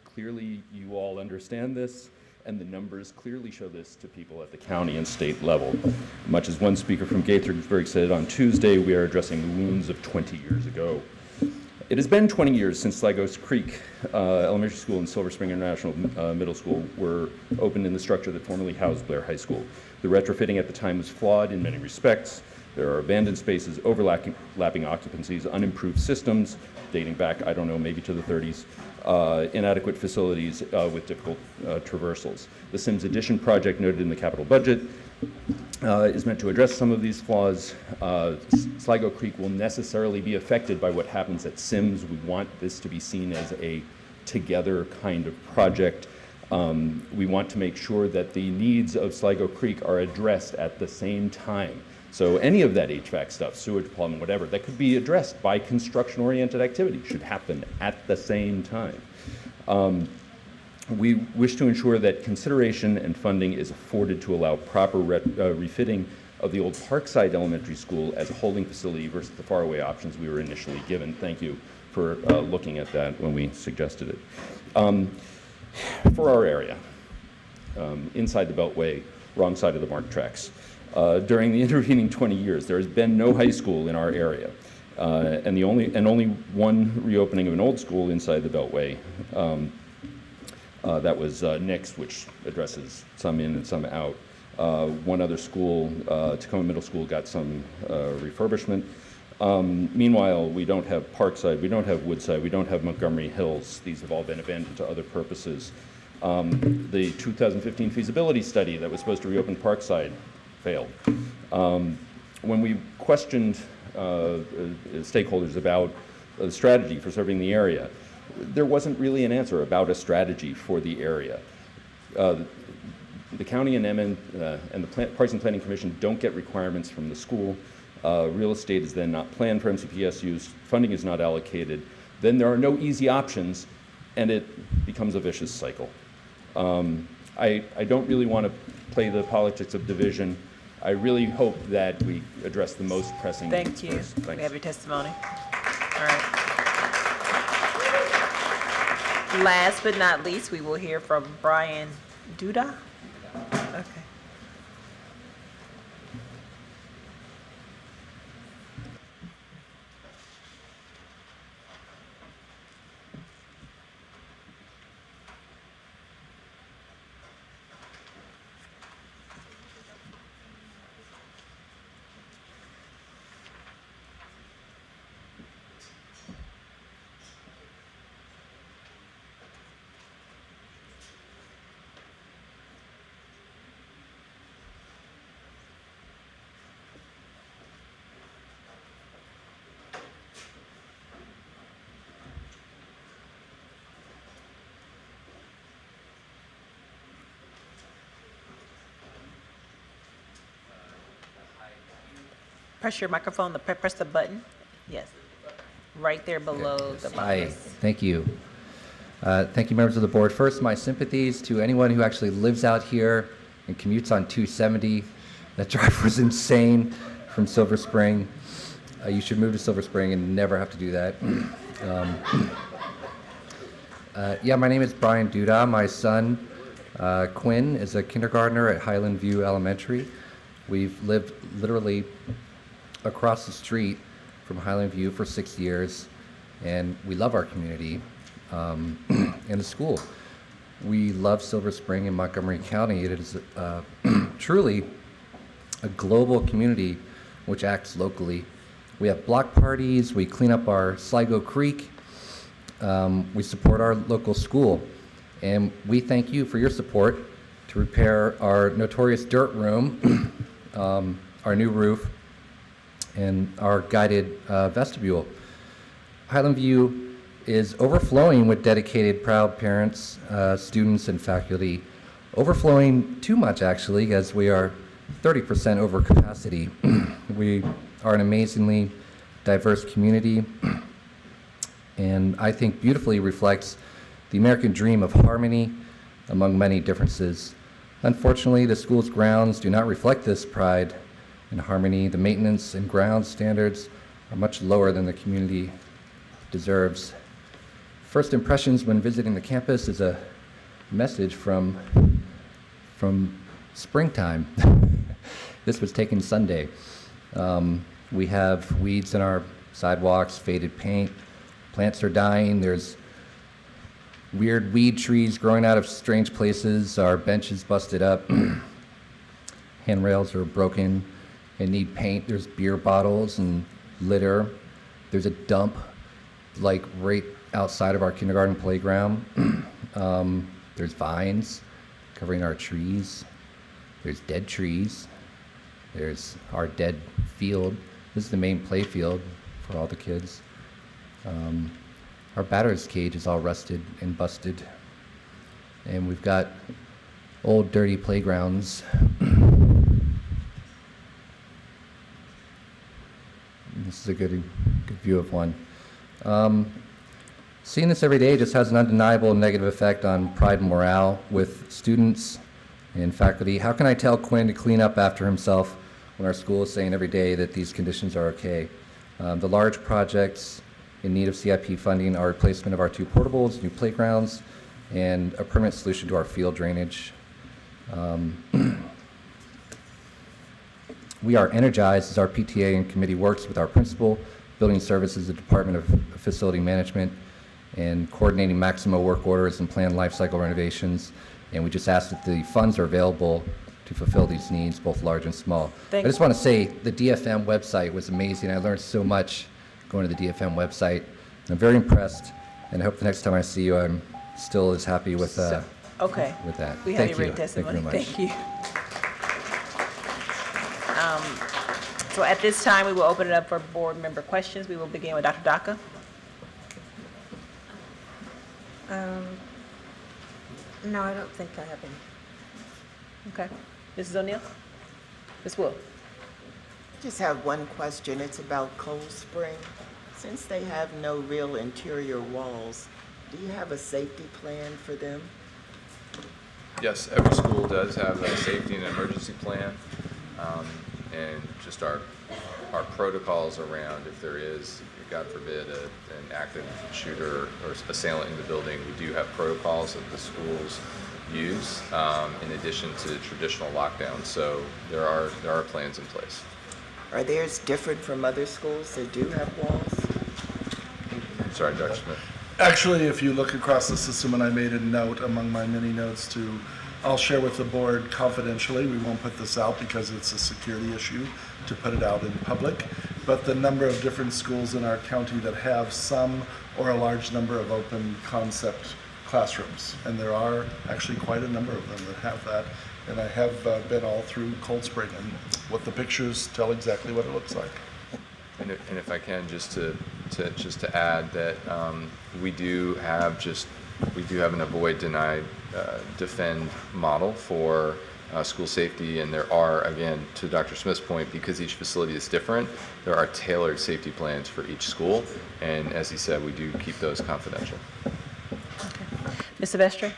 J: Clearly, you all understand this, and the numbers clearly show this to people at the county and state level. Much as one speaker from Gaithersburg said on Tuesday, we are addressing the wounds of 20 years ago. It has been 20 years since Sligo Creek Elementary School and Silver Spring International Middle School were opened in the structure that formerly housed Blair High School. The retrofitting at the time was flawed in many respects. There are abandoned spaces, overlapping occupancies, unimproved systems dating back, I don't know, maybe to the 30s, inadequate facilities with difficult traversals. The Sims Addition project noted in the capital budget is meant to address some of these flaws. Sligo Creek will necessarily be affected by what happens at Sims. We want this to be seen as a together kind of project. We want to make sure that the needs of Sligo Creek are addressed at the same time. So any of that HVAC stuff, sewage, plumbing, whatever, that could be addressed by construction-oriented activity should happen at the same time. We wish to ensure that consideration and funding is afforded to allow proper refitting of the old Parkside Elementary School as a holding facility versus the faraway options we were initially given. Thank you for looking at that when we suggested it. For our area, inside the Beltway, wrong side of the MARC tracks. During the intervening 20 years, there has been no high school in our area, and only one reopening of an old school inside the Beltway. That was Nick's, which addresses some in and some out. One other school, Tacoma Middle School, got some refurbishment. Meanwhile, we don't have Parkside, we don't have Woodside, we don't have Montgomery Hills. These have all been abandoned to other purposes. The 2015 feasibility study that was supposed to reopen Parkside failed. When we questioned stakeholders about the strategy for serving the area, there wasn't really an answer about a strategy for the area. the county and MN and the Pricing Planning Commission don't get requirements from the school. Real estate is then not planned for MCPS use. Funding is not allocated. Then there are no easy options, and it becomes a vicious cycle. I don't really want to play the politics of division. I really hope that we address the most pressing needs
A: Thank you.
J: first. Thanks.
A: We have your testimony. All right. Last but not least, we will hear from Brian Duda. Okay. Press your microphone, press the button. Yes. Right there below the button.
K: Hi, thank you. Thank you, members of the board. First, my sympathies to anyone who actually lives out here and commutes on 270. That drive was insane from Silver Spring. You should move to Silver Spring and never have to do that. Yeah, my name is Brian Duda. My son, Quinn, is a kindergartner at Highland View Elementary. We've lived literally across the street from Highland View for 6 years, and we love our community and the school. We love Silver Spring in Montgomery County. It is truly a global community which acts locally. We have block parties, we clean up our Sligo Creek, we support our local school, and we thank you for your support to repair our notorious dirt room, our new roof, and our guided vestibule. Highland View is overflowing with dedicated, proud parents, students, and faculty. Overflowing too much, actually, as we are 30% over capacity. We are an amazingly diverse community, and I think beautifully reflects the American dream of harmony among many differences. Unfortunately, the school's grounds do not reflect this pride and harmony. The maintenance and ground standards are much lower than the community deserves. First impressions when visiting the campus is a message from springtime. This was taken Sunday. We have weeds in our sidewalks, faded paint, plants are dying, there's weird weed trees growing out of strange places, our benches busted up, handrails are broken and need paint, there's beer bottles and litter, there's a dump like right outside of our kindergarten playground, there's vines covering our trees, there's dead trees, there's our dead field. This is the main play field for all the kids. Our batter's cage is all rusted and busted. And we've got old dirty playgrounds. This is a good view of one. Seeing this every day just has an undeniable negative effect on pride and morale with students and faculty. How can I tell Quinn to clean up after himself when our school is saying every day that these conditions are okay? The large projects in need of CIP funding are replacement of our 2 portables, new playgrounds, and a permanent solution to our field drainage. We are energized as our PTA and committee works with our principal, building services, the Department of Facility Management, and coordinating Maximo work orders and planned life cycle renovations. And we just ask that the funds are available to fulfill these needs, both large and small. I just want to say the DFM website was amazing. I learned so much going to the DFM website. And I'm very impressed, and I hope the next time I see you, I'm still as happy with,
A: Okay.
K: with that.
A: We have
K: Thank
A: your
K: you.
A: written testimony.
K: Thank you very much.
A: Thank you. So at this time, we will open it up for board member questions. We will begin with Dr. Daka.
R: No, I don't think I have any.
A: Okay. Mrs. O'Neill? Ms. Wu?
C: I just have one question. It's about Cold Spring. Since they have no real interior walls, do you have a safety plan for them?
U: Yes, every school does have a safety and emergency plan, and just our protocols around if there is, God forbid, an active shooter or assailant in the building. We do have protocols that the schools use in addition to traditional lockdowns. So there are plans in place.
C: Are theirs different from other schools that do have walls?
U: I'm sorry, Dr. Smith.
H: Actually, if you look across the system, and I made a note among my many notes I'll share with the board confidentially. We won't put this out because it's a security issue to put it out in public. But the number of different schools in our county that have some or a large number of open concept classrooms. And there are actually quite a number of them that have that. And I have been all through Cold Spring, and what the pictures tell exactly what it looks like.
U: And if I can, just to add that we do have an avoid, deny, defend model for school safety, and there are, again, to Dr. Smith's point, because each facility is different, there are tailored safety plans for each school, and as he said, we do keep those confidential.
A: Okay. Ms. Silvestri?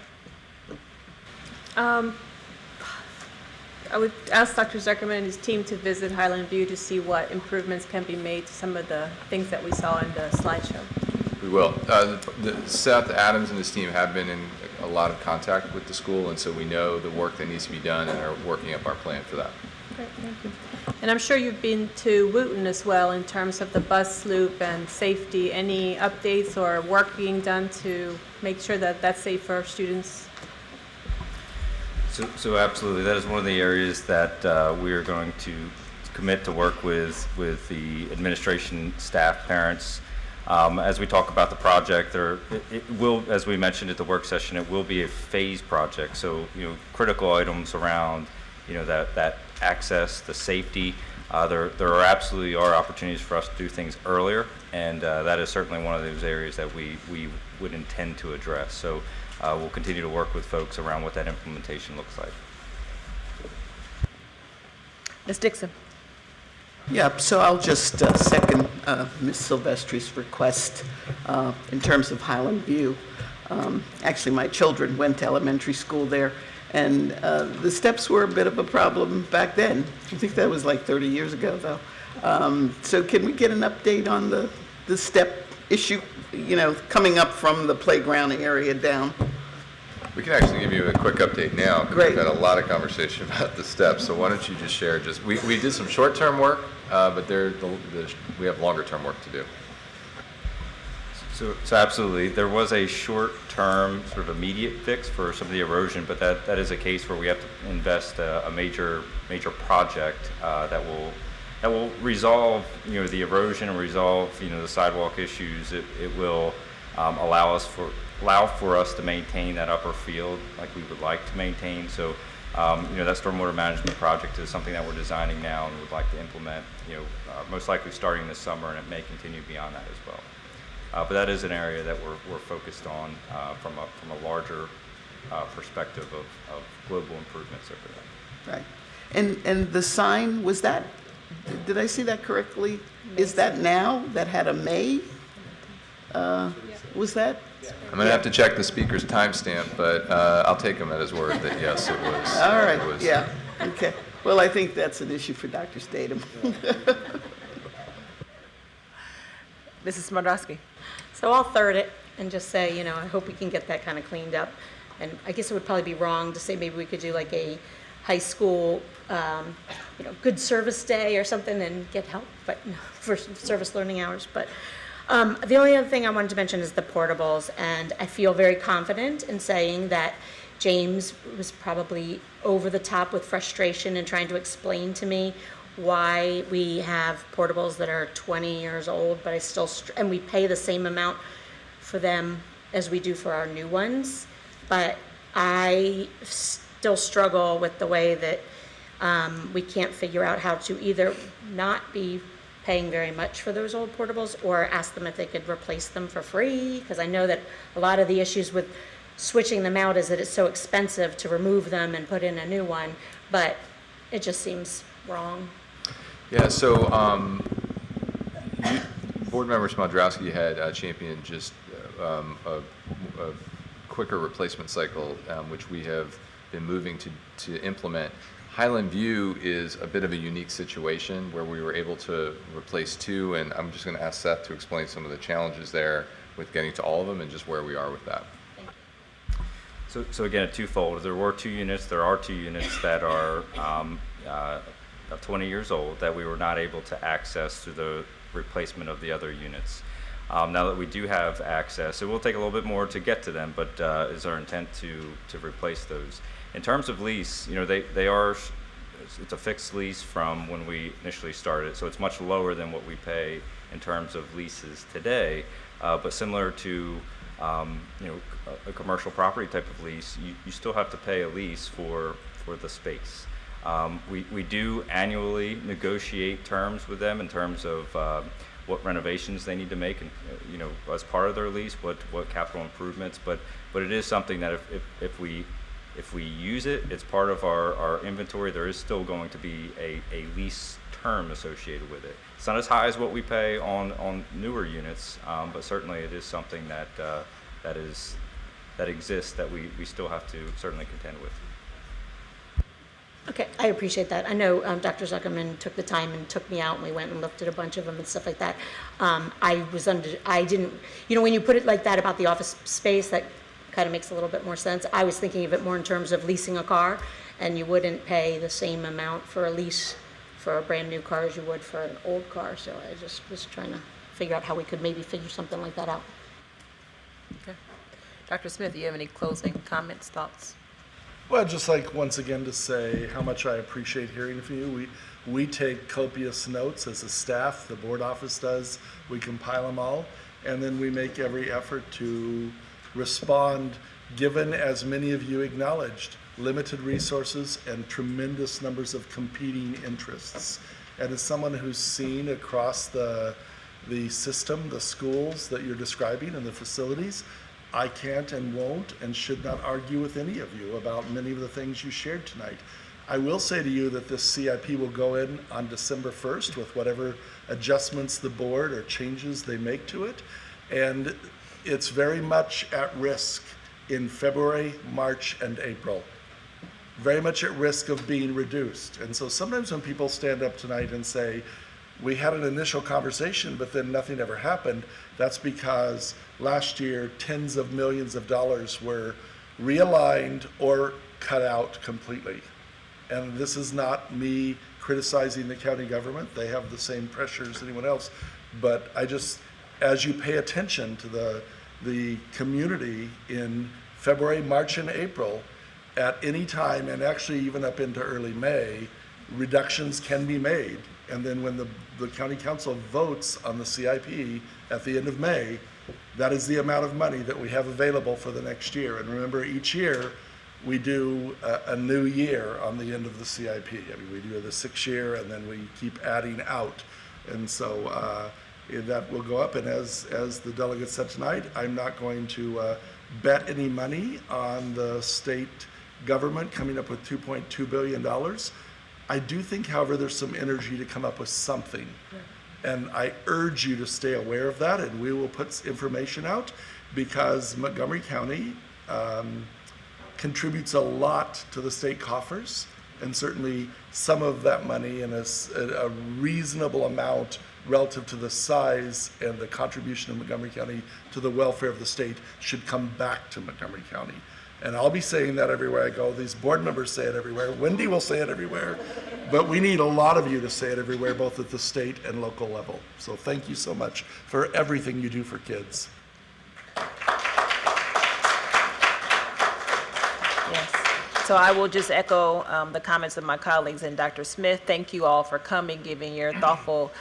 F: I would ask Dr. Zuckerman and his team to visit Highland View to see what improvements can be made to some of the things that we saw in the slideshow.
U: We will. Seth Adams and his team have been in a lot of contact with the school, and so we know the work that needs to be done and are working up our plan for that.
F: Great, thank you. And I'm sure you've been to Wooten as well in terms of the bus loop and safety. Any updates or work being done to make sure that that's safe for our students?
I: So absolutely, that is one of the areas that we are going to commit to work with the administration, staff, parents. As we talk about the project, it will, as we mentioned at the work session, it will be a phased project. So, critical items around, that access, the safety, there absolutely are opportunities for us to do things earlier, and that is certainly one of those areas that we would intend to address. So we'll continue to work with folks around what that implementation looks like.
A: Ms. Dixon?
D: Yeah, so I'll just second Ms. Silvestri's request in terms of Highland View. Actually, my children went to elementary school there, and the steps were a bit of a problem back then. I think that was like 30 years ago, though. So can we get an update on the step issue, coming up from the playground area down?
U: We can actually give you a quick update now, because
D: Great.
U: we've had a lot of conversation about the steps. So why don't you just share, we did some short-term work, but we have longer-term work to do.
I: So absolutely, there was a short-term sort of immediate fix for some of the erosion, but that is a case where we have to invest a major project that will resolve the erosion and resolve the sidewalk issues. It will allow for us to maintain that upper field like we would like to maintain. So that stormwater management project is something that we're designing now and would like to implement most likely starting this summer, and it may continue beyond that as well. But that is an area that we're focused on from a larger perspective of global improvements over there.
D: Right. And the sign, was that, did I see that correctly? Is that now, that had a May? Was that?
U: I'm going to have to check the speaker's timestamp, but I'll take him at his word that yes, it was.
D: All right, yeah, okay. Well, I think that's an issue for Dr. Statham.
A: Mrs. Madraskey?
R: So I'll third it and just say, I hope we can get that kind of cleaned up. And I guess it would probably be wrong to say maybe we could do like a high school, good service day or something and get help, but no, for service learning hours. But the only other thing I wanted to mention is the portables, and I feel very confident in saying that James was probably over the top with frustration and trying to explain to me why we have portables that are 20 years old, but and we pay the same amount for them as we do for our new ones. But I still struggle with the way that we can't figure out how to either not be paying very much for those old portables or ask them if they could replace them for free, because I know that a lot of the issues with switching them out is that it's so expensive to remove them and put in a new one, but it just seems wrong.
U: Yeah, so Board members Madraskey had championed just a quicker replacement cycle, which we have been moving to implement. Highland View is a bit of a unique situation where we were able to replace 2, and I'm just going to ask Seth to explain some of the challenges there with getting to all of them and just where we are with that.
I: So again, twofold. There were 2 units. There are 2 units that are 20 years old that we were not able to access through the replacement of the other units. Now that we do have access, it will take a little bit more to get to them, but is our intent to replace those. In terms of lease, you know, it's a fixed lease from when we initially started, so it's much lower than what we pay in terms of leases today. But similar to you know, a commercial property type of lease, you still have to pay a lease for the space. We do annually negotiate terms with them in terms of what renovations they need to make, and you know, as part of their lease, what capital improvements. But it is something that if we use it, it's part of our inventory. There is still going to be a lease term associated with it. It's not as high as what we pay on newer units, but certainly it is something that exists that we still have to certainly contend with.
R: Okay, I appreciate that. I know Dr. Zuckerman took the time and took me out, and we went and looked at a bunch of them and stuff like that. I didn't, you know, when you put it like that about the office space, that kind of makes a little bit more sense. I was thinking of it more in terms of leasing a car, and you wouldn't pay the same amount for a lease for a brand new car as you would for an old car. So I just was trying to figure out how we could maybe figure something like that out.
A: Okay. Dr. Smith, do you have any closing comments, thoughts?
H: Well, I'd just like once again to say how much I appreciate hearing from you. We take copious notes as a staff, the board office does. We compile them all, and then we make every effort to respond, given, as many of you acknowledged, limited resources and tremendous numbers of competing interests. And as someone who's seen across the system, the schools that you're describing and the facilities, I can't and won't and should not argue with any of you about many of the things you shared tonight. I will say to you that this CIP will go in on December 1st with whatever adjustments the board or changes they make to it. And it's very much at risk in February, March, and April. Very much at risk of being reduced. And so sometimes when people stand up tonight and say, we had an initial conversation, but then nothing ever happened, that's because last year, tens of millions of dollars were realigned or cut out completely. And this is not me criticizing the county government. They have the same pressures as anyone else. But I just, as you pay attention to the community in February, March, and April, at any time, and actually even up into early May, reductions can be made. And then when the county council votes on the CIP at the end of May, that is the amount of money that we have available for the next year. And remember, each year we do a new year on the end of the CIP. I mean, we do the 6th year, and then we keep adding out. And so that will go up. And as the delegate said tonight, I'm not going to bet any money on the state government coming up with $2.2 billion. I do think, however, there's some energy to come up with something. And I urge you to stay aware of that, and we will put information out, because Montgomery County contributes a lot to the state coffers, and certainly some of that money, and a reasonable amount relative to the size and the contribution of Montgomery County to the welfare of the state, should come back to Montgomery County. And I'll be saying that everywhere I go. These board members say it everywhere. Wendy will say it everywhere. But we need a lot of you to say it everywhere, both at the state and local level. So thank you so much for everything you do for kids.
A: Yes. So I will just echo the comments of my colleagues and Dr. Smith. Thank you all for coming, giving your thoughtful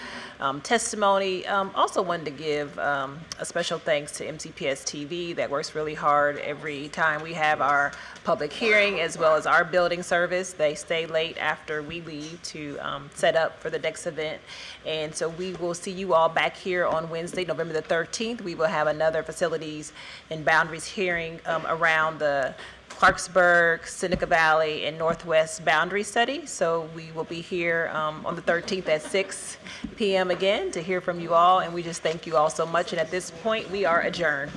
A: testimony. Also wanted to give a special thanks to MCPS TV that works really hard every time we have our public hearing, as well as our building service. They stay late after we leave to set up for the next event. And so we will see you all back here on Wednesday, November the 13th. We will have another facilities and boundaries hearing around the Clarksburg, Seneca Valley, and Northwest boundary study. So we will be here on the 13th at 6 p.m. again to hear from you all. And we just thank you all so much. And at this point, we are adjourned.